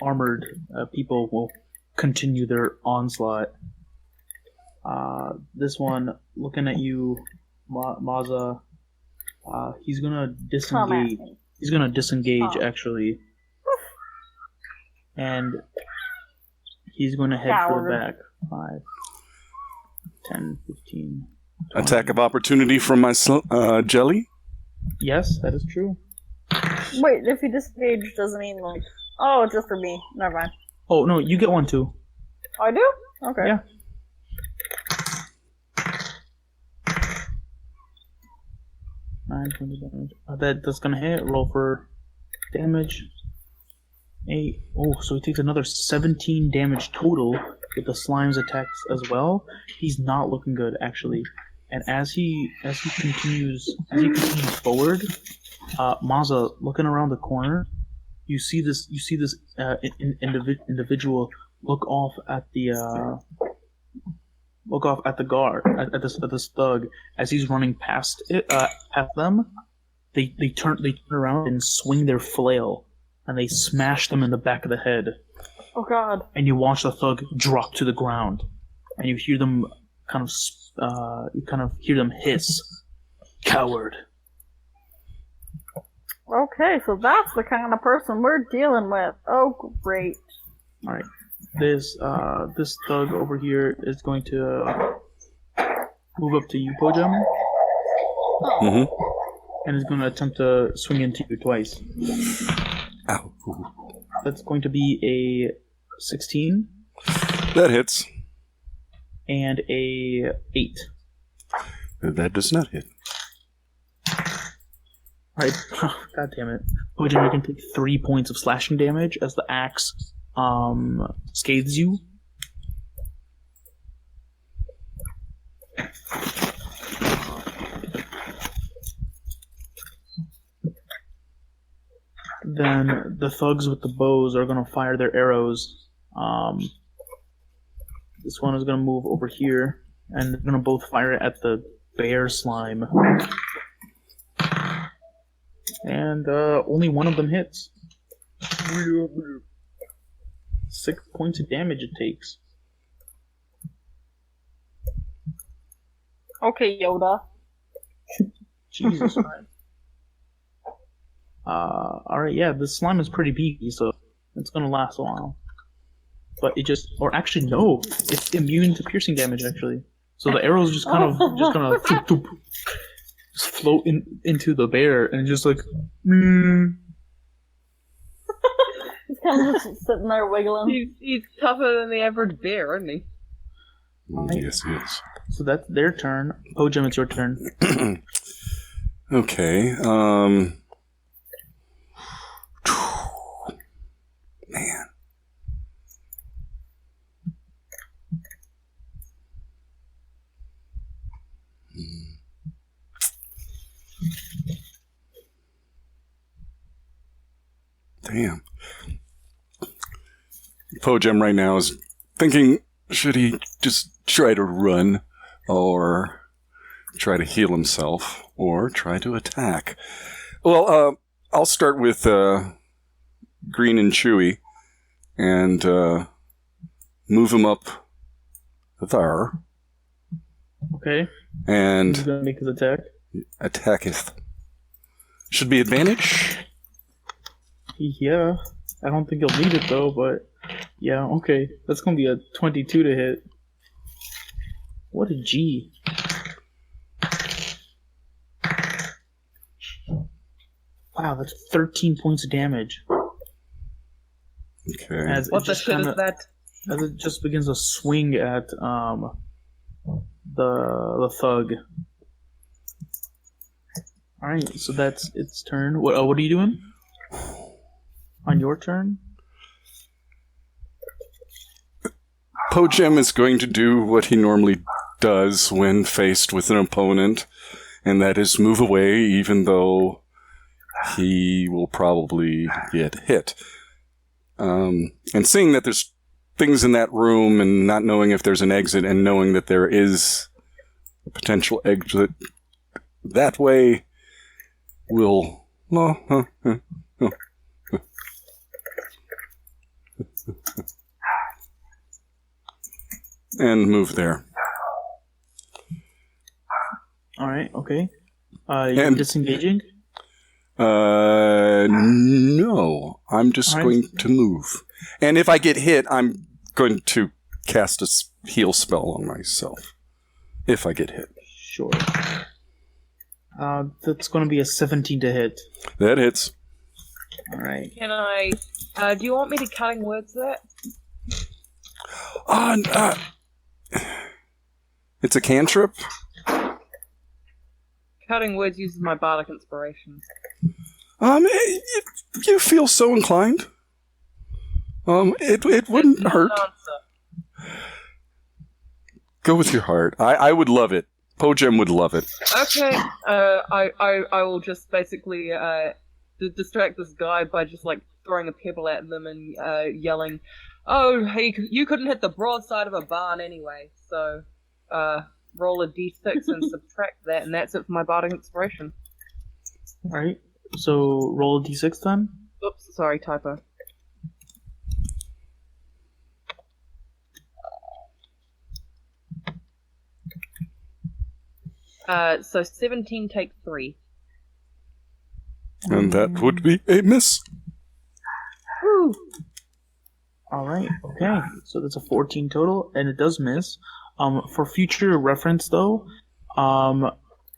armored people, will continue their onslaught. This one, looking at you, Maza, he's gonna disengage. He's gonna disengage, actually, and He's going to head for the Coward. back. 5, 10, 15. 20. Attack of opportunity from my jelly. Yes, that is true. Wait, if he disengaged, doesn't mean like, oh, it's just for me. Never mind. Oh, no, you get one too. Oh, I do? Okay. Yeah. 9 points of damage. That's gonna hit. Roll for damage. 8. Oh, so he takes another 17 damage total with the slime's attacks as well. He's not looking good, actually. And as he continues forward, Maza, looking around the corner, you see this individual look off at the guard, at this thug as he's running past them. They turn around and swing their flail, and they smash them in the back of the head. Oh god. And you watch the thug drop to the ground, and you hear them hear them hiss, "Coward." Okay, so that's the kind of person we're dealing with. Oh, great. All right, this thug over here is going to move up to you, Po-jem, Mm-hmm. and is going to attempt to swing into you twice. Ow. That's going to be a 16 That hits. and a 8. That does not hit. Alright, god damn it. Po-jem, you can take 3 points of slashing damage as the axe scathes you. Then the thugs with the bows are going to fire their arrows. This one is going to move over here, and they're going to both fire it at the bear slime. And only one of them hits. 6 points of damage it takes. Okay, Yoda. Jesus Christ. Alright, yeah, the slime is pretty beefy, so it's gonna last a while. But it just, or actually no, it's immune to piercing damage actually. So the arrows just kind of, just gonna just float into the bear and just like, He's kind of just sitting there wiggling. He's tougher than the average bear, isn't he? Yes, yes. So that's their turn. Po-jem, it's your turn. Okay. Man. Damn. Po-jem right now is thinking, should he just try to run, or try to heal himself, or try to attack? Well, I'll start with Green and Chewy, and move him up there. Okay. And He's gonna make his attack. attacketh. Should be advantage. Yeah. I don't think he'll need it though, but yeah, okay. That's gonna be a 22 to hit. What a G. Wow, that's 13 points of damage. Okay. As What the shit is that? As it just begins to swing at the thug. Alright, so that's its turn. What are you doing? On your turn? Po-jem is going to do what he normally does when faced with an opponent, and that is move away even though he will probably get hit. And seeing that there's things in that room and not knowing if there's an exit and knowing that there is a potential exit that way will... and move there. Alright, okay. You're disengaging? No. I'm just Alright. going to move. And if I get hit, I'm going to cast a heal spell on myself if I get hit. Sure. That's going to be a 17 to hit. That hits. All right. Can I? Do you want me to cutting words that? It's a cantrip. Cutting words uses my bardic inspiration. You feel so inclined. It wouldn't hurt. Go with your heart. I would love it. Po-jem would love it. Okay. I will just basically distract this guy by just like throwing a pebble at them and yelling, "Oh, hey, you couldn't hit the broadside of a barn anyway, so roll a d6 and subtract that, and that's it for my bardic inspiration." Alright, so roll a d6 then? Oops, sorry, typo. So 17 take 3. And that would be a miss. Whew. Alright, okay. So that's a 14 total, and it does miss. For future reference, though,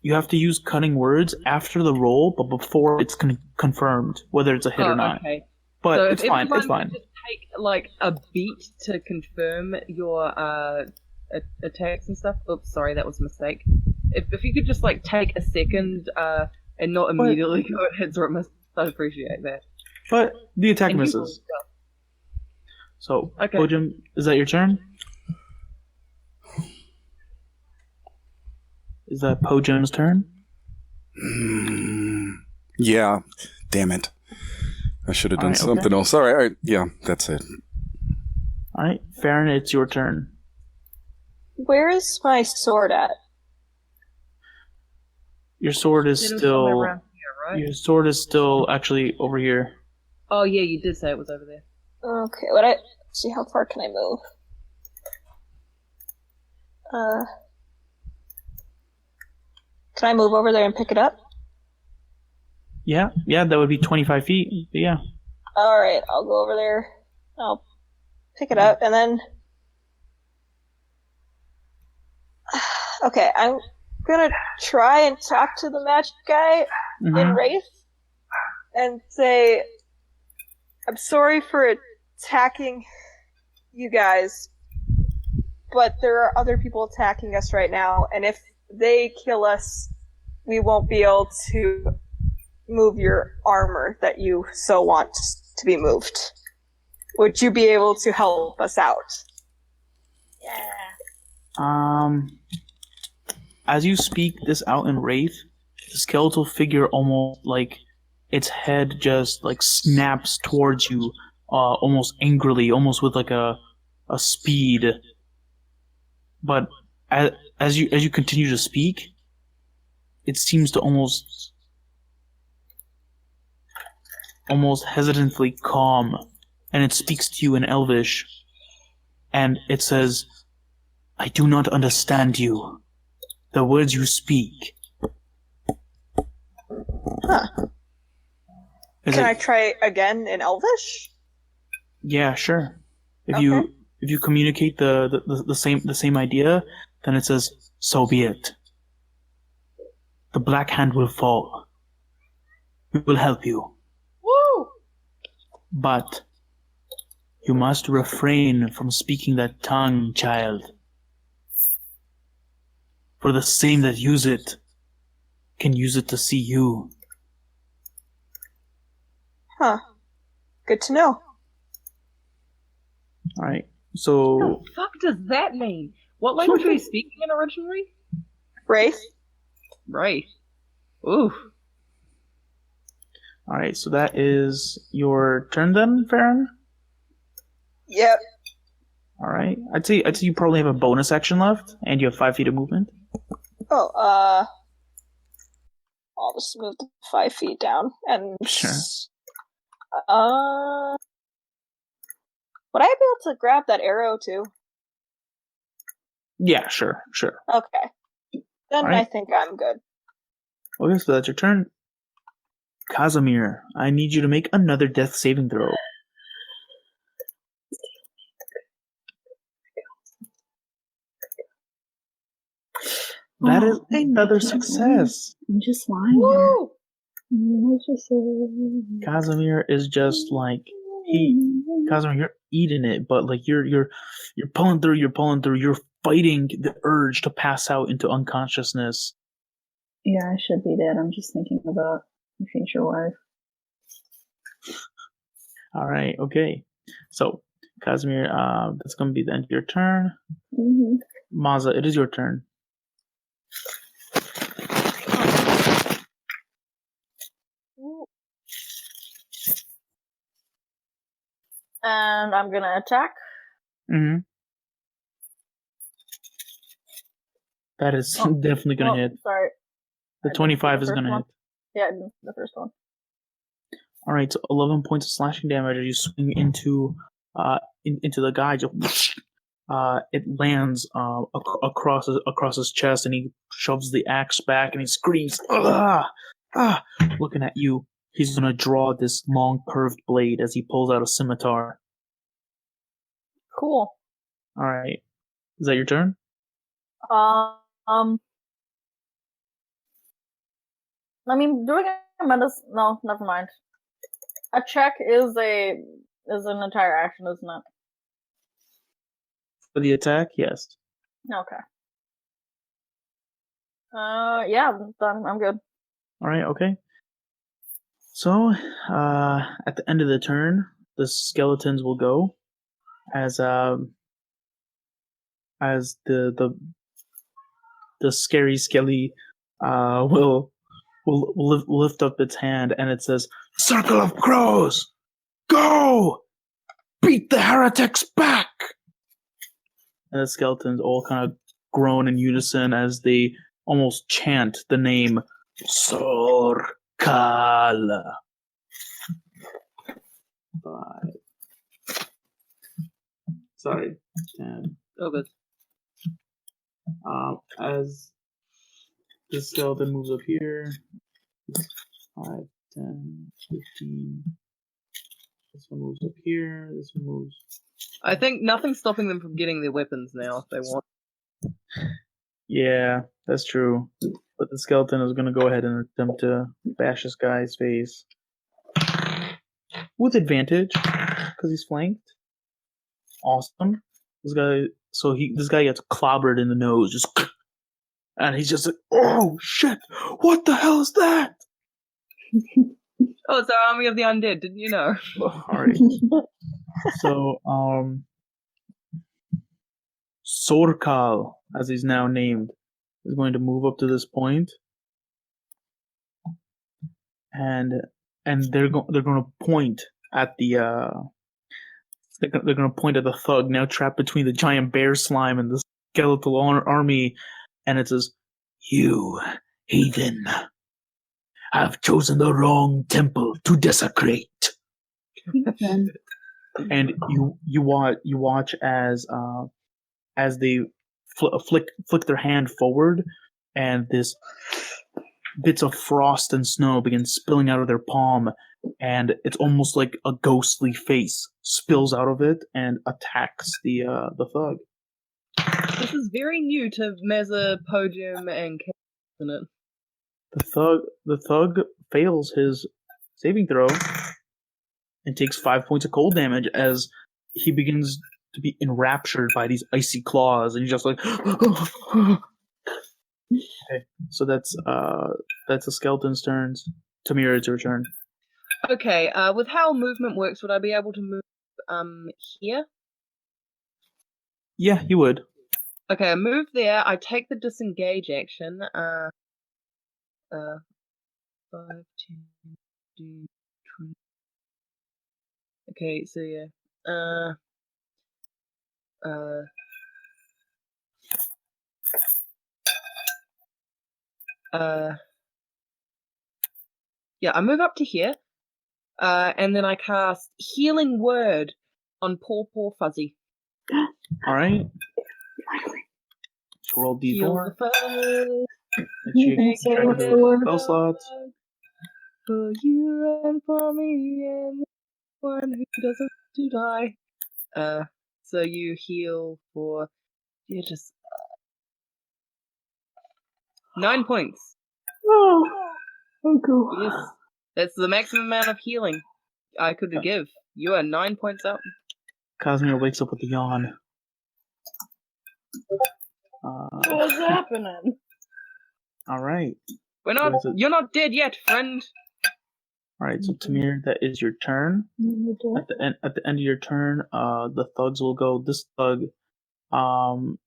you have to use cutting words after the roll, but before it's confirmed whether it's a hit or not. Okay. But So it's if fine. It's everyone fine. could just take like a beat to confirm your attacks and stuff. Oops, sorry, that was a mistake. If you could just like take a second and not immediately go at hits or it misses, I'd appreciate that. But the attack And you misses. So, Okay. Po-jem, is that your turn? Is that Po-jem's turn? Yeah. Damn it. I should have done Alright, something else. All right. Yeah, that's it. Alright, Farron, it's your turn. Where is my sword at? Your sword is It was still... somewhere around here, right? Your sword is still actually over here. Oh yeah, you did say it was over there. Okay, see how far can I move? Can I move over there and pick it up? Yeah, that would be 25 feet. But yeah. Alright, I'll go over there. I'll pick it up, and then... Okay, I'm gonna try and talk to the magic guy in Wraith and say, I'm sorry for attacking you guys, but there are other people attacking us right now, and if they kill us, we won't be able to move your armor that you so want to be moved. Would you be able to help us out? As you speak this out in Wraith, the skeletal figure almost like its head just like snaps towards you, almost angrily, almost with like a speed. But as you continue to speak, it seems to almost hesitantly calm, and it speaks to you in Elvish, and it says, "I do not understand you. The words you speak." Huh. Can I try again in Elvish? Yeah, sure. If Okay. you communicate the same idea, then it says, "So be it. The Black Hand will fall. We will help you. Woo! But you must refrain from speaking that tongue, child. For the same that use it can use it to see you." Huh. Good to know. Alright, What so... the fuck does that mean? What language were you speaking in originally? Wraith? Right. Ooh. Alright, so that is your turn then, Farron? Yep. Alright. I'd say you probably have a bonus action left, and you have 5 feet of movement. Oh, I'll just move the 5 feet down, and... Sure. Would I be able to grab that arrow, too? Yeah, sure. Okay. Then Alright. I think I'm good. Okay, so that's your turn. Casimir, I need you to make another death saving throw. That is another success. I'm just lying here. Woo! Let's just say. Casimir is just like Casimir, you're eating it, but like you're pulling through, you're fighting the urge to pass out into unconsciousness. Yeah, I should be dead. I'm just thinking about my future wife. All right, okay. So, Casimir, that's going to be the end of your turn. Mm-hmm. Maza, it is your turn. And I'm gonna attack. Mm-hmm. That is definitely going to hit. Sorry. The 25 is going to hit. Yeah, the first one. All right, so 11 points of slashing damage as you swing into the guy. It lands across his chest, and he shoves the axe back, and he screams, "Ah! Ah!" Looking at you. He's gonna draw this long curved blade as he pulls out a scimitar. Cool. All right, is that your turn? I mean, doing a medicine. No, never mind. A check is an entire action, isn't it? For the attack, yes. Okay. Yeah, I'm good. All right, okay. So, at the end of the turn, the skeletons will go as the scary skelly will lift up its hand, and it says, "Circle of Crows, go! Beat the heretics back!" And the skeletons all kind of groan in unison as they almost chant the name Sorkala. 5. Sorry, 10. Oh, good. As the skeleton moves up here, 5, 10, 15. This one moves up here. This one moves. I think nothing's stopping them from getting their weapons now if they want. Yeah, that's true. But the skeleton is going to go ahead and attempt to bash this guy's face. With advantage, because he's flanked. Awesome. This guy gets clobbered in the nose, and he's just like, "Oh shit! What the hell is that?" Oh, it's our army of the undead, didn't you know? Alright. So, Sorkal, as he's now named, is going to move up to this point, and they're going to point at the they're going to point at the thug now trapped between the giant bear slime and the skeletal army, and it says, "You heathen have chosen the wrong temple to desecrate." And you watch as they flick their hand forward, and this bits of frost and snow begin spilling out of their palm, and it's almost like a ghostly face spills out of it and attacks the thug. This is very new to Meza, Po-jem, and Kate, isn't it? The thug fails his saving throw and takes 5 points of cold damage as he begins to be enraptured by these icy claws, and he's just like, Okay, so that's the skeleton's turns. Tamira, it's your turn. Okay, with how movement works, would I be able to move here? Yeah, you would. Okay, I move there. I take the disengage action. 5, 10, 15, 20. Okay, so yeah. Yeah, I move up to here. And then I cast Healing Word on Poor Fuzzy. Alright. Roll Heal D4. the fuzz. Spell slots. For you and for me and one who doesn't to die. So you heal for just 9 points. Oh, okay. Yes. That's the maximum amount of healing I could give. You are 9 points up. Casimir wakes up with a yawn. What's happening? All right. You're not dead yet, friend. All right. So Tamir, that is your turn. At the end of your turn, the thugs will go. This thug,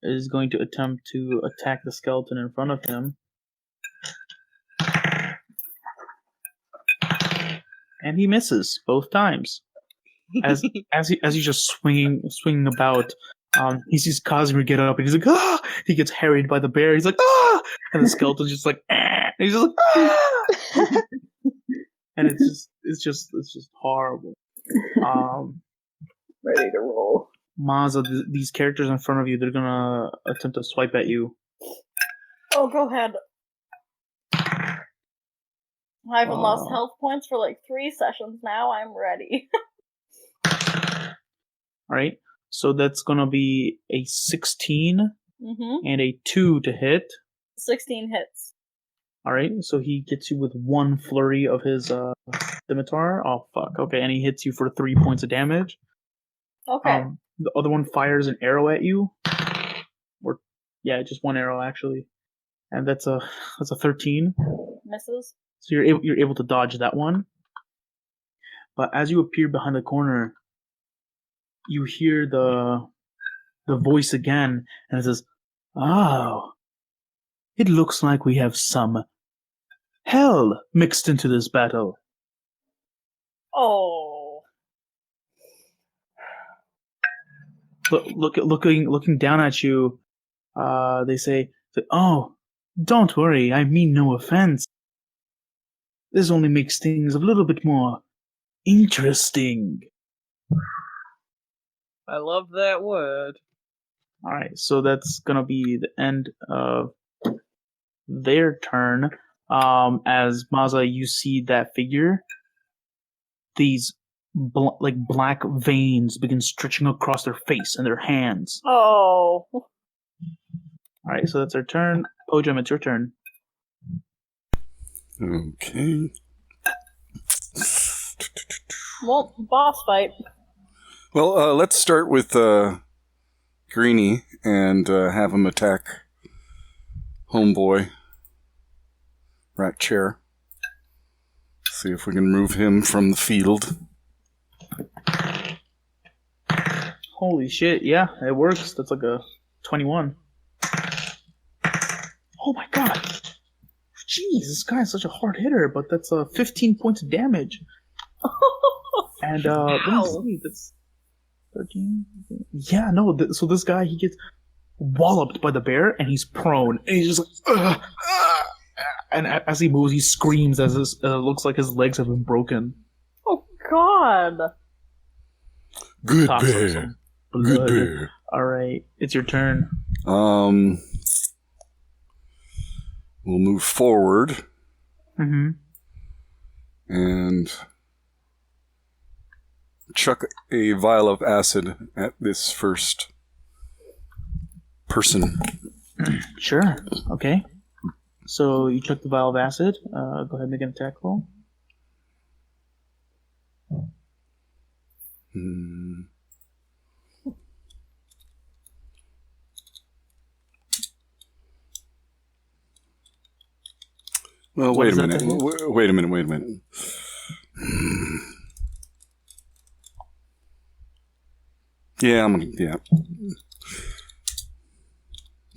is going to attempt to attack the skeleton in front of him. And he misses both times. As he's just swinging about, he sees Casimir get up and he's like, ah! He gets harried by the bear. He's like, ah! And the skeleton's just like, ah! And he's just like, ah! And it's just horrible. Ready to roll. Maza, these characters in front of you, they're gonna attempt to swipe at you. Oh, go ahead. I haven't lost health points for like 3 sessions now. I'm ready. Alright, so that's gonna be a 16 and a 2 to hit. 16 hits. Alright, so he gets you with 1 flurry of his scimitar. Oh, fuck. Okay, and he hits you for 3 points of damage. Okay. The other one fires an arrow at you. Just 1 arrow, actually. And that's a 13. Misses. So you're able to dodge that one. But as you appear behind the corner, you hear the voice again, and it says, "Oh, it looks like we have some hell mixed into this battle." Oh. Looking down at you, they say, "Oh, don't worry, I mean no offense. This only makes things a little bit more interesting." I love that word. Alright, so that's gonna be the end of their turn. As Maza, you see that figure. These black veins begin stretching across their face and their hands. Oh. Alright, so that's our turn. Po-jem, it's your turn. Okay. Well, boss fight. Well, let's start with Greenie and have him attack homeboy Rat Chair. See if we can move him from the field. Holy shit, yeah, it works. That's like a 21. Oh my god. Jeez, this guy is such a hard hitter, but that's 15 points of damage. And let me see, that's 13. Yeah, no. So this guy, he gets walloped by the bear, and he's prone, and he's just like, and as he moves, he screams as it looks like his legs have been broken. Oh God! Good bear. Good bear. All right, it's your turn. We'll move forward. And chuck a vial of acid at this first person. Sure. Okay. So you chuck the vial of acid. Go ahead and make an attack roll. Well, wait a minute. Wait a minute. Yeah,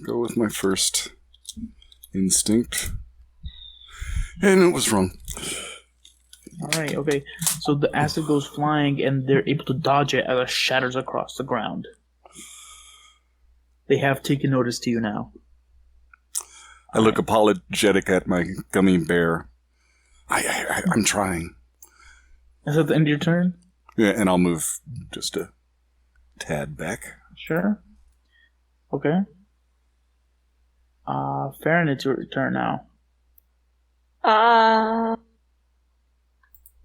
go with my first instinct. And it was wrong. Alright, okay. So the acid goes flying, and they're able to dodge it as it shatters across the ground. They have taken notice to you now. I look apologetic at my gummy bear. I'm trying. Is that the end of your turn? Yeah, and I'll move just a tad back. Sure. Okay. Farron, it's your turn now.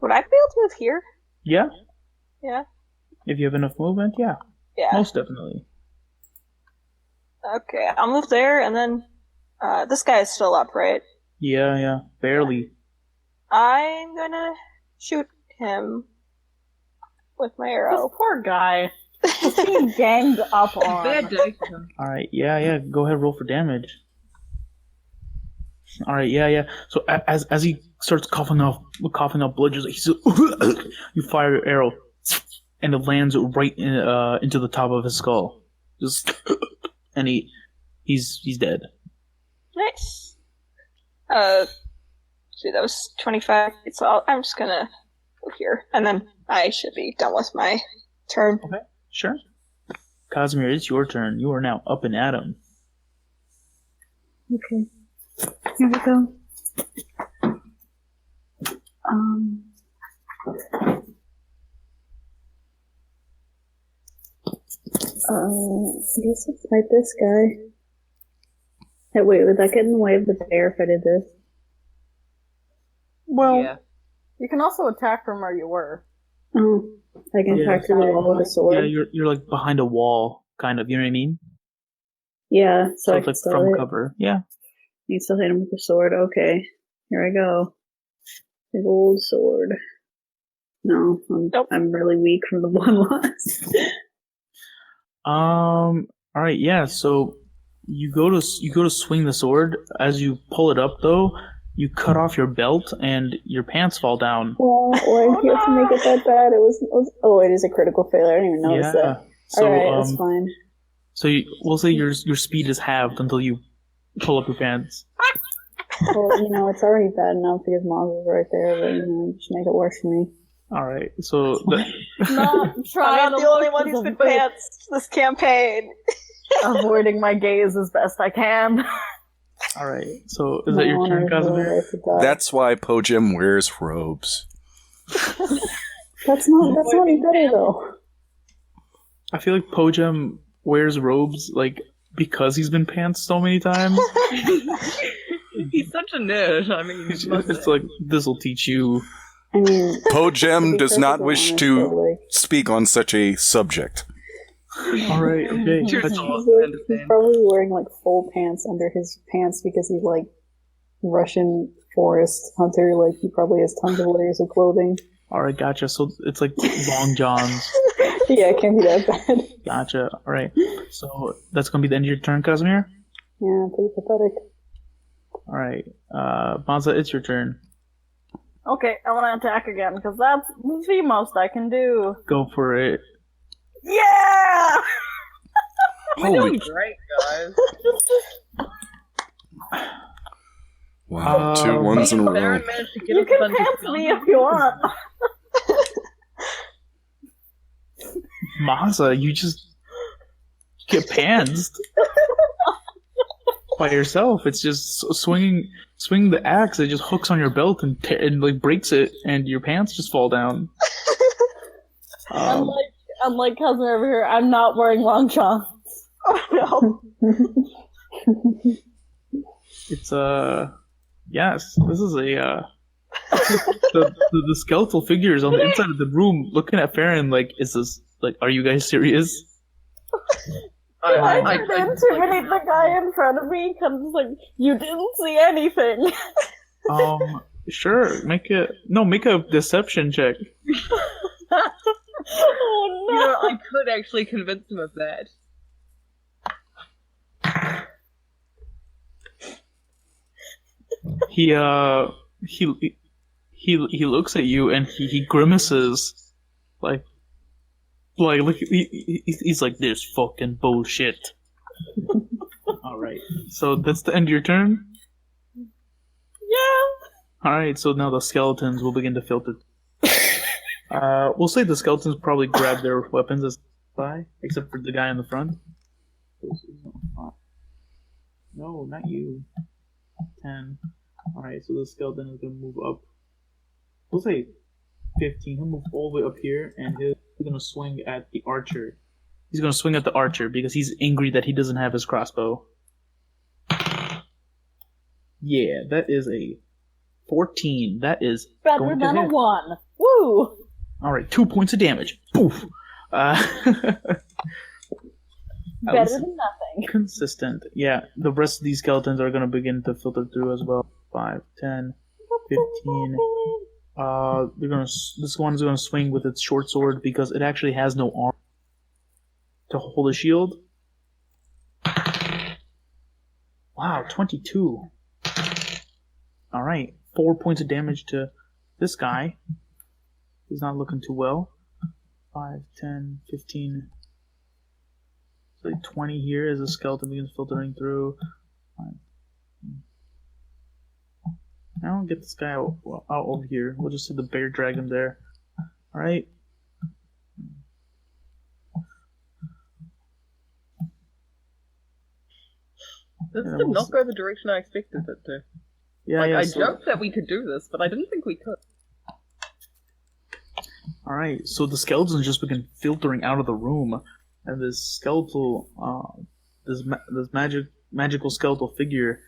Would I be able to move here? Yeah? Yeah. If you have enough movement, yeah. Yeah. Most definitely. Okay, I'll move there, and then This guy is still up, right? Yeah, barely. I'm gonna shoot him with my This arrow. poor guy. He's being ganged up on. Bad day. Alright, yeah, go ahead, roll for damage. Alright, yeah. So as he starts coughing up blood, just he's you fire your arrow, and it lands right into the top of his skull. Just and he's dead. Nice. See, that was 25. So I'm just gonna go here, and then I should be done with my turn. Okay, sure. Casimir, it's your turn. You are now up and at him. Okay. Here we go. I guess I'll fight this guy. Hey, wait, would that get in the way of the bear if I did this? Well, Yeah. you can also attack from where you were. Oh, I can attack through the wall with a sword. Yeah, you're like behind a wall, kind of. You know what I mean? Yeah, so I it's can like still from hit. cover. Yeah. You can still hit him with the sword. Okay, here I go. Big old sword. No, I'm really weak from the one loss. All right. Yeah. So you go to swing the sword. As you pull it up, though, you cut off your belt and your pants fall down. Well, why do you have to make it that bad? It was oh, it is a critical failure. I didn't even notice that. So Alright, that's fine. So we'll say your speed is halved until you pull up your pants. Well, it's already bad enough because Maz is right there, but, just make it worse for me. All right. So Not trying I'm not to the only look one who's been away. pants this campaign. Avoiding my gaze as best I can. all right. So is that your turn, Casimir? That's why Po-jem wears robes. That's not any better though. I feel like Po-jem wears robes like because he's been pants so many times. He's such a nerd. I mean, It's like this will teach you. I mean, Po-jem to be does not perfectly wish honest, to though, like, speak on such a subject. All right. Okay. You're But- so- he's probably wearing like full pants under his pants because he's like Russian forest hunter. Like he probably has tons of layers of clothing. all right. Gotcha. So it's like long johns. Yeah, it can't be that bad. Gotcha. All right. So that's gonna be the end of your turn, Casimir. Yeah, pretty pathetic. All right. Bonza, it's your turn. Okay, I want to attack again, because that's the most I can do. Go for it. Yeah! We're Holy doing great, guys. wow, 2 ones in a row. Baron managed to get You us a can bunch of pants me spells. if you want. Maza, you just get pantsed by yourself. It's just swinging the axe. It just hooks on your belt and like breaks it, and your pants just fall down. Unlike cousin over here, I'm not wearing long johns. Oh no. It's yes, this is a the skeletal figures on the inside of the room looking at Farron like, is this like, are you guys serious? I didn't intimidate the guy in front of me because like you didn't see anything. Sure, make a deception check. Oh no! You know, I could actually convince him of that. He looks at you and he grimaces like he's like, this fucking bullshit. All right, so that's the end of your turn. Yeah. All right, so now the skeletons will begin to filter. We'll say the skeletons probably grab their weapons as by, except for the guy in the front. No, not you. 10. Alright, so the skeleton is gonna move up. We'll say 15. He'll move all the way up here, and he's gonna swing at the archer. He's gonna swing at the archer because he's angry that he doesn't have his crossbow. Yeah, that is a 14. That is Better going to than a hit. 1. Woo! Alright, 2 points of damage. Poof! At Better least than nothing. consistent. Yeah, the rest of these skeletons are going to begin to filter through as well. 5, 10, 15. This one's gonna swing with its short sword because it actually has no arm to hold a shield. Wow, 22. All right, 4 points of damage to this guy. He's not looking too well. 5, 10, 15. So 20 here as the skeleton begins filtering through. I don't get this guy out over here. We'll just see the bear dragon there. Alright. This did not go the direction I expected it to. Yeah, I joked that we could do this, but I didn't think we could. Alright, so the skeletons just begin filtering out of the room, and this skeletal, this magical skeletal figure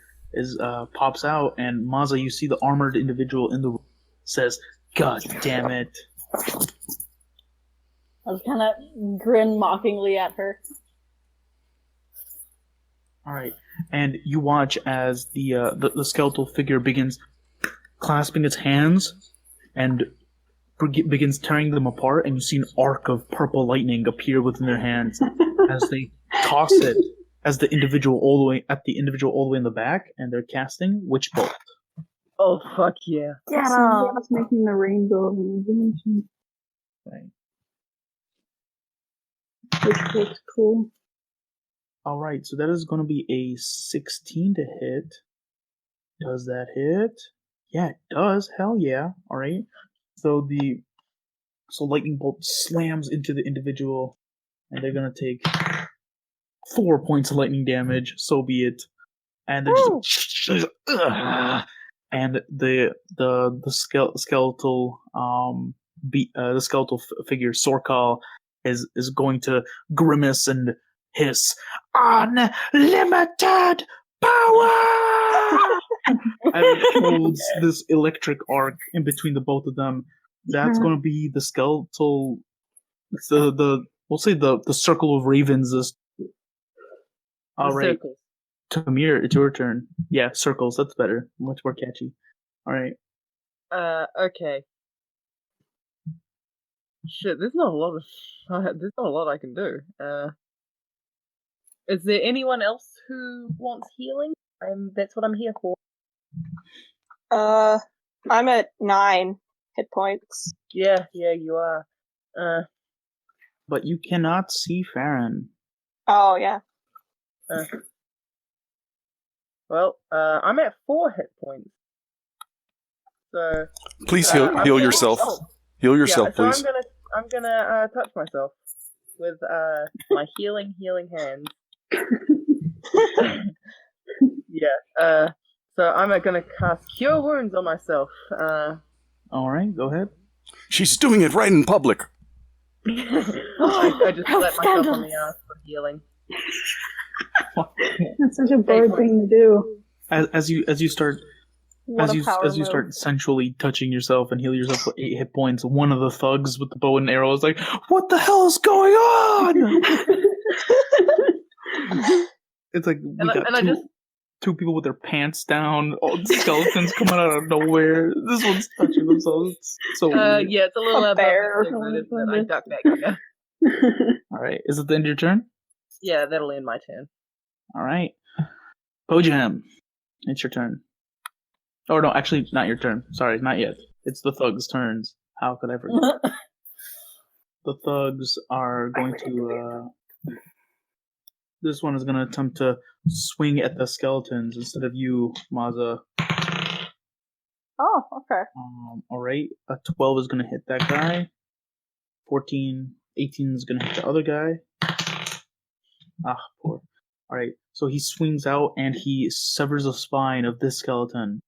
pops out, and Maza, you see the armored individual in the room, says, "God damn it!" I just kind of grin mockingly at her. All right, and you watch as the skeletal figure begins clasping its hands and begins tearing them apart, and you see an arc of purple lightning appear within their hands as they toss it as the individual all the way in the back, and they're casting Witch Bolt. Oh fuck yeah! Get Somebody's making the rainbow of imagination, Right. which looks cool. All right, so that is going to be a 16 to hit. Does that hit? Yeah, it does. Hell yeah. All right. So lightning bolt slams into the individual, and they're going to take 4 points of lightning damage. So be it. And they're just and the skeletal the skeletal figure Sorkal is going to grimace and hiss, "Unlimited power!" And it holds this electric arc in between the both of them. That's going to be the skeletal. We'll say the circle of ravens. All right, Circles. Tamir, it's your turn. Yeah, circles. That's better. Much more catchy. All right. Okay. Shit, there's not a lot I can do. Is there anyone else who wants healing? That's what I'm here for. I'm at 9 hit points. Yeah, you are. But you cannot see Farron. Oh yeah. Well, I'm at 4 hit points. So Please heal yourself. Heal yourself, so please. I'm gonna touch myself with my healing hand. Yeah. So I'm gonna cast Cure Wounds on myself. All right, go ahead. She's doing it right in public. I just let myself on the ass for healing. That's such a bird thing to do. As you start sensually touching yourself and heal yourself for 8 hit points, one of the thugs with the bow and arrow is like, "What the hell is going on?" It's like we got two people with their pants down, all the skeletons coming out of nowhere. This one's touching themselves. It's so weird. Yeah, it's a little A bear. I duck back here. All right, is it the end of your turn? Yeah, that'll end my turn. All right, Po-jem, it's your turn. Oh no, actually, not your turn. Sorry, not yet. It's the thugs' turns. How could I forget? The thugs are going to. This one is going to attempt to swing at the skeletons instead of you, Maza. Oh, okay. All right, a 12 is going to hit that guy. 18 is going to hit the other guy. Poor. All right, so he swings out and he severs the spine of this skeleton.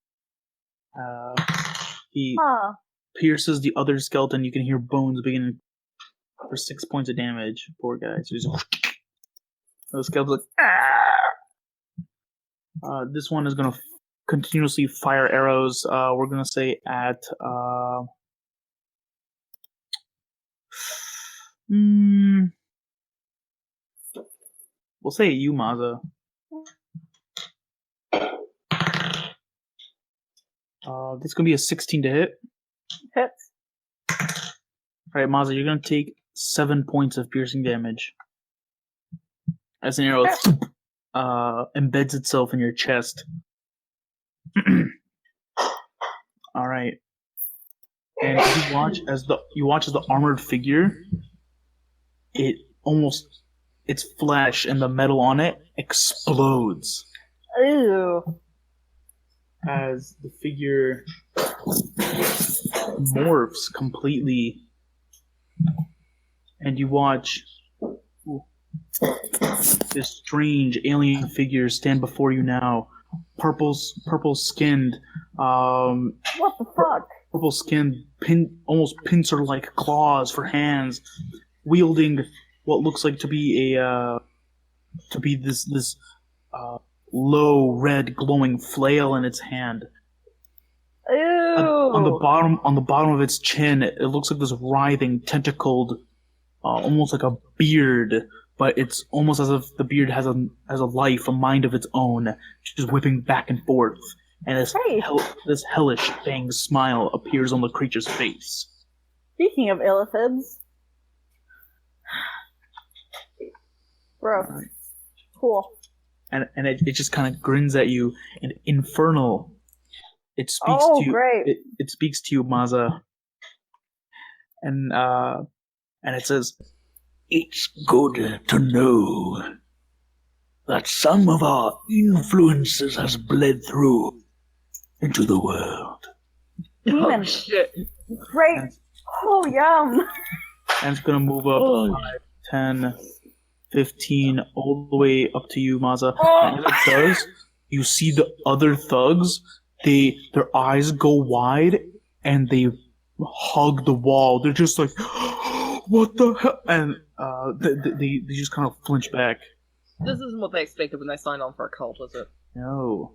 He pierces the other skeleton. You can hear bones beginning for 6 points of damage. Poor guy. So he's the skeleton's like, this one is going to continuously fire arrows. We're going to say at We'll say you, Maza. This is gonna be a 16 to hit. Hits. All right, Maza, you're gonna take 7 points of piercing damage as an arrow embeds itself in your chest. All right, and you watch as the armored figure, its flesh and the metal on it explodes. Ew. As the figure morphs completely, and you watch this strange alien figure stand before you now, purple skinned, What the fuck? purple skinned, almost pincer-like claws for hands, wielding what looks like to be this low red glowing flail in its hand. Ew. On the bottom of its chin, it looks like this writhing, tentacled, almost like a beard, but it's almost as if the beard has a life, a mind of its own, just whipping back and forth. And this hellish, fanged smile appears on the creature's face. Speaking of illithids. Gross. Right. Cool. And it just kind of grins at you, and infernal. It speaks to you. Great. It speaks to you, Maza. And it says, It's good to know that some of our influences has bled through into the world. Demon. Shit. Great. Oh, yum. and it's gonna move up 5, 10, 15, all the way up to you, Maza. And as it does, you see the other thugs. Their eyes go wide and they hug the wall. They're just like, what the hell? And they just kind of flinch back. This isn't what they expected when they signed on for a cult, is it? No.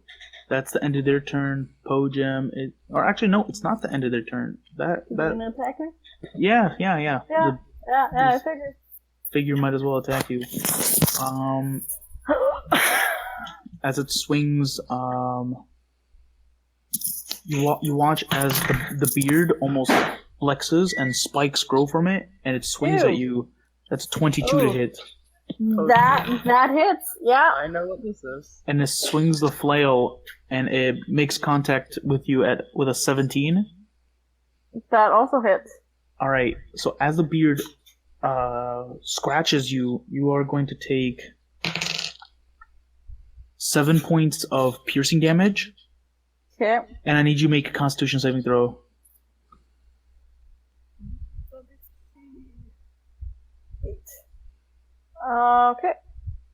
That's the end of their turn. Po-jem. Or actually, no, it's not the end of their turn. You gonna attack me? Yeah. Yeah, I figured. Figure might as well attack you. As it swings, you watch as the beard almost flexes and spikes grow from it, and it swings at you. That's 22 to hit. That hits. Yeah. I know what this is. And it swings the flail, and it makes contact with you with a 17. That also hits. All right. So as the beard scratches you, you are going to take 7 points of piercing damage. Okay. And I need you to make a Constitution saving throw. Okay.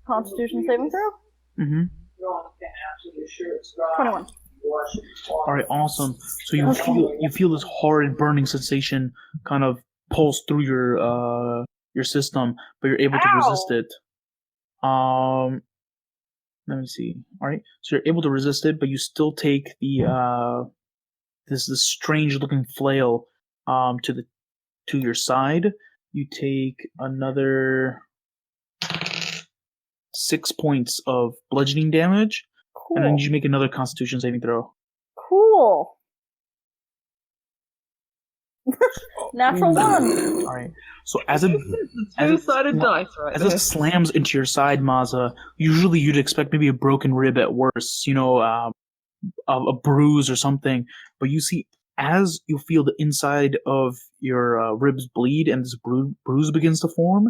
Constitution saving throw? Mm-hmm. 21. Alright, awesome. So you feel this horrid burning sensation kind of pulse through your system, but you're able to resist it. Let me see. Alright. So you're able to resist it, but you still take the this strange looking flail to your side. You take another 6 points of bludgeoning damage, Cool. and then you make another Constitution saving throw. Cool. Natural 1. All right. So as it Two-sided dice, right? as it slams into your side, Maza, usually you'd expect maybe a broken rib at worst, a bruise or something. But you see, as you feel the inside of your ribs bleed and this bruise begins to form,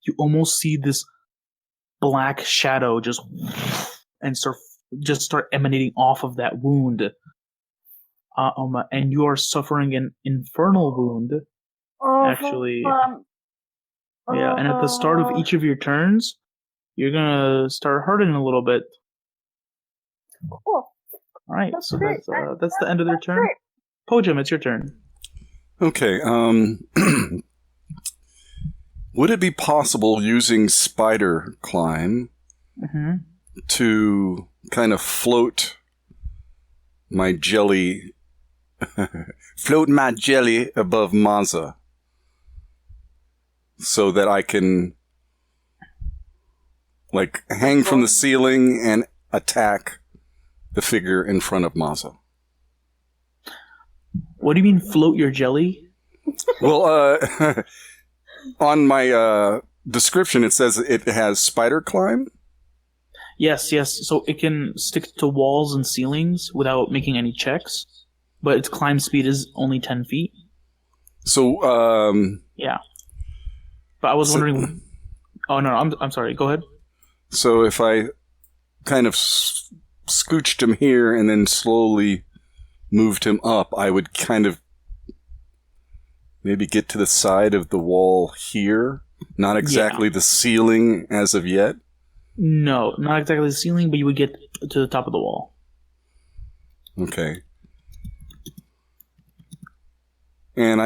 you almost see this black shadow just start emanating off of that wound. And you are suffering an infernal wound. Actually, yeah. And at the start of each of your turns, you're gonna start hurting a little bit. Cool. All right, so great. that's the end of their turn. Great. Po-jem, it's your turn. Okay. Would it be possible using spider climb to kind of float my jelly above Maza so that I can Like, hang from the ceiling and attack the figure in front of Mazza. What do you mean, float your jelly? Well, on my description, it says it has spider climb. Yes. So it can stick to walls and ceilings without making any checks, but its climb speed is only 10 feet. So, yeah. But I was wondering. Oh no, I'm sorry. Go ahead. So if I kind of scooched him here and then slowly moved him up, I would kind of maybe get to the side of the wall here. Not exactly the ceiling as of yet. No, not exactly the ceiling, but you would get to the top of the wall. Okay. And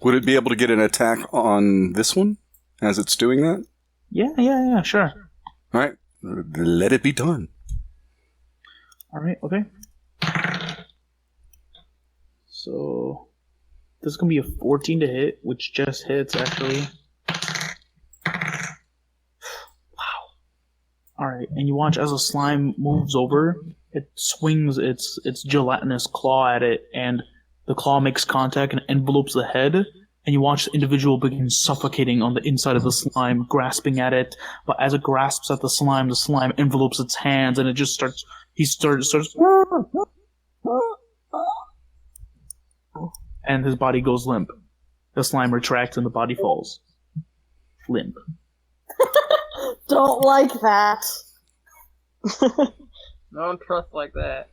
would it be able to get an attack on this one as it's doing that? Yeah, sure. All right. Let it be done. All right, okay. So this is going to be a 14 to hit, which just hits, actually. Wow. All right, and you watch as the slime moves over, it swings its gelatinous claw at it, and the claw makes contact and envelopes the head, and you watch the individual begin suffocating on the inside of the slime, grasping at it. But as it grasps at the slime envelopes its hands, and it just starts. He starts, and his body goes limp. The slime retracts, and the body falls limp. Don't like that. Don't trust like that.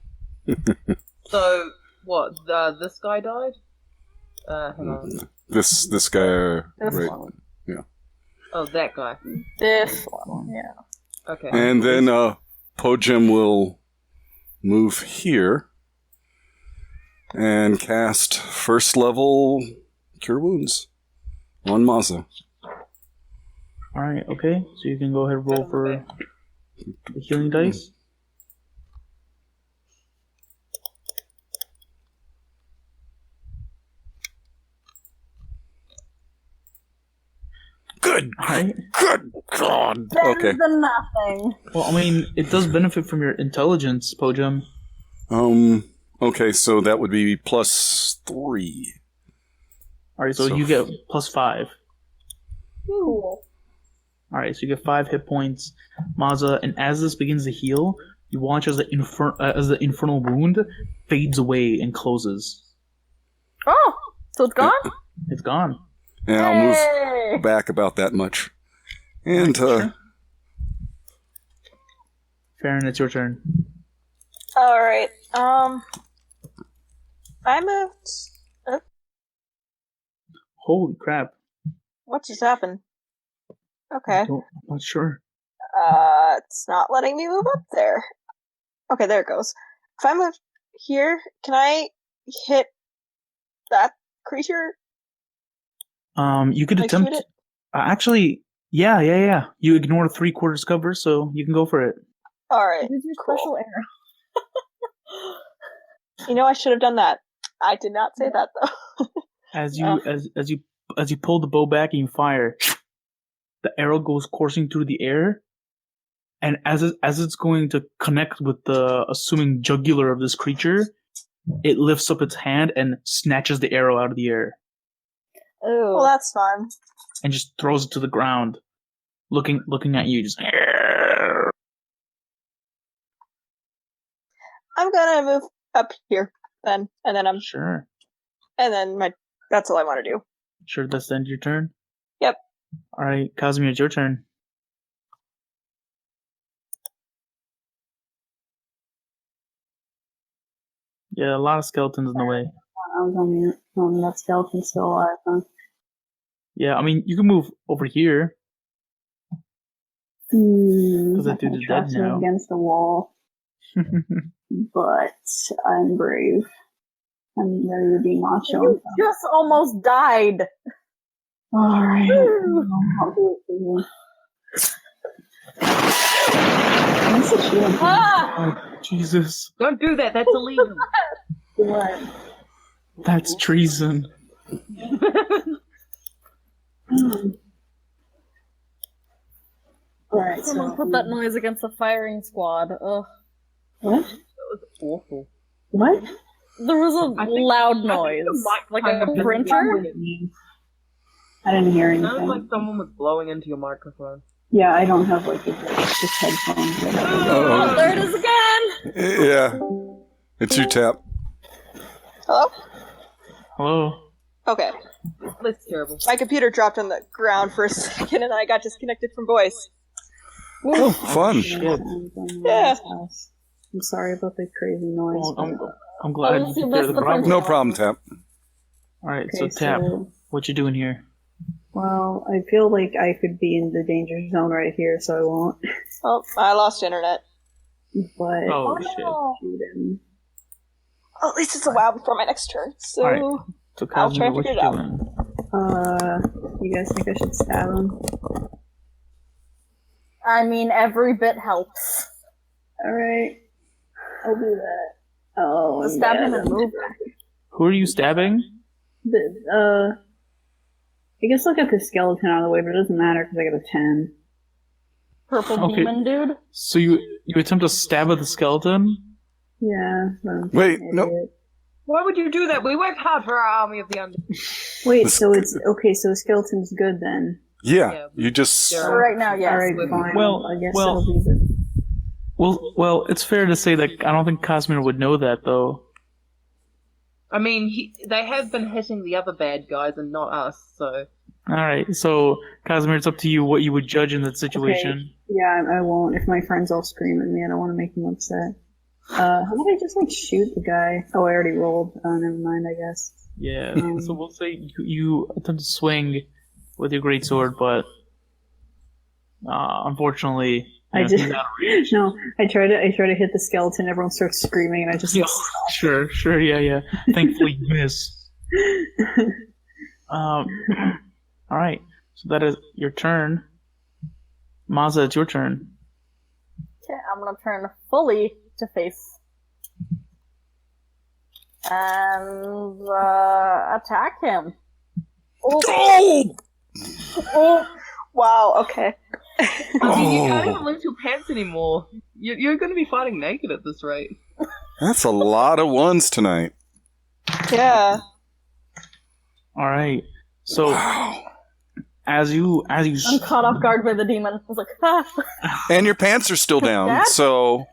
So what? This guy died. Hang on. This guy, This right? one. Yeah. Oh, that guy. This one, yeah. Okay. And then Po-jem will move here and cast first level Cure Wounds on Mazza. All right, okay. So you can go ahead and roll for the healing dice. Good. All right. Good God. Better Okay. than nothing. Well, I mean, it does benefit from your intelligence, Po-jem. Okay, so that would be +3. All right, so So you get +5. Cool. All right, so you get 5 hit points, Mazza, and as this begins to heal, you watch as the infernal wound fades away and closes. Oh, so it's gone? It's gone. And I'll move back about that much. And Farron, it's your turn. Alright, I moved... Holy crap! What just happened? Okay. I'm not sure. It's not letting me move up there. Okay, there it goes. If I move here, can I hit that creature? You could Like, attempt. shoot it? Actually, yeah. You ignore 3/4 cover, so you can go for it. Alright. Use your special arrow. You know, I should have done that. I did not say that, though. As you pull the bow back and you fire, the arrow goes coursing through the air, and as it's going to connect with the assuming jugular of this creature, it lifts up its hand and snatches the arrow out of the air Ooh. Well, that's fun. and just throws it to the ground, looking at you. Just I'm gonna move up here, then. And then sure. that's all I want to do. Sure, that's the end of your turn? Yep. Alright, Casimir, it's your turn. Yeah, a lot of skeletons in the way. I was on mute. That skeleton's still alive, huh? Yeah, I mean, you can move over here. Because that I dude is dead trust him now. against the wall, but I'm brave. I'm ready to be macho. You just almost died. Alright. I'll do it for you. What's the shield? Ah! Oh, Jesus. Don't do that. That's illegal. What? That's treason. Alright, Someone so put that noise against the firing squad. Ugh. what? That was awful. What? There was a I think- loud I think noise. the mic Like kind a of printer? I didn't hear It sounds anything. like someone was blowing into your microphone. Yeah, I don't have like just headphones. Oh, there it is again! Yeah. It's you, Tap. Hello? Hello. Okay. That's terrible. My computer dropped on the ground for a second and I got disconnected from voice. Oh, fun. Yeah. I'm sorry about the crazy noise. Well, I'm glad Oh, you so took that's care of the the problem. No problem, Tap. All right, Okay, so Tap, what you doing here? Well, I feel like I could be in the danger zone right here, so I won't. Oh, I lost internet. But Oh, shit. shoot him. Oh, at least it's a while before my next turn, so Alright. So I'll try Cosmo, to what figure you it out. doing? You guys think I should stab him? I mean, every bit helps. Alright. I'll do that. Oh, I'm Stab bad. him and move. Who are you stabbing? I guess look at the skeleton out of the way, but it doesn't matter because I got a 10. Purple Okay. demon dude. So you attempt to stab at the skeleton? Yeah. but Wait, I'm an no. idiot. Why would you do that? We worked hard for our army of the under. Wait, so it's okay. So the skeleton's good then. Yeah, you just. Yeah. For right now, yes. All right, fine. Well, I guess well- it'll be the. Well, it's fair to say that I don't think Cosmere would know that, though. I mean, they have been hitting the other bad guys and not us, so. Alright, so, Cosmere, it's up to you what you would judge in that situation. Yeah, I won't. If my friends all scream at me, I don't want to make them upset. How about I just shoot the guy? Oh, I already rolled. Oh, never mind. I guess. Yeah, so we'll say you attempt to swing with your greatsword, but unfortunately, I he's just out of range. no. I try to hit the skeleton. Everyone starts screaming, and I just. Yeah, sure, yeah. Thankfully, you miss. All right, so that is your turn. Mazza, it's your turn. Okay, I'm gonna turn fully to face. And, attack him. Oh! Oh, wow. Okay. I mean, you can't even lift your pants anymore. You're going to be fighting naked at this rate. That's a lot of ones tonight. Yeah. All right, so as you I'm caught off guard by the demon. I was like, ah. And your pants are still down, Dad? so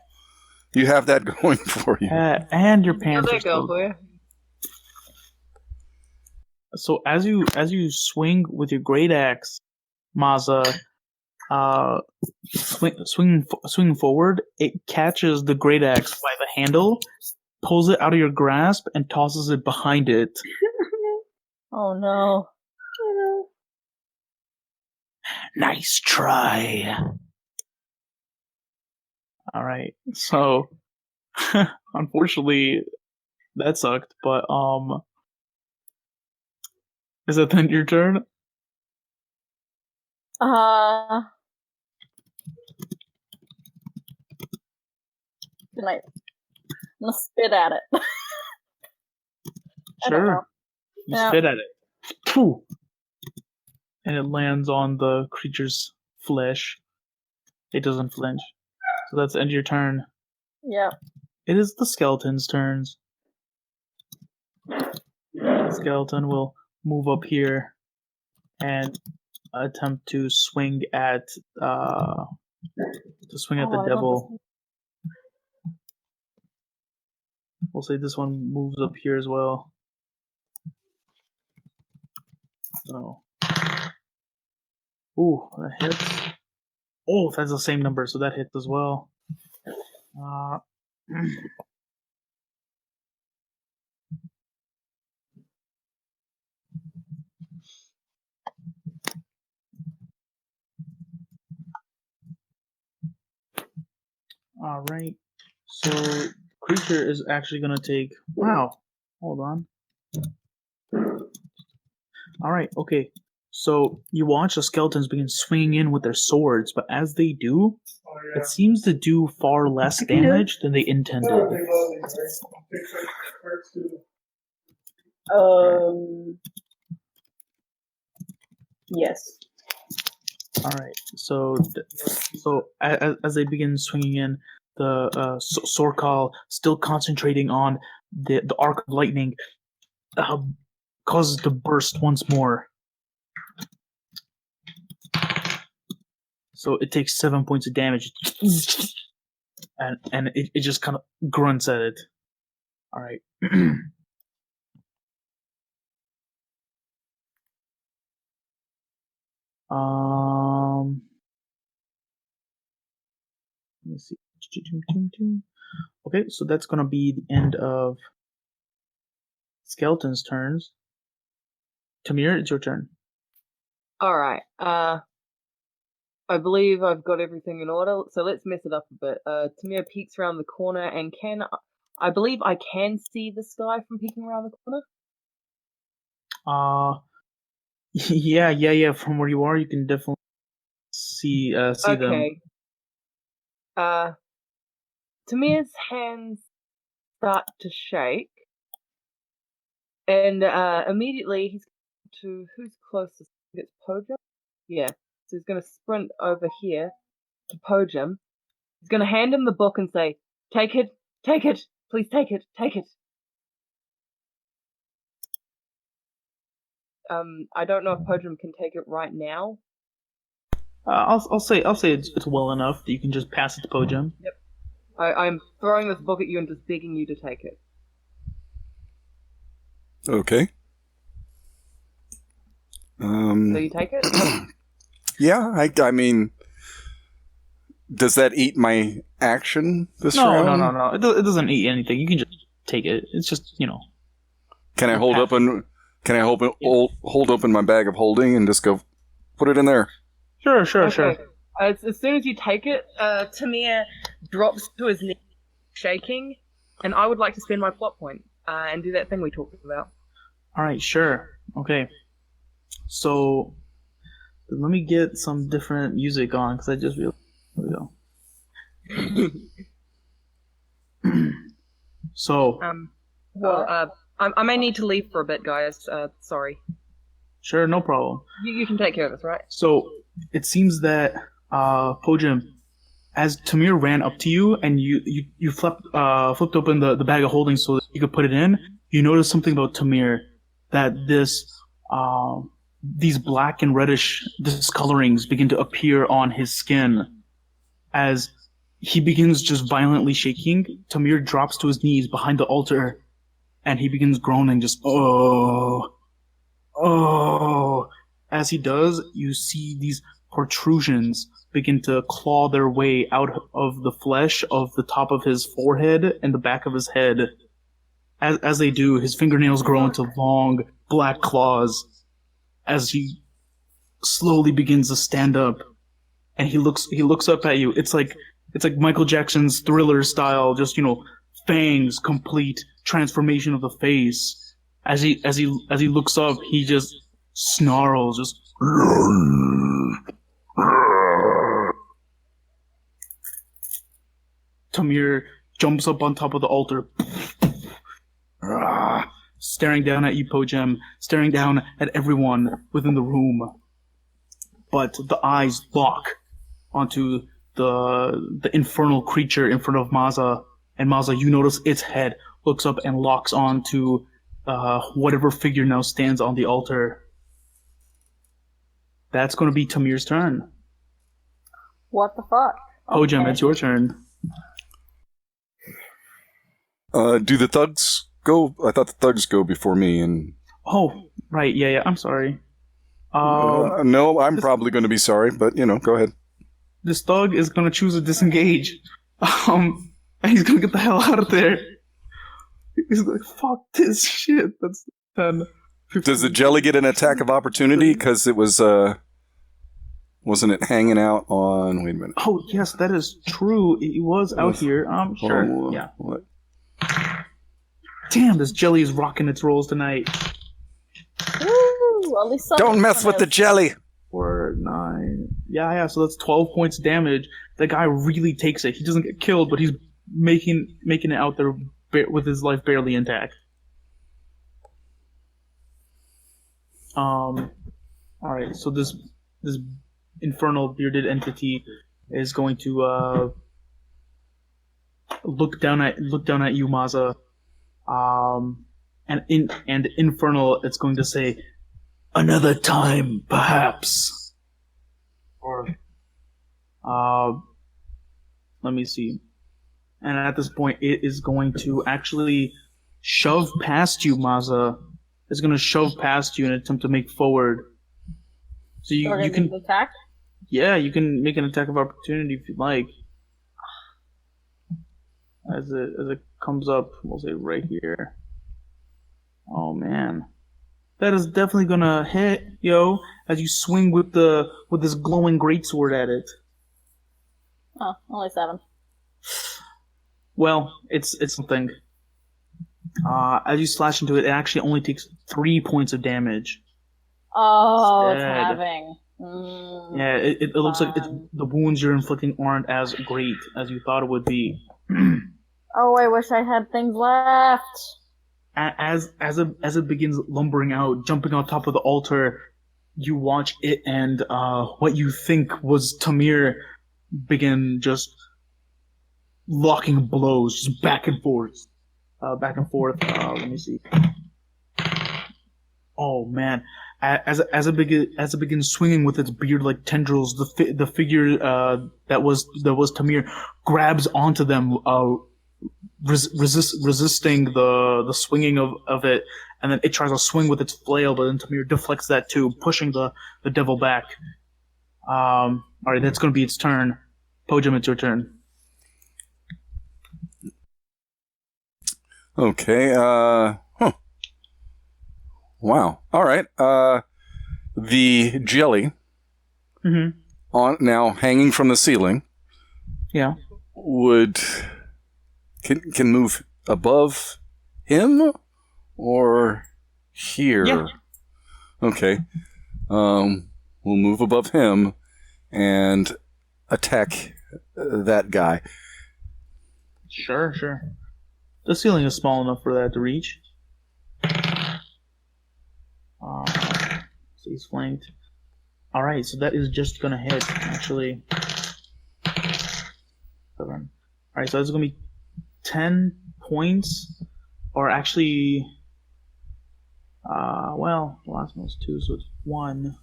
you have that going for you. and your pants There are you go, still. boy. So as you swing with your great axe, Mazza, swing forward, it catches the great axe by the handle, pulls it out of your grasp, and tosses it behind it. Oh no. Nice try. All right, so unfortunately, that sucked. But is that then your turn? Good night. I'm gonna spit at it. I don't know. Sure. You Yeah. spit at it. Pooh. And it lands on the creature's flesh. It doesn't flinch. So that's the end of your turn. Yeah. It is the skeleton's turns. The skeleton will move up here and attempt to swing at the I love devil. We'll say this one moves up here as well. So, ooh, that hits. Oh, that's the same number, so that hits as well. All right. So, creature is actually gonna take. Wow. Hold on. All right. Okay. So you watch the skeletons begin swinging in with their swords, but as they do, it seems to do far less damage than they intended. Yes. All right. So as they begin swinging in, the Sorkal, still concentrating on the arc of lightning, causes to burst once more. So it takes 7 points of damage, and it just kind of grunts at it. All right. Let me see. Okay, so that's gonna be the end of Skeleton's turns. Tamir, it's your turn. Alright, I believe I've got everything in order, so let's mess it up a bit. Tamir peeks around the corner and I believe I can see the sky from peeking around the corner? Yeah. From where you are, you can definitely see them. Okay. Tamir's hands start to shake, and immediately he's to who's closest? I think it's Po-jem? Yeah. So he's gonna sprint over here to Po-jem. He's gonna hand him the book and say, take it, please take it. I don't know if Po-jem can take it right now. I'll say it's well enough that you can just pass it to Po-jem. Yep. I'm throwing this book at you and just begging you to take it. Okay. So you take it? Yeah, I mean, does that eat my action this round? No. It doesn't eat anything. You can just take it. It's just, Can I hold open my bag of holding and just go put it in there? Sure. Okay. As soon as you take it, Tamir drops to his knee, shaking, and I would like to spend my plot point and do that thing we talked about. All right, sure. Okay. So let me get some different music on because I just realized. Here we go. So. I may need to leave for a bit, guys. Sorry. Sure, no problem. You can take care of this, right? So it seems that Po-jem, as Tamir ran up to you and you flipped open the bag of holding so that you could put it in, you noticed something about Tamir, that these black and reddish discolorings begin to appear on his skin. As he begins just violently shaking, Tamir drops to his knees behind the altar and he begins groaning, just oh. As he does, you see these protrusions begin to claw their way out of the flesh of the top of his forehead and the back of his head. As they do, his fingernails grow into long black claws as he slowly begins to stand up, and he looks up at you. It's like Michael Jackson's Thriller style, just fangs, complete transformation of the face. As he looks up, he just snarls, just. Tamir jumps up on top of the altar, staring down at you, Po-jem, staring down at everyone within the room. But the eyes lock onto the infernal creature in front of Maza, and Maza, you notice its head looks up and locks onto whatever figure now stands on the altar. That's going to be Tamir's turn. What the fuck? Po-jem, it's your turn. Do the thugs go? I thought the thugs go before me. And oh, right, yeah. I'm sorry. No, I'm probably going to be sorry, but go ahead. This thug is going to choose to disengage. And he's going to get the hell out of there. He's like, fuck this shit. That's 10. 15. Does the jelly get an attack of opportunity? Because it was, wasn't it hanging out on, wait a minute. Oh, yes, that is true. It was out here. Sure, yeah. What? Damn, this jelly is rocking its rolls tonight. Woo, at least Don't mess with the jelly! 4, 9. Yeah, so that's 12 points of damage. The guy really takes it. He doesn't get killed, but he's making it out there with his life barely intact. Alright, so this infernal bearded entity is going to look down at you, Maza. And infernal, it's going to say, Another time, perhaps. or let me see. And at this point, it is going to actually shove past you, Maza. It's going to shove past you in an attempt to make forward. So you can attack. Yeah, you can make an attack of opportunity if you'd like. As it comes up, we'll say right here. Oh man, that is definitely gonna hit, yo! As you swing with this glowing greatsword at it. Oh, only 7. Well, it's something. As you slash into it, it actually only takes 3 points of damage. Oh, Instead. it's having. Yeah, it looks like the wounds you're inflicting aren't as great as you thought it would be. Oh, I wish I had things left. As it begins lumbering out, jumping on top of the altar, you watch it and what you think was Tamir begin just locking blows, just back and forth. Let me see. Oh man! As it begins swinging with its beard-like tendrils, the figure that was Tamir grabs onto them, resisting the swinging of it, and then it tries to swing with its flail, but then Tamir deflects that too, pushing the devil back. All right, that's going to be its turn. Po-jem, it's your turn. Okay, Wow. All right. The jelly on now hanging from the ceiling. Yeah. Can move above him or here. Yeah. Okay. We'll move above him and attack that guy. Sure. The ceiling is small enough for that to reach. So he's flanked. Alright, so that is just gonna hit, actually. 7. Alright, so that's gonna be 10 points. Or actually... well, the last one was 2, so it's 1.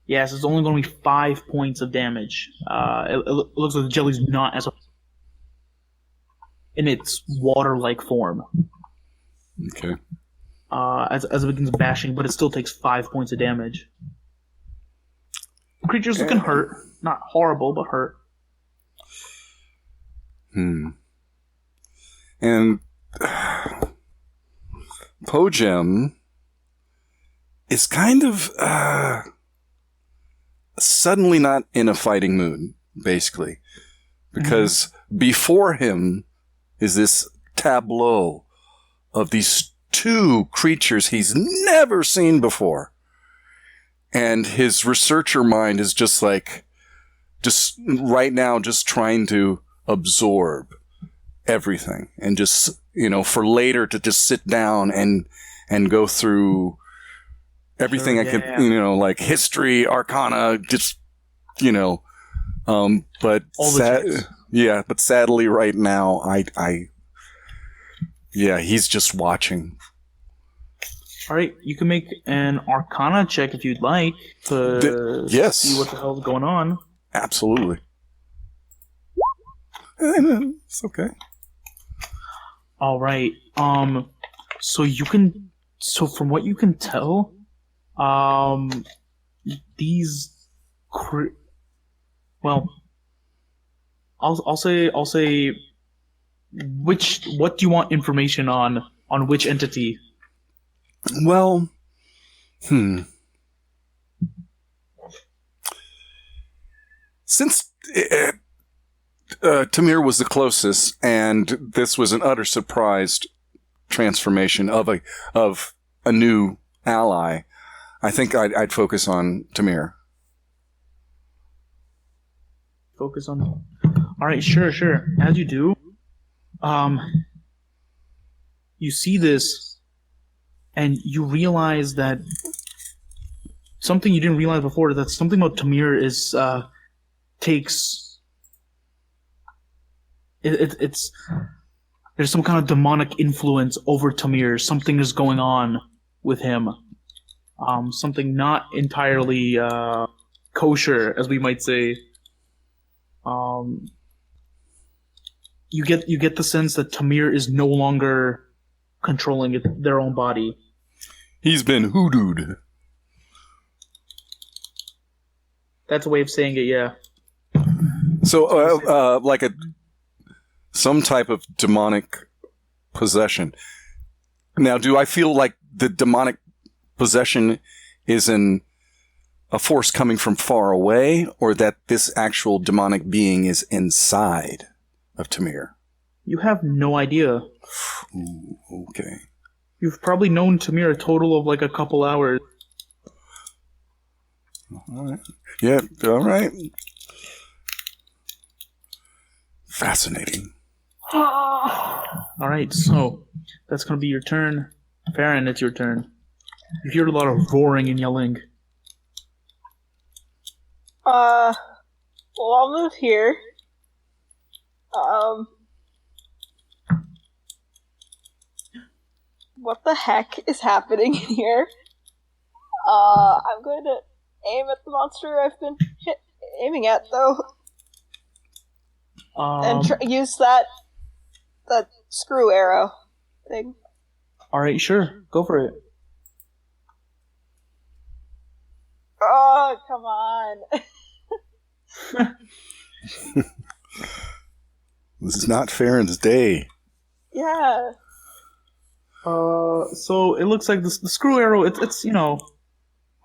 Yes, it's only gonna be 5 points of damage. It looks like the jelly's not as... in its water-like form. Okay. As it begins bashing, but it still takes 5 points of damage. The creature's looking hurt. Not horrible, but hurt. And Po-jem is kind of suddenly not in a fighting mood, basically. Because before him is this tableau of these 2 creatures he's never seen before. And his researcher mind is just right now, just trying to absorb everything. And just, for later to just sit down and go through everything like history, arcana, just, but but sadly right now, he's just watching. Alright, you can make an Arcana check if you'd like to see what the hell's going on. Absolutely. It's okay. Alright, so from what you can tell, these I'll say what do you want information on which entity? Well, since Tamir was the closest, and this was an utter surprise transformation of a new ally, I think I'd focus on Tamir. Focus on. All right, sure. As you do, you see this, and you realize that something you didn't realize before, that something about Tamir is, takes... It's... There's some kind of demonic influence over Tamir. Something is going on with him. Something not entirely, kosher, as we might say. You get the sense that Tamir is no longer controlling their own body. He's been hoodooed. That's a way of saying it, yeah. So, like some type of demonic possession. Now, do I feel like the demonic possession is a force coming from far away, or that this actual demonic being is inside of Tamir? You have no idea. Ooh, okay. You've probably known Tamir a total of like a couple hours. All right. Yeah, all right. Fascinating. Alright, so that's going to be your turn. Farron, it's your turn. You hear a lot of roaring and yelling. Well, I'll move here. What the heck is happening in here? I'm going to aim at the monster I've been aiming at, though. And use that screw arrow thing. Alright, sure. Go for it. Oh, come on. This is not Farron's day. Yeah. So it looks like the screw arrow, it's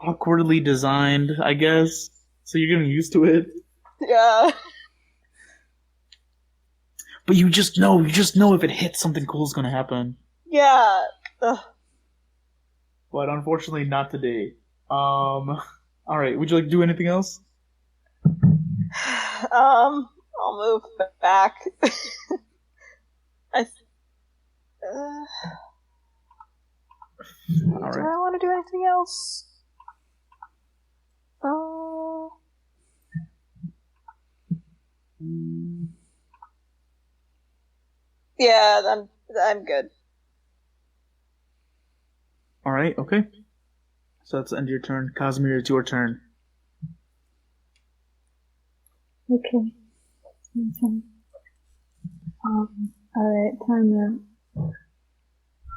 awkwardly designed, I guess. So you're getting used to it. Yeah. But you just know if it hits, something cool is gonna happen. Yeah. Ugh. But unfortunately, not today. Alright, would you like to do anything else? I'll move back. Do I want to do anything else? Yeah, I'm good. Alright, okay. So that's the end of your turn. Casimir, it's your turn. Okay. Alright, time to...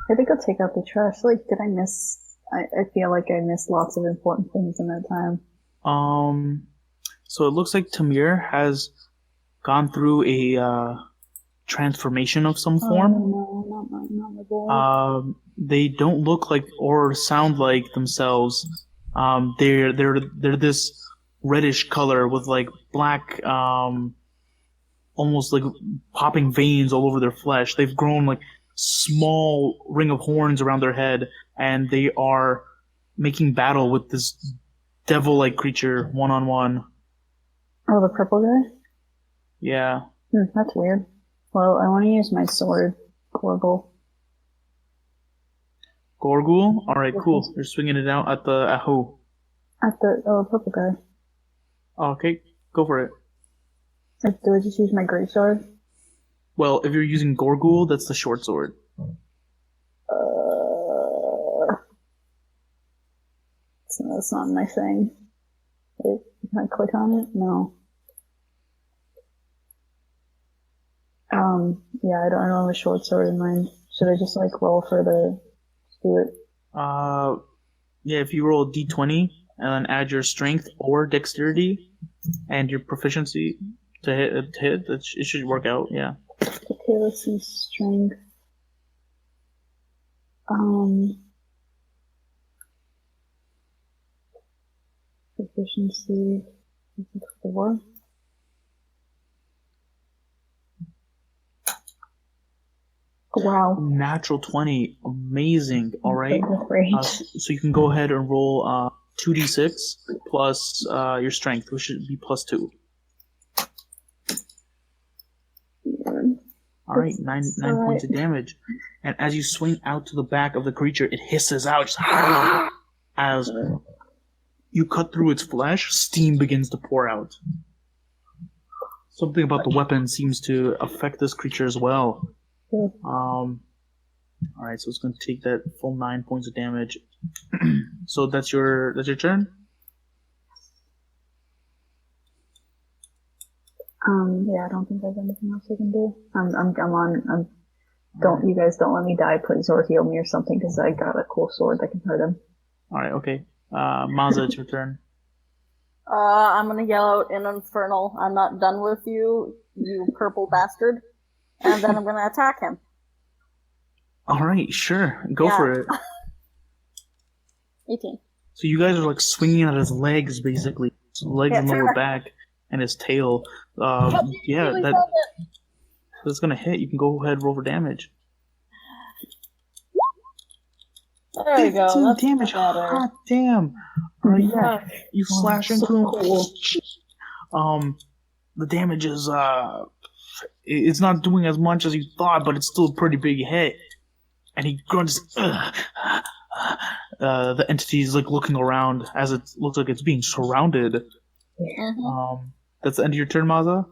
I think I'll take out the trash. Like, did I miss... I feel like I missed lots of important things in that time. So it looks like Tamir has gone through a, transformation of some form. Oh, no, not my boy. They don't look like or sound like themselves. They're this reddish color with like black, almost like popping veins all over their flesh. They've grown like small ring of horns around their head, and they are making battle with this devil-like creature one-on-one. Oh, the purple guy? Yeah. That's weird. Well, I want to use my sword, Gorgle. Gorgul? Alright, cool. You're swinging it out at who? At the purple guy. Okay, go for it. Do I just use my great sword? Well, if you're using Gorgul, that's the short sword. That's not my thing. Wait, can I click on it? No. Yeah, I don't have a short sword in mind. Should I just like roll for the do it? Yeah, if you roll a d20 and then add your strength or dexterity and your proficiency to hit, it should work out. Yeah. Okay, let's see strength. Proficiency 4. Wow. Natural 20. Amazing. Alright. Great. So you can go ahead and roll 2d6 plus your strength, which should be plus 2. Alright, 9 points of damage. And as you swing out to the back of the creature, it hisses out just, as you cut through its flesh, steam begins to pour out. Something about the weapon seems to affect this creature as well. Alright, so it's going to take that full 9 points of damage. So that's your turn? Yeah, I don't think there's anything else I can do. You guys don't let me die, please, or heal me or something, because I got a cool sword that can hurt him. Alright, okay. Maza, it's your turn. I'm gonna yell out in Infernal, I'm not done with you, you purple bastard. And then I'm gonna attack him. Alright, sure. Go for it. 18. So you guys are like swinging at his legs, basically. His legs and lower back, and his tail. That's gonna hit. You can go ahead and roll for damage. There we go. 15 That's damage. better. Hot damn. Yeah. You slash into him. Cool. The damage is it's not doing as much as you thought, but it's still a pretty big hit. And he grunts. The entity is like looking around as it looks like it's being surrounded. Mm-hmm. That's the end of your turn, Maza?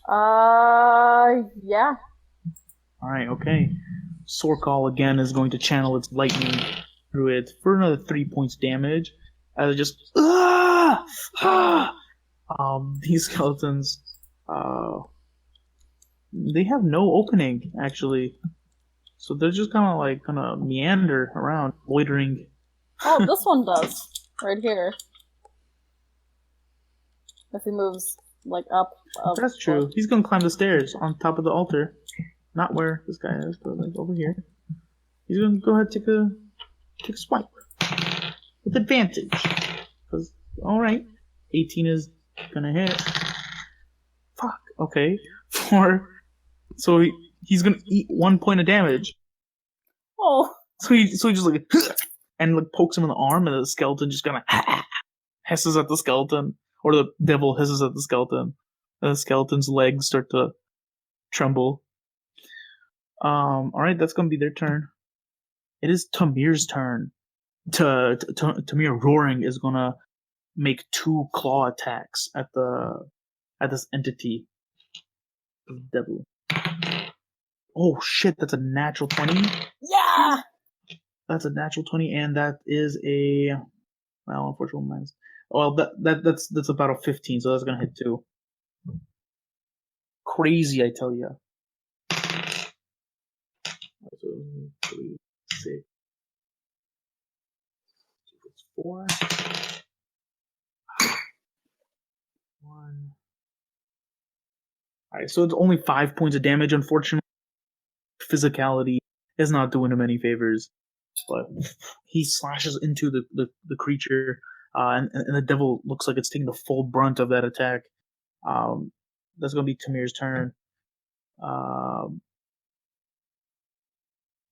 Yeah. Alright, okay. Sorkal again is going to channel its lightning through it for another 3 points damage. As it just these skeletons they have no opening actually. So they're just kinda meander around, loitering. Oh, this one does. Right here. If he moves up. That's true. He's gonna climb the stairs on top of the altar. Not where this guy is, but like over here. He's gonna go ahead and take a swipe. With advantage. Because alright. 18 is gonna hit. Fuck. Okay. 4. So he's gonna eat 1 point of damage. Oh. So he just like and like pokes him in the arm, and the skeleton just kind of hisses at the skeleton, or the devil hisses at the skeleton. And the skeleton's legs start to tremble. All right, that's gonna be their turn. It is Tamir's turn. Tamir roaring is gonna make 2 claw attacks at this entity, the devil. Oh shit, that's a natural 20. Yeah! That's a natural 20, and that is unfortunately minus. Well, that's about a 15, so that's gonna hit 2. Crazy, I tell you. 3, 6, 4. 1. Alright, so it's only 5 points of damage, unfortunately. Physicality is not doing him any favors. But he slashes into the creature, and the devil looks like it's taking the full brunt of that attack. That's going to be Tamir's turn.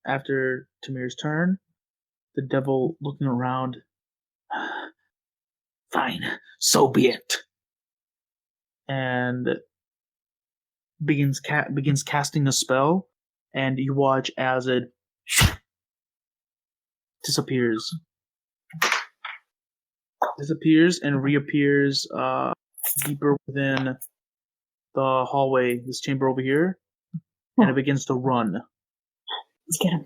After Tamir's turn, the devil looking around. Fine, so be it. And begins casting a spell, and you watch as it disappears and reappears deeper within the hallway, this chamber over here, and it begins to run. Let's get him.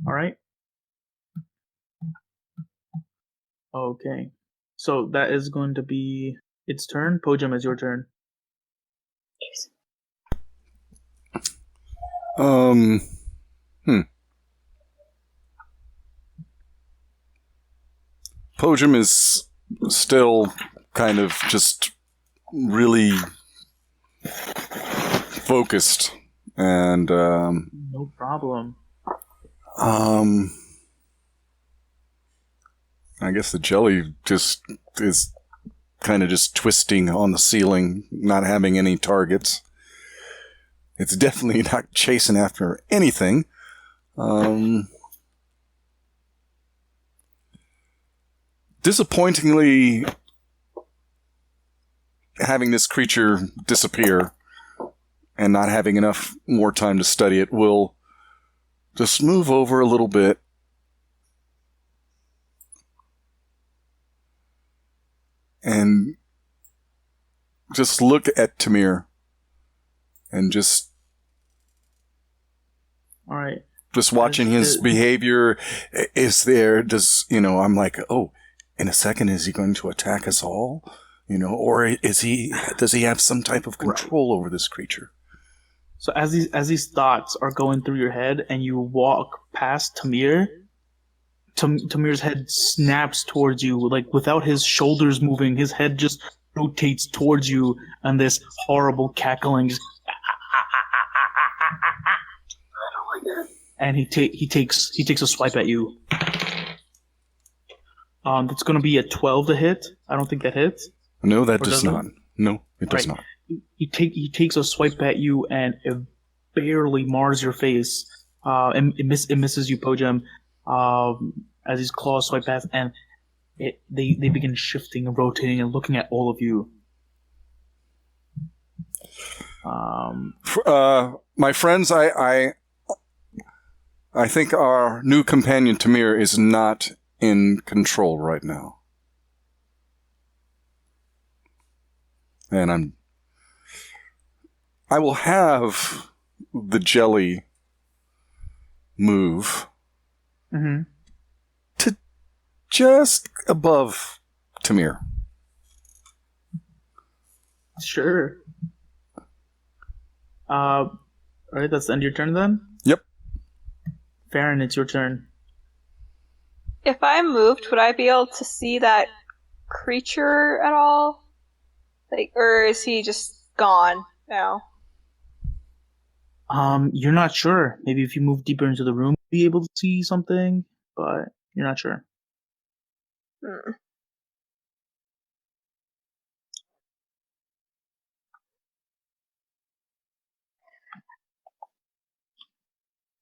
All right. Okay. So that is going to be its turn. Po-jem, is your turn. Po-jem is still kind of just really focused, and no problem. I guess the jelly just is kind of just twisting on the ceiling, not having any targets. It's definitely not chasing after anything. Disappointingly, having this creature disappear and not having enough more time to study it will just move over a little bit and just look at Tamir and just All right. watching his behavior. I'm like, oh, in a second, is he going to attack us all? Or does he have some type of control over this creature? So as these thoughts are going through your head and you walk past Tamir, Tamir's head snaps towards you, like without his shoulders moving, his head just rotates towards you, and this horrible cackling just and he takes a swipe at you. It's going to be a 12 to hit. I don't think that hits. No, that does not. No, it does not. He takes a swipe at you, and it barely mars your face. It misses you, Po-jem, as his claws swipe past, and they begin shifting and rotating and looking at all of you. My friends, I think our new companion Tamir is not in control right now. And I will have the jelly move to just above Tamir. Sure. Alright, that's the end of your turn then? Yep. Farron, it's your turn. If I moved, would I be able to see that creature at all? Or is he just gone now? You're not sure. Maybe if you move deeper into the room, you'll be able to see something, but you're not sure.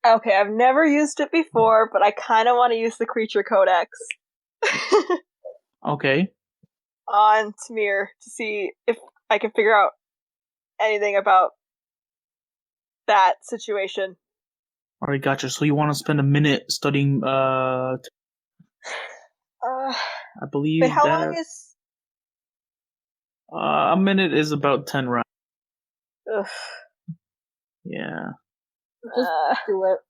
Okay, I've never used it before, but I kind of want to use the creature codex. Okay. On Tamir to see if I can figure out anything about that situation. Alright, gotcha. So you want to spend a minute studying, I believe but how that... long is... a minute is about 10 rounds. Ugh. Yeah. Just do it.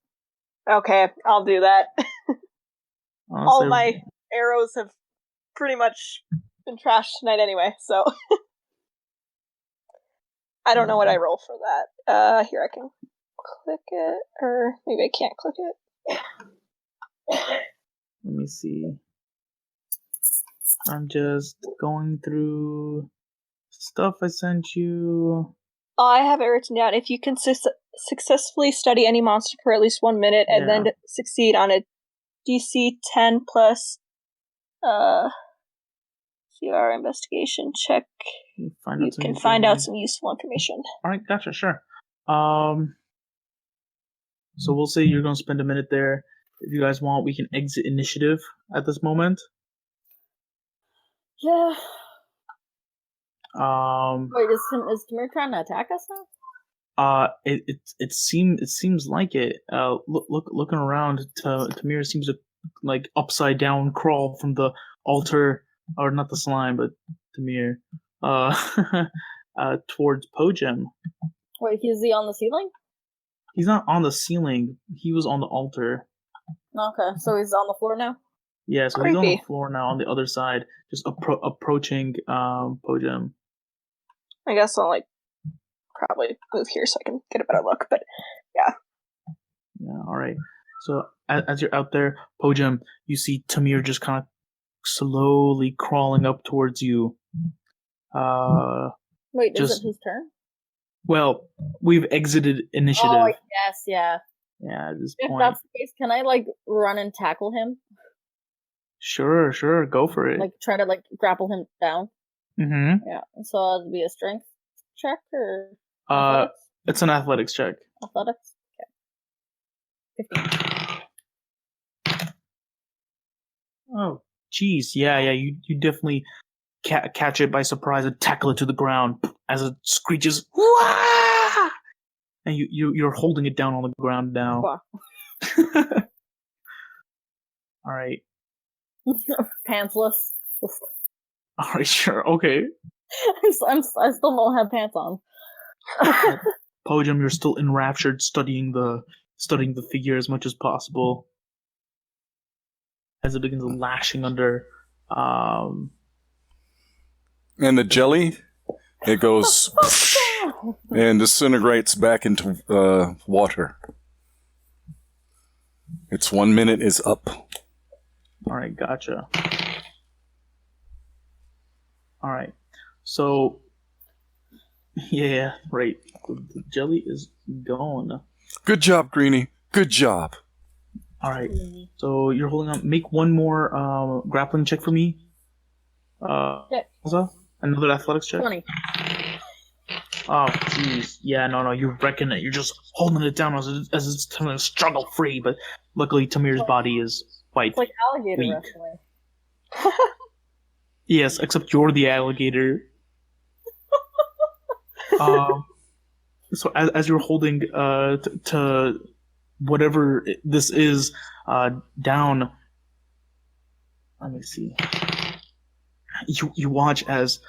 Okay, I'll do that. Honestly, All my arrows have pretty much been trashed tonight anyway, so... I don't know what I roll for that. Here, I can click it, or maybe I can't click it. Let me see. I'm just going through stuff I sent you. Oh, I have it written down. If you can successfully study any monster for at least 1 minute and then succeed on a DC 10 plus CR investigation check, you can find out some useful information. Alright, gotcha, sure. So we'll say you're going to spend a minute there. If you guys want, we can exit initiative at this moment. Yeah. Wait, is Tamir trying to attack us now? It seems like it. Looking around, Tamir seems to like upside down crawl from the altar, or not the slime, but Tamir, towards Po-jem. Wait, is he on the ceiling? He's not on the ceiling. He was on the altar. Okay, so he's on the floor now? Yeah, so he's on the floor now on the other side, just approaching Po-jem. I guess I'll probably move here so I can get a better look, but yeah. Yeah, alright. So as you're out there, Po-jem, you see Tamir just kind of slowly crawling up towards you. Wait, is it his turn? Well, we've exited initiative. Oh, yes, yeah. Yeah, at this if point. If that's the case, can I, run and tackle him? Sure, go for it. Try to, grapple him down? Mm-hmm. Yeah, so it'd be a strength check, or athletics? It's an athletics check. Athletics? Okay. 15. Oh, jeez, yeah, you definitely catch it by surprise and tackle it to the ground as it screeches. Wah! And you're holding it down on the ground now. Wow. All right. Pantsless. Alright, sure, okay. I still don't have pants on. Po-jem, you're still enraptured studying the figure as much as possible. As it begins lashing under. And the jelly, it goes and disintegrates back into water. Its 1 minute is up. Alright, gotcha. Alright, so... Yeah, right. The jelly is gone. Good job, Greenie. Good job. Alright, so you're holding on. Make one more grappling check for me. Okay. Elsa? Another athletics check? 20. Oh, jeez. Yeah, no, you're wrecking it. You're just holding it down as it's trying to struggle free, but luckily Tamir's body is quite It's like alligator weak. wrestling. Yes, except you're the alligator. So as you're holding to whatever this is down, let me see. You watch as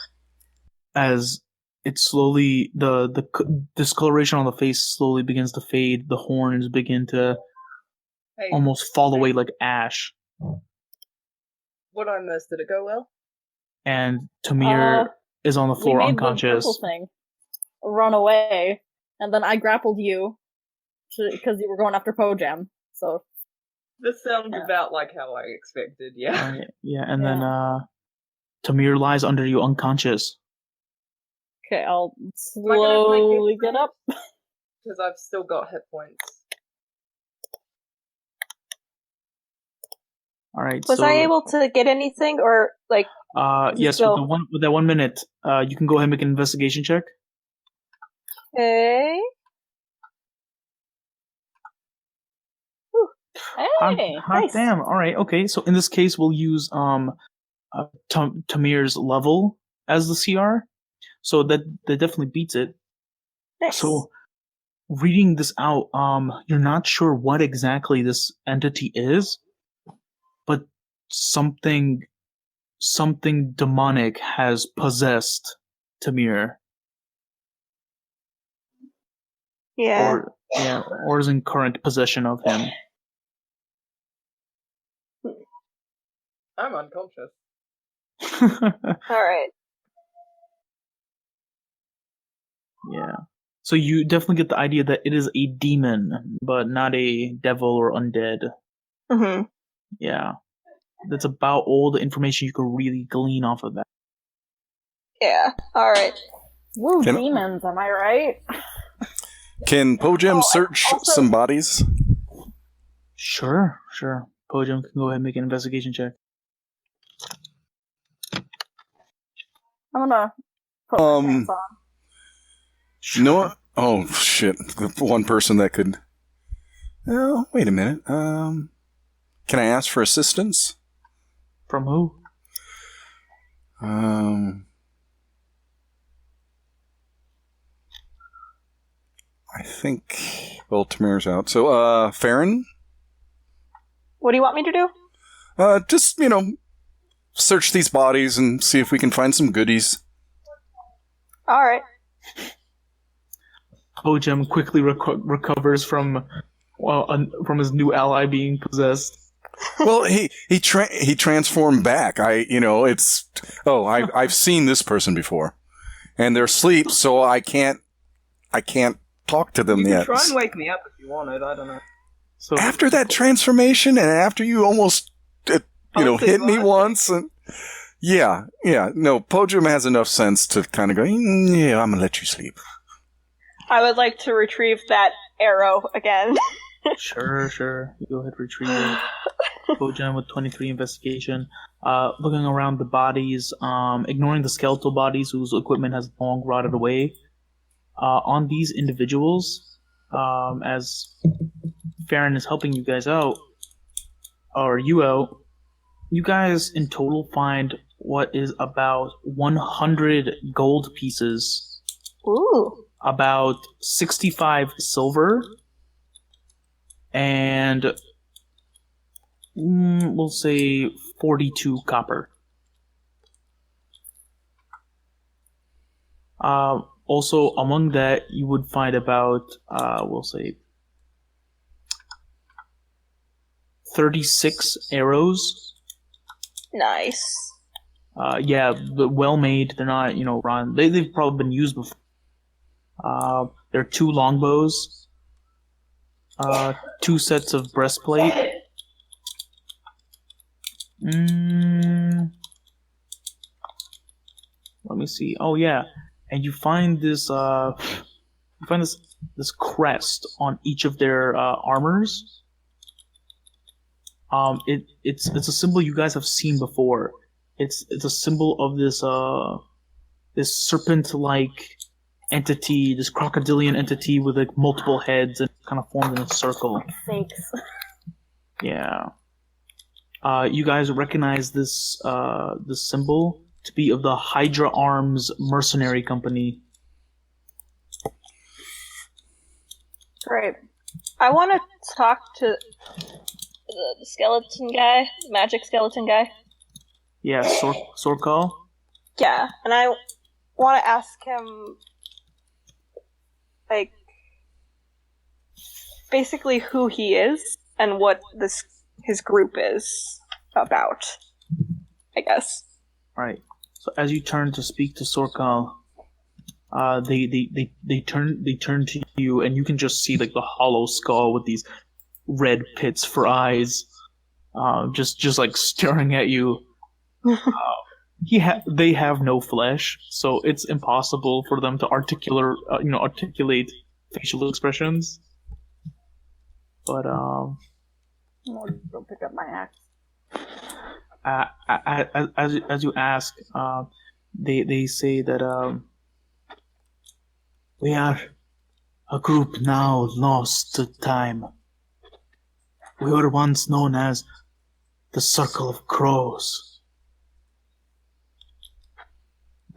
it slowly the discoloration on the face slowly begins to fade. The horns begin to almost fall away like ash. What I missed, did it go well? And Tamir is on the floor we made unconscious. The purple thing run away, and then I grappled you because you were going after Po-jem. So This sounds about like how I expected, yeah. Right, yeah, and then Tamir lies under you unconscious. okay, I'll Am I gonna slowly make it get up. Because I've still got hit points. All right. Was so, I able to get anything, or like? Yes, still- with that 1 minute, you can go ahead and make an investigation check. Okay. Hey, Hot nice. damn! All right, okay. So in this case, we'll use Tamir's level as the CR. So that definitely beats it. Nice. So reading this out, you're not sure what exactly this entity is, but something demonic has possessed Tamir. Yeah. Or is in current possession of him. I'm unconscious. All right. Yeah. So you definitely get the idea that it is a demon, but not a devil or undead. Mm-hmm. Yeah. That's about all the information you can really glean off of that. Yeah. All right. Woo, Can- demons, am I right? Can Po-jem search also- some bodies? Sure. Po-jem can go ahead and make an investigation check. I'm gonna put my pants on. You know what? Oh, shit. The one person that could... Oh, wait a minute. Can I ask for assistance? From who? I think... Well, Tamir's out. So, Farron? What do you want me to do? Just, search these bodies and see if we can find some goodies. All right. Po-jem quickly recovers from his new ally being possessed. Well, he transformed back. I've seen this person before, and they're asleep, so I can't talk to them You can yet. try and wake me up if you wanted, I don't know. So After that transformation, and after you almost, hit me once, and no, Po-jem has enough sense to kind of go, yeah, I'm gonna let you sleep. I would like to retrieve that arrow again. Sure. You go ahead, retrieve it. Po-jem with 23 investigation. Looking around the bodies, ignoring the skeletal bodies whose equipment has long rotted away. On these individuals, as Farron is helping you guys out, or you out, you guys in total find what is about 100 gold pieces. Ooh. About 65 silver, and we'll say 42 copper. Also, among that, you would find about, we'll say, 36 arrows. Nice. Yeah, but well made. They're not, run. They've probably been used before. There are 2 longbows, 2 sets of breastplate. Let me see. Oh yeah, and you find this this crest on each of their armors. It's a symbol you guys have seen before. It's a symbol of this serpent-like entity, this crocodilian entity with like multiple heads and kind of formed in a circle. Fakes. Yeah. You guys recognize this symbol to be of the Hydra Arms Mercenary Company. Great. I want to talk to the skeleton guy, the magic skeleton guy. Yeah, Sorkal? Yeah, and I want to ask him, like, basically who he is and what his group is about, I guess. Right. So as you turn to speak to Sorkal, they turn to you, and you can just see like the hollow skull with these red pits for eyes, just like staring at you. They have no flesh, so it's impossible for them to articulate facial expressions. But I'm gonna go pick up my axe. as you ask, they say that we are a group now lost to time. We were once known as the Circle of Crows.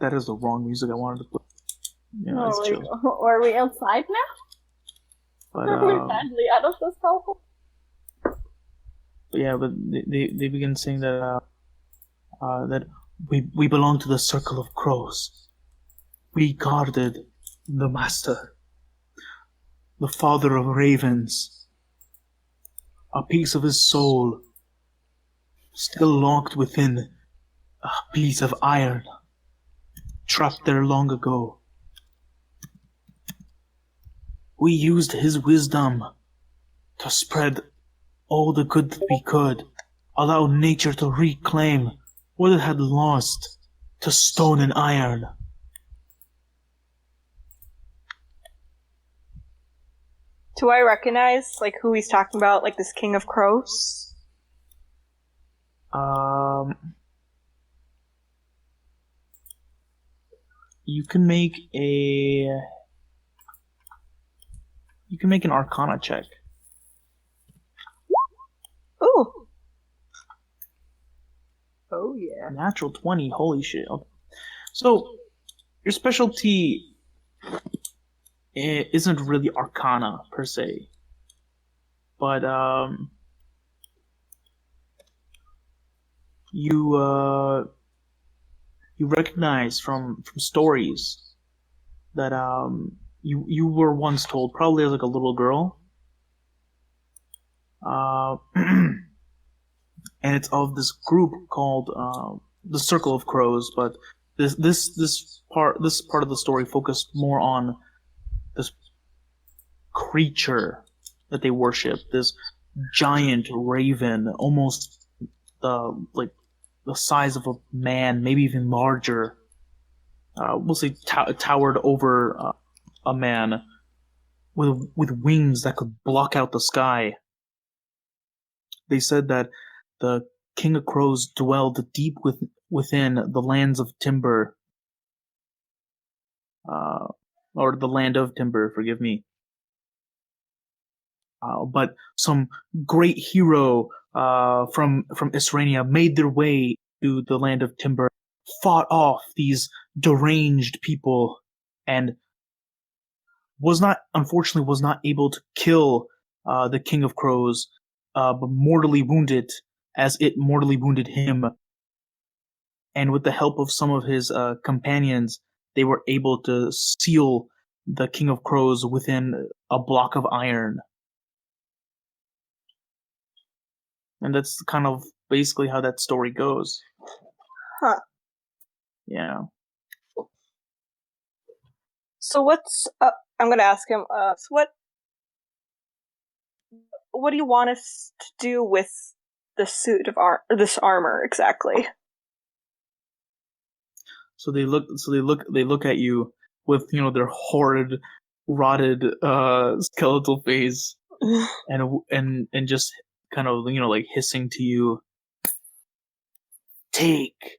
That is the wrong music I wanted to put. Yeah, it's chill. Are we outside now? But, Are we badly out of this hole? yeah, but they begin saying that that we belong to the Circle of Crows. We guarded the Master, the Father of Ravens. A piece of his soul still locked within a piece of iron, trapped there long ago. We used his wisdom to spread all the good that we could, allow nature to reclaim what it had lost to stone and iron. Do I recognize, like, who he's talking about, like this King of Crows? You can make an Arcana check. Ooh. Oh yeah. Natural 20, holy shit. Okay. So, your specialty isn't really Arcana, per se. But, you recognize from stories that, you were once told, probably as like a little girl, and it's of this group called the Circle of Crows. But this part of the story focused more on this creature that they worship, this giant raven, almost like the size of a man, maybe even larger. We'll say towered over a man with wings that could block out the sky. They said that the King of Crows dwelled deep within the lands of Timber, or the land of Timber, forgive me. But some great hero from Isrania made their way to the land of Timber, fought off these deranged people, and unfortunately was not able to kill the King of Crows, but mortally wounded as it mortally wounded him. And with the help of some of his companions, they were able to seal the King of Crows within a block of iron. And that's kind of basically how that story goes. Huh. Yeah. So what's I'm gonna ask him. So what do you want us to do with the suit of this armor exactly? So they look at you with their horrid, rotted skeletal face, and just kind of like hissing to you. Take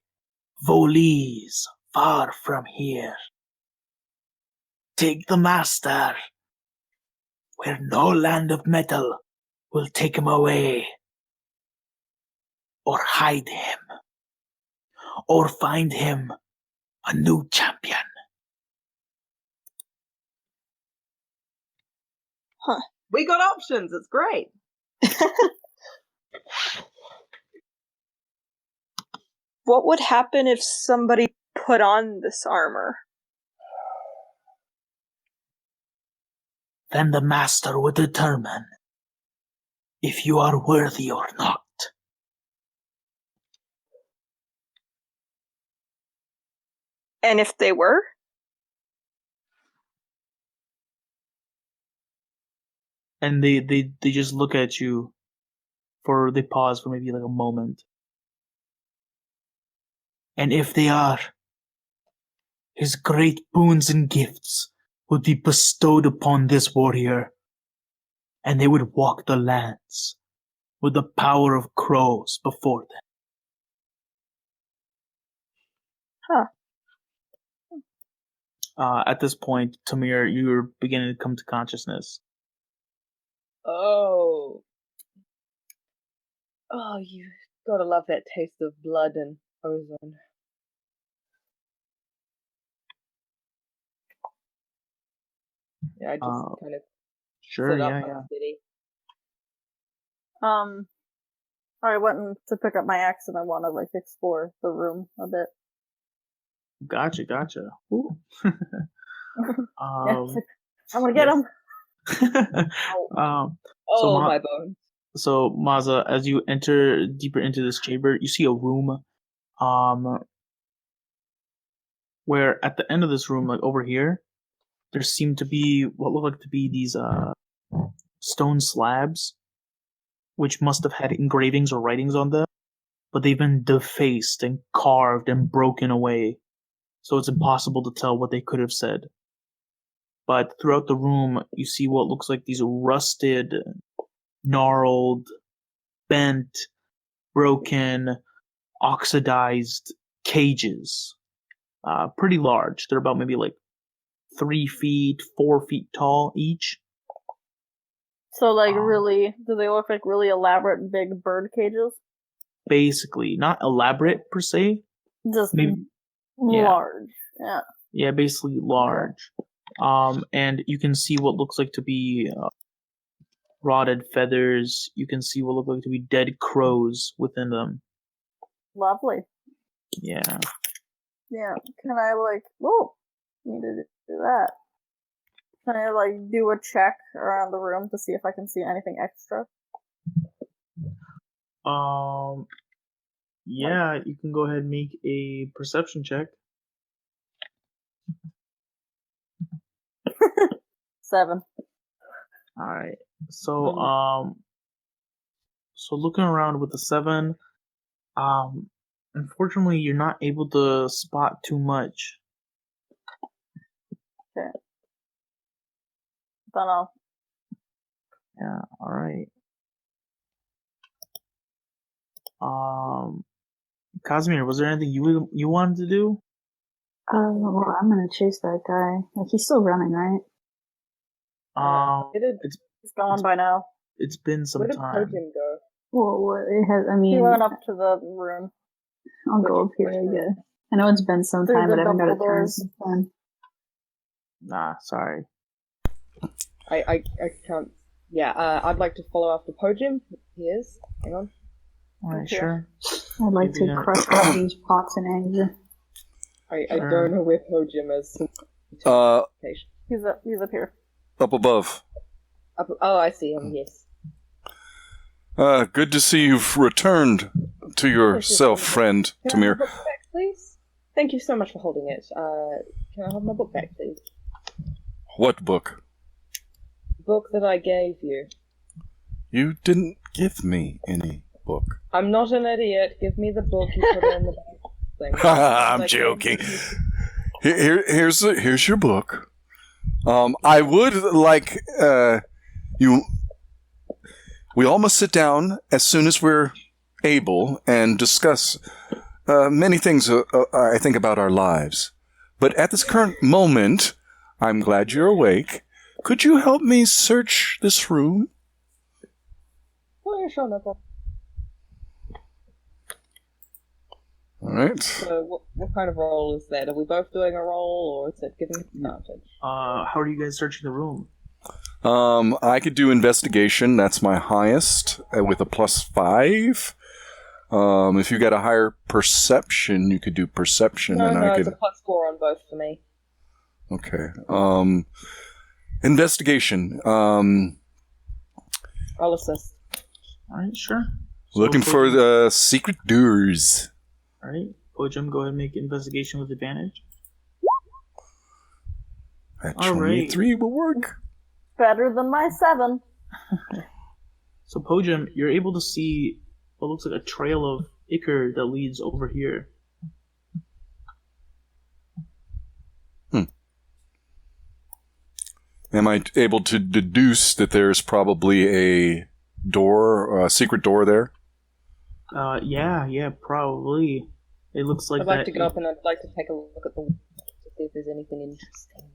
Volise far from here. Take the master, where no land of metal will take him away. Or hide him. Or find him a new champion. Huh. We got options. It's great. What would happen if somebody put on this armor? Then the master will determine if you are worthy or not. And if they were? And they just look at you they pause for maybe like a moment. And if they are, his great boons and gifts would be bestowed upon this warrior, and they would walk the lands with the power of crows before them. Huh. At this point, Tamir, you're beginning to come to consciousness. Oh, you gotta love that taste of blood and ozone. Yeah, I just kind of Sure, sit up yeah. unsteady. I went to pick up my axe and I want to like explore the room a bit. Gotcha. Ooh. I'm gonna get him. My bones. So Maza, as you enter deeper into this chamber, you see a room, where at the end of this room, like over here, there seem to be what look like to be these stone slabs, which must have had engravings or writings on them, but they've been defaced and carved and broken away, so it's impossible to tell what they could have said. But throughout the room, you see what looks like these rusted, gnarled, bent, broken, oxidized cages. Pretty large. They're about maybe like 3 feet, 4 feet tall each. So like really, do they look like really elaborate big bird cages? Basically, not elaborate per se. Just maybe large. Yeah. Yeah, basically large. And you can see what looks like to be rotted feathers. You can see what look like to be dead crows within them. Lovely. Yeah. Yeah. Can I need to do that? Can I do a check around the room to see if I can see anything extra? Yeah, you can go ahead and make a perception check. 7. Alright. So looking around with the 7, unfortunately you're not able to spot too much. Okay. Don't know. Yeah, alright. Casimir, was there anything you wanted to do? Well, I'm gonna chase that guy. Like, he's still running, right? He's gone by now. It's been some Where did time. Po-jem go? Well, it has. I mean, He went up to the room. I'll go up here, I guess. I know it's been some time, but I haven't got a turn since then. Nah, sorry. I can't. Yeah, I'd like to follow after Po-jem. He is. Hang on. Alright, sure. I'd like to crush all these pots in anger. I don't know where Po-jem is. He's up here. Up above. Oh, I see him, yes. Good to see you've returned to yourself, friend Can I have Tamir. my book back, please? Thank you so much for holding it. Can I have my book back, please? What book? Book that I gave you. You didn't give me any book. I'm not an idiot. Give me the book you put in the back thing. I'm joking. Here's your book. I would like you. We all must sit down as soon as we're able and discuss many things. I think about our lives, but at this current moment, I'm glad you're awake. Could you help me search this room? Oh, yeah, sure, no problem. All right. So, what kind of roll is that? Are we both doing a roll, or is it giving advantage? How are you guys searching the room? I could do investigation. That's my highest with a +5. If you got a higher perception, you could do perception, No, and I it's could. a +4 on both for me. Okay. Investigation. I'll assist. Alright, sure. Looking for the secret doors. Alright, Po-jem, go ahead and make investigation with advantage. That All right. 23 will work. Better than my 7. So Po-jem, you're able to see what looks like a trail of ichor that leads over here. Am I able to deduce that there's probably a door, or a secret door there? Yeah, probably. It looks like I'd like that. to get up and I'd like to take a look at the wall to see if there's anything interesting.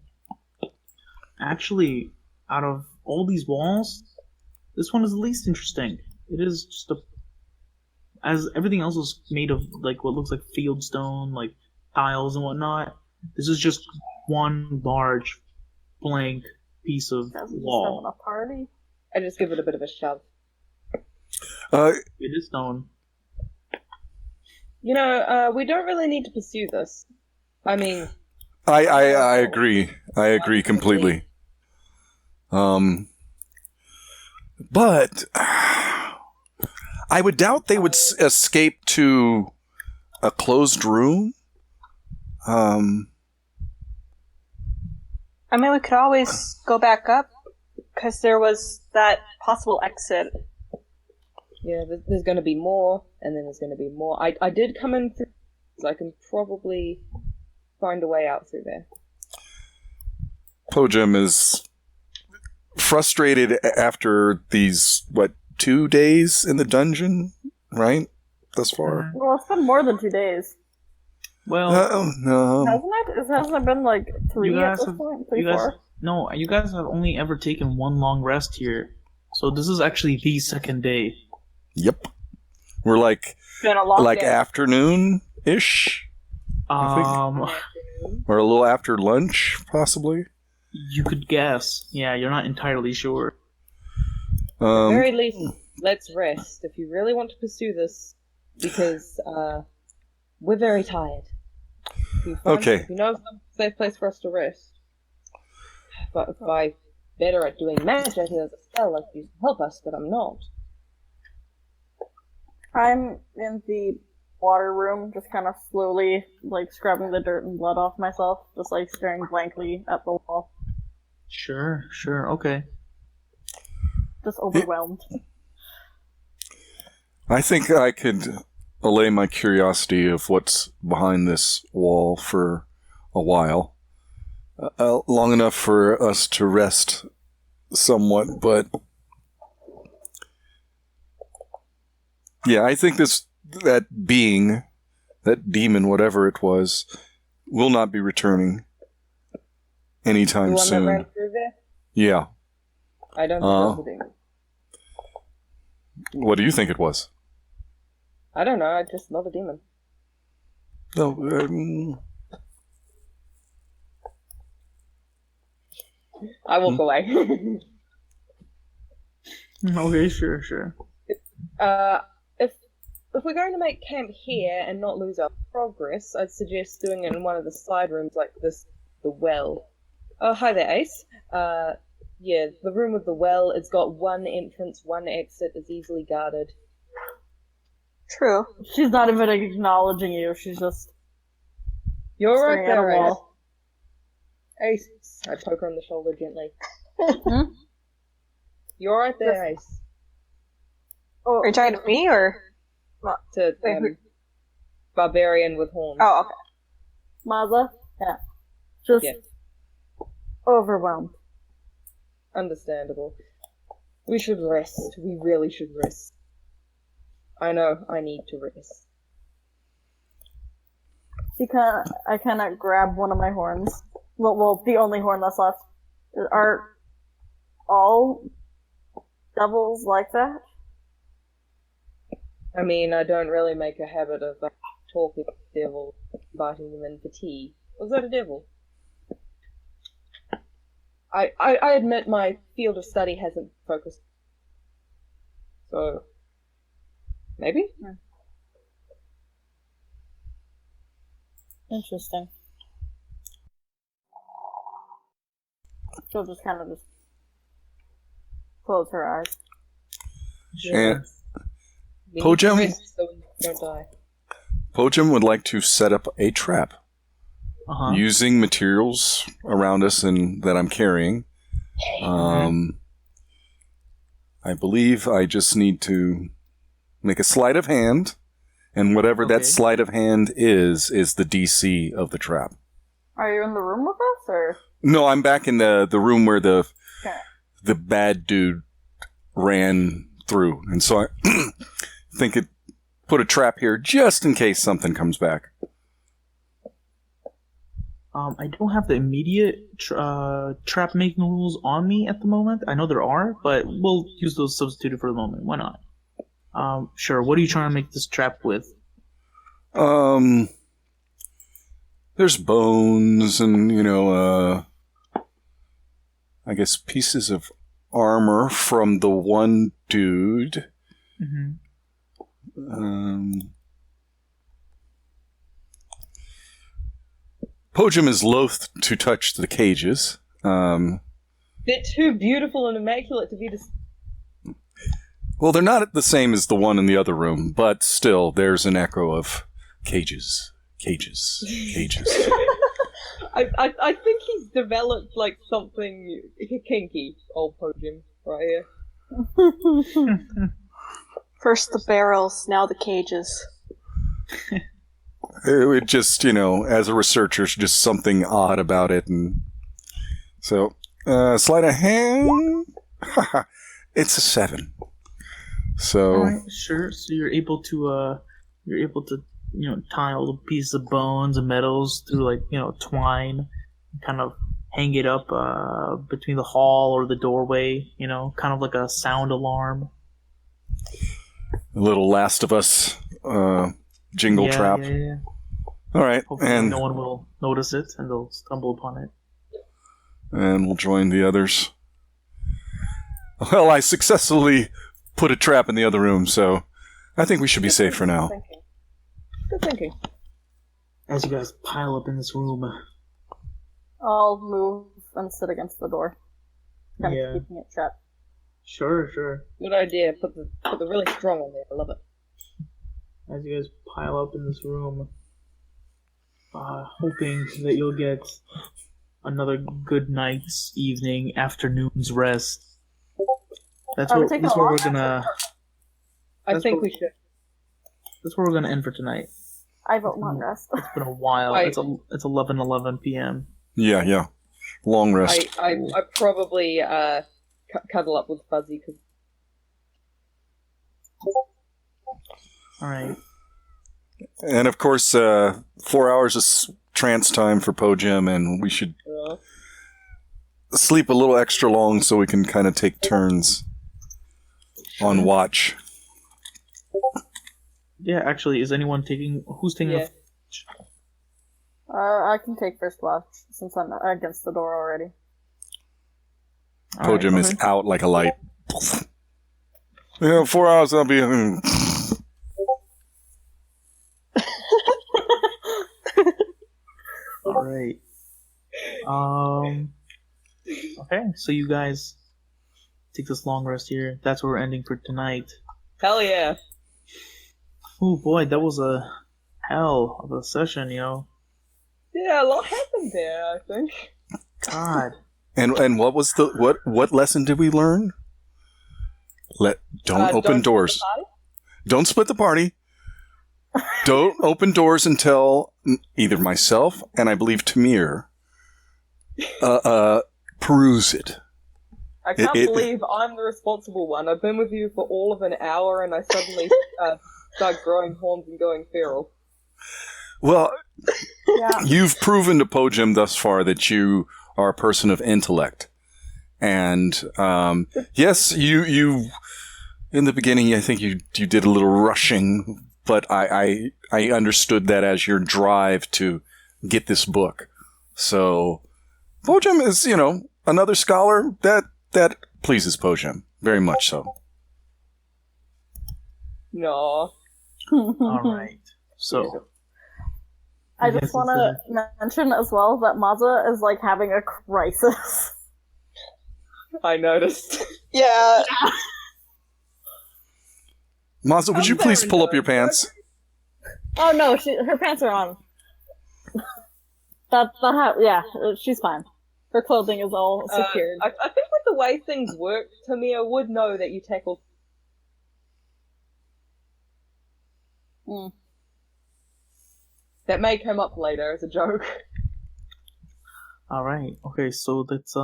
Actually, out of all these walls, this one is the least interesting. It is just as everything else is made of like what looks like fieldstone, like tiles and whatnot. This is just one large blank piece of Guys, we just wall. having a party. I just give it a bit of a shove. It is stone. You know, we don't really need to pursue this. I mean, I agree. I agree completely. But I would doubt they would escape to a closed room. I mean, we could always go back up, because there was that possible exit. yeah, there's going to be more, and then there's going to be more. I did come in through, so I can probably find a way out through there. Po-jem is frustrated after these, 2 days in the dungeon, right? Thus far? Well, it's been more than 2 days. Well, No. Hasn't it? Hasn't it been like 3 you at guys this have, point? 3, you guys, 4? no, you guys have only ever taken one long rest here, so this is actually the second day. Yep. We're like Been a long day. afternoon-ish? Or a little after lunch, possibly? You could guess. Yeah, you're not entirely sure. At the very least, let's rest if you really want to pursue this, because we're very tired. Okay. If you know some safe place for us to rest. But if I'm better at doing magic, there's a spell like you can help us, but I'm not. I'm in the water room, just kind of slowly, like, scrubbing the dirt and blood off myself, just, like, staring blankly at the wall. Sure, okay. Just overwhelmed. I think I could allay my curiosity of what's behind this wall for a while. Long enough for us to rest somewhat, but... Yeah, I think that being, that demon, whatever it was, will not be returning anytime The one soon. that ran through there? Yeah. I don't know the demon. What do you think it was? I don't know, I just love a demon. No, I walk away. Okay, sure. If if we're going to make camp here and not lose our progress, I'd suggest doing it in one of the side rooms like this, the well. Oh, hi there, Ace. Yeah, the room with the well, it's got one entrance, one exit, it's easily guarded. True. She's not even acknowledging you. She's just You're right staring at a there, Ace. wall. Ace. I poke her on the shoulder gently. Hmm? You're right there, Ace. Are you talking to me or? To barbarian with horns. Oh, okay. Maza? Yeah. Just Yeah. overwhelmed. Understandable. We should rest. We really should rest. I know I need to rest. I kind of grab one of my horns. Well, the only horn that's left. Are all devils like that? I mean, I don't really make a habit of talking to devils, inviting them in for tea. Was that a devil? I admit my field of study hasn't focused. So, maybe? Interesting. She'll just kind of just close her eyes. And We need Po-jem? to rest so we don't die. Po-jem would like to set up a trap Uh-huh. using materials around us and that I'm carrying. I believe I just need to make a sleight of hand, and whatever Okay. that sleight of hand is the DC of the trap. Are you in the room with us, or? No, I'm back in the room where Okay. the bad dude ran through, and so I think it put a trap here just in case something comes back. I don't have the immediate trap making rules on me at the moment. I know there are, but we'll use those substituted for the moment. Why not? Sure. What are you trying to make this trap with? There's bones and, I guess pieces of armor from the one dude. Mm-hmm. Po-jem is loath to touch the cages. They're too beautiful and immaculate to be Well, they're not the same as the one in the other room, but still, there's an echo of cages. I think he's developed like something kinky, old Po-jem, right here. First the barrels, now the cages. It just, as a researcher, it's just something odd about it. And so, sleight of hand, it's a 7. So, All right, sure. So you're able to tie all the pieces of bones and metals through twine, kind of hang it up between the hall or the doorway. Kind of like a sound alarm. a little Last of Us jingle trap. Yeah. All right, Hopefully and no one will notice it and they'll stumble upon it. we'll join the others. Well, I successfully put a trap in the other room, so I think we should be safe for now. Good thinking. As you guys pile up in this room, I'll move and sit against the door. Kind Yeah. of keeping it shut. Sure. Good idea. Put the really strong on there. I love it. As you guys pile up in this room, hoping that you'll get another good night's, evening, afternoon's rest. That's Are we where taking that's a where long we're gonna. I That's think what- we should. That's where we're gonna end for tonight. I vote long rest. It's been a while. I- It's 11:11 p.m. Yeah. Long rest. I probably cuddle up with Fuzzy because All right. And of course, 4 hours of trance time for Po-jem, and we should sleep a little extra long so we can kind of take turns on watch. Yeah, actually, is anyone taking? Who's taking? Yeah. I can take first watch since I'm against the door already. Po-jem is out like a light. 4 hours, I'll be... right. Okay, so you guys take this long rest here. That's where we're ending for tonight. Hell yeah. Oh boy, that was a hell of a session, Yeah, a lot happened there, I think. God. And what was what lesson did we learn? Don't open doors. Don't split the party. Don't open doors until either myself and I believe Tamir peruse it. I can't believe I'm the responsible one. I've been with you for all of an hour and I suddenly start growing horns and going feral. Well, you've proven to Po-jem thus far that you are a person of intellect. And yes, you in the beginning, I think you did a little rushing, but I understood that as your drive to get this book. So Po-jem is, another scholar that pleases Po-jem very much so. No. All right. So I just want to mention as well that Mazza is like having a crisis. I noticed. Yeah. Mazza, would you please pull up your pants? Oh no, her pants are on. She's fine. Her clothing is all secured. I think with the way things work, Tamir would know that you tackled. That may come up later as a joke. all right. Okay, so that's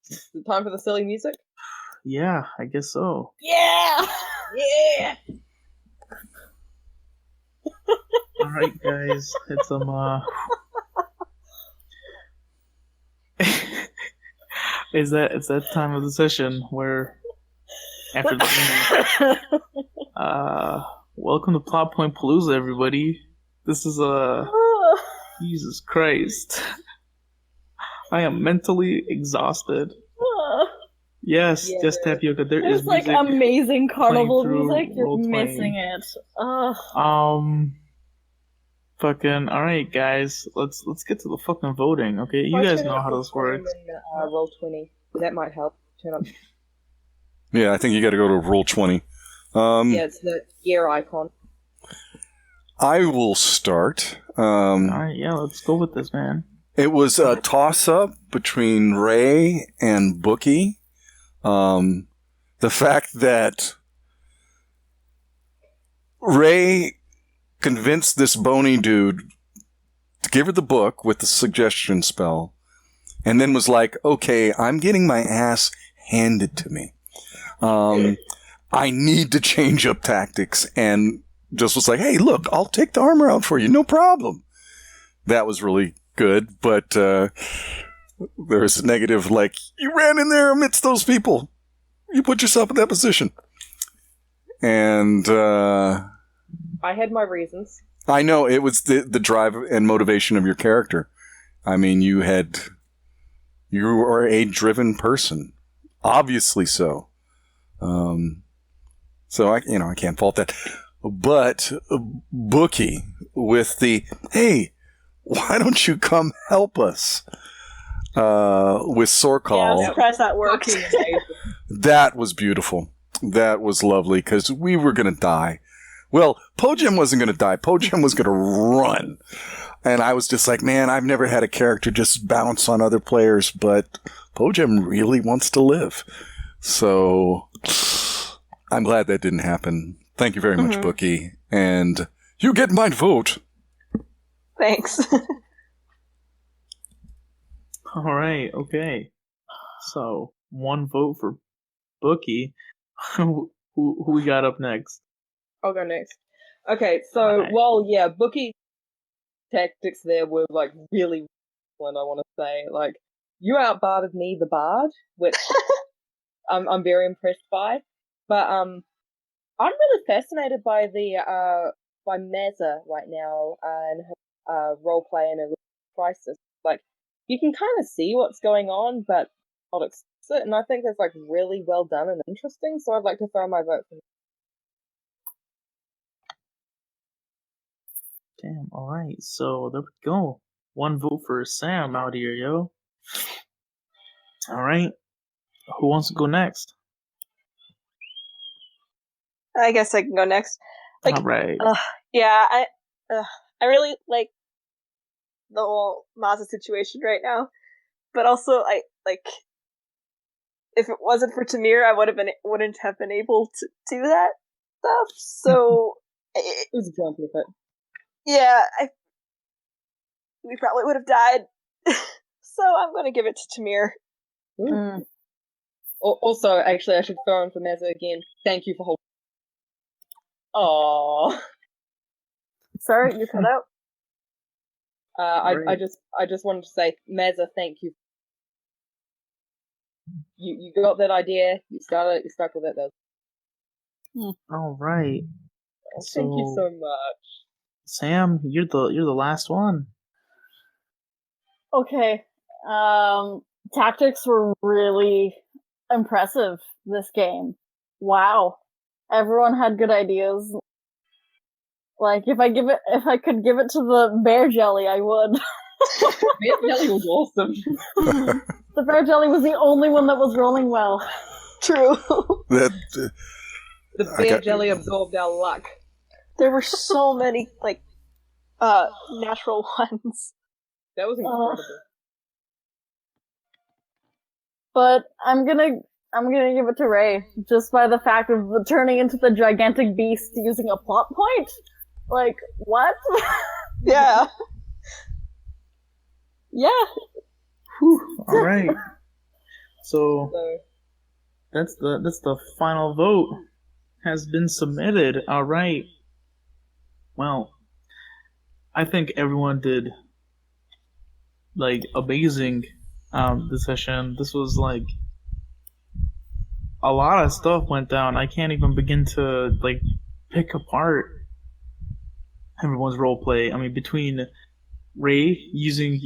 Is it time for the silly music? yeah, I guess so. Yeah! Yeah! All right, guys. It's it's that time of the session where after the welcome to Plot Point Palooza, everybody. This is Jesus Christ. I am mentally exhausted. Yes, Tapioca. There is like music amazing carnival music. You're Roll20. missing it. Fucking all right, guys. Let's get to the fucking voting, okay? You guys know how this works. Roll20. That might help. Turn up. Yeah, I think you got to go to Roll20. Yeah, it's the gear icon. I will start. All right, yeah, let's go with this, man. It was a toss-up between Ray and Bookie. The fact that Ray convinced this bony dude to give her the book with the suggestion spell, and then was like, okay, I'm getting my ass handed to me. I need to change up tactics, and just was like, hey, look, I'll take the armor out for you, no problem. That was really good, but there's a negative, like, you ran in there amidst those people. You put yourself in that position. And I had my reasons. I know, it was the drive and motivation of your character. I mean, you are a driven person. Obviously so. So I can't fault that. But Bookie with the, hey, why don't you come help us? With Sorkal. Yeah, I'm surprised that worked. That was beautiful. That was lovely, because we were going to die. Well, Po-jem wasn't going to die. Po-jem was going to run. And I was just like, man, I've never had a character just bounce on other players, but Po-jem really wants to live. So I'm glad that didn't happen. Thank you very much, Bookie. And you get my vote. Thanks. All right, okay. So, one vote for Bookie. Who we got up next? I'll go next. Okay, so, well, yeah, Bookie tactics there were, like, really excellent, I want to say. Like, you outbarded me, the bard, which I'm very impressed by. But, I'm really fascinated by by Mazza right now, and her roleplay in a crisis. Like, you can kind of see what's going on, but not explicit, and I think that's, like, really well done and interesting, so I'd like to throw my vote for Damn. All right. So there we go. 1 vote for Sam out here, yo. All right. Who wants to go next? I guess I can go next. Like, All right. yeah, I really like the whole Mazza situation right now, but also I like if it wasn't for Tamir, I wouldn't have been able to do that stuff. So It was a jump with it. yeah, we probably would have died. So I'm gonna give it to Tamir. Mm. Also, actually, I should throw in for Mezza again. Thank you for holding. Aww. Sorry, you cut out. I just wanted to say, Mezza, thank you. You got that idea. You stuck with it though. All right. Thank you so much. Sam, you're the last one. Okay. Tactics were really impressive this game. Wow. Everyone had good ideas. Like if I could give it to the bear jelly, I would. Bear jelly was awesome. The bear jelly was the only one that was rolling well. True. That The bear jelly absorbed our luck. There were so many like natural ones. That was incredible. But I'm gonna give it to Ray just by the fact of the turning into the gigantic beast using a plot point. Like what? Yeah. Yeah. All right. So that's the final vote has been submitted. All right. Well, I think everyone did like amazing this session. This was like a lot of stuff went down. I can't even begin to like pick apart everyone's role play. I mean, between Ray using,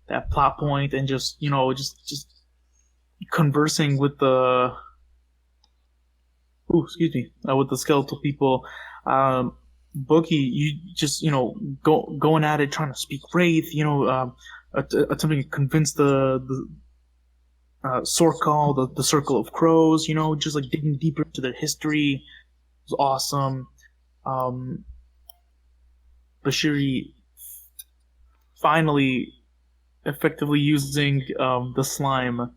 that plot point and just conversing with the with the skeletal people. Bookie, you just going at it, trying to speak Wraith, attempting to convince the Sorkal, the Circle of Crows, just like digging deeper into their history. It was awesome. Bashiri finally effectively using the slime,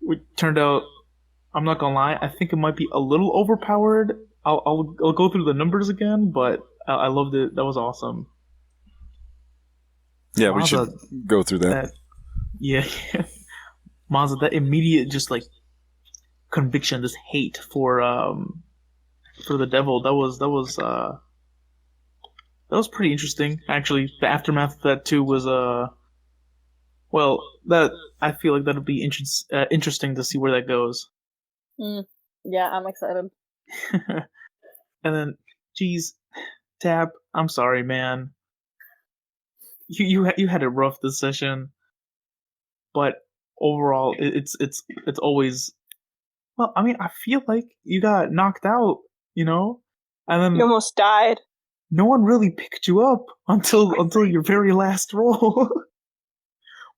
which turned out, I'm not gonna lie, I think it might be a little overpowered. I'll go through the numbers again, but I loved it. That was awesome. Yeah, we should go through that. Yeah. Mazza, that immediate just like conviction, this hate for the devil, that was pretty interesting. Actually, the aftermath of that too was that I feel like that'll be interesting to see where that goes. Yeah, I'm excited. And then, geez, Tab, I'm sorry, man. You had it rough this session, but overall, it's always. Well, I mean, I feel like you got knocked out, and then You almost died. no one really picked you up until your very last roll.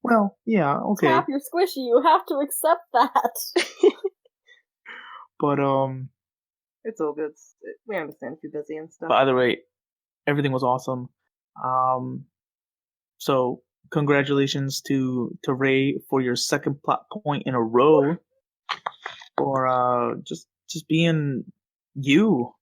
Well, yeah, okay. Tap, you're squishy. You have to accept that. But It's all good. We understand if you're busy and stuff. but either way, everything was awesome. So congratulations to Ray for your second plot point in a row. For just being you.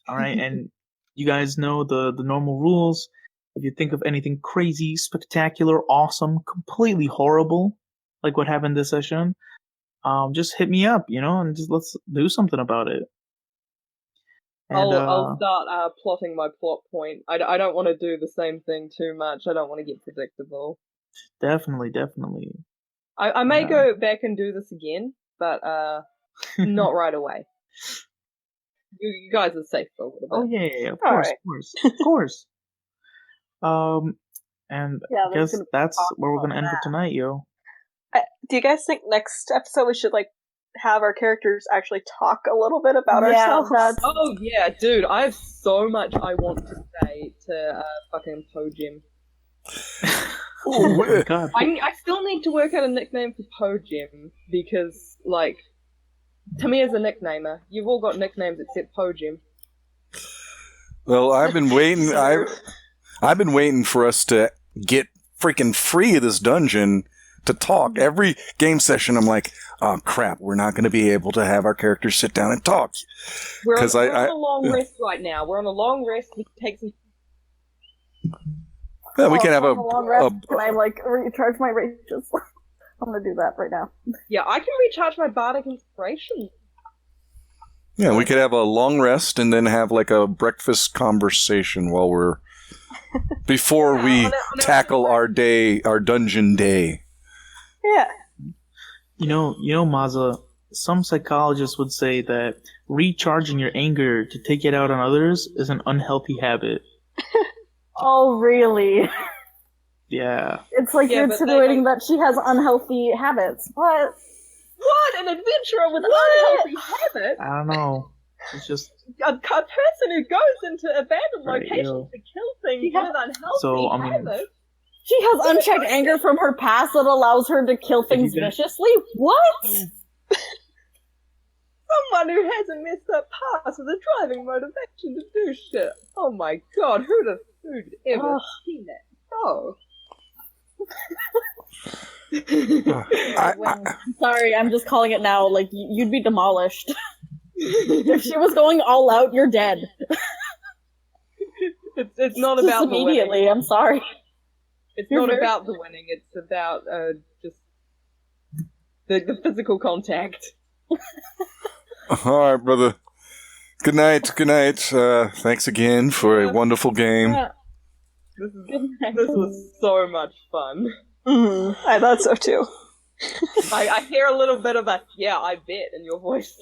All right, and you guys know the normal rules. If you think of anything crazy, spectacular, awesome, completely horrible, like what happened this session, just hit me up, and just let's do something about it. And, I'll start plotting my plot point. I don't want to do the same thing too much. I don't want to get predictable. Definitely. I may go back and do this again, but not right away. You guys are safe for a little bit. Oh yeah, of All course. And Yeah, I guess that's talk where we're gonna about end for tonight, yo. Do you guys think next episode we should have our characters actually talk a little bit about Yeah, ourselves. that's- Oh yeah, dude, I have so much I want to say to fucking Po-jem. Oh my god. I still need to work out a nickname for Po-jem because, like, Tamiya's a nicknamer. You've all got nicknames except Po-jem. Well, I've been waiting. I've been waiting for us to get freaking free of this dungeon to talk. Every game session, I'm like, oh crap, we're not going to be able to have our characters sit down and talk. We're on 'Cause I- a long rest right now. We're on a long rest. We can take some. Yeah, we can have on a long rest. Can I recharge my rages? I'm gonna do that right now. Yeah, I can recharge my bardic inspiration. Yeah, we could have a long rest and then have like a breakfast conversation while we're before we tackle our dungeon day. Yeah. You know, Maza, some psychologists would say that recharging your anger to take it out on others is an unhealthy habit. Oh, really? Yeah. It's like you're but they, insinuating that she has unhealthy habits. What? What? An adventurer with unhealthy habits? I don't know. It's just A person who goes into abandoned Right, locations yo. to kill things with unhealthy So, I mean- habits? She has unchecked anger from her past that allows her to kill things you been- viciously? What? Someone who has a messed up past with a driving motivation to do shit. Oh my god, who'd ever Ugh. seen that? Oh. Sorry, I'm just calling it now. Like, you'd be demolished. If she was going all out, you're dead. It's not Just about the winning. immediately, I'm sorry. It's You're not very- about the winning, it's about just the physical contact. All right, brother. Good night. Good night. Thanks again for a wonderful game. This was so much fun. I thought so too. I hear a little bit of a "yeah, I bet" in your voice.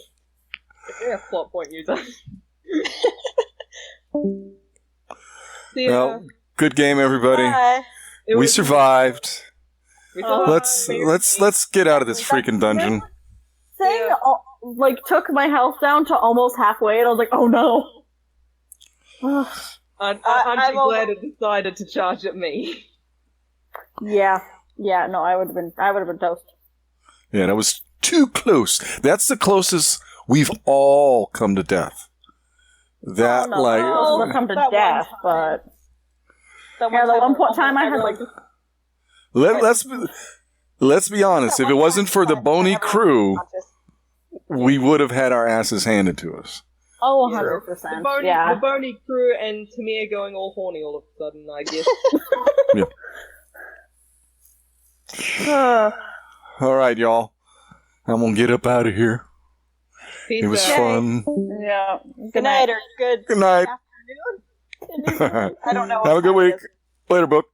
You're a plot point user. See ya. Well, good game, everybody. Bye. It We was- survived. we survived. Let's get out of this freaking dungeon. Thing, Yeah. took my health down to almost halfway, and I was like, oh no. I'm I'm glad it decided to charge at me. Yeah, no, I would have been toast. Yeah, that was too close. That's the closest we've all come to death. That No, like we'll come to that death, one but yeah, the one point time I had like let's be honest. If it wasn't for the bony crew, we would have had our asses handed to us. oh, The 100%. bony, Yeah. the bony crew and Tamir going all horny all of a sudden, I guess. All right, y'all. I'm gonna get up out of here. Peace It was out. fun. Yeah. Good night or good Good night. afternoon. I don't know. Have a what good time it week. is. Later, book.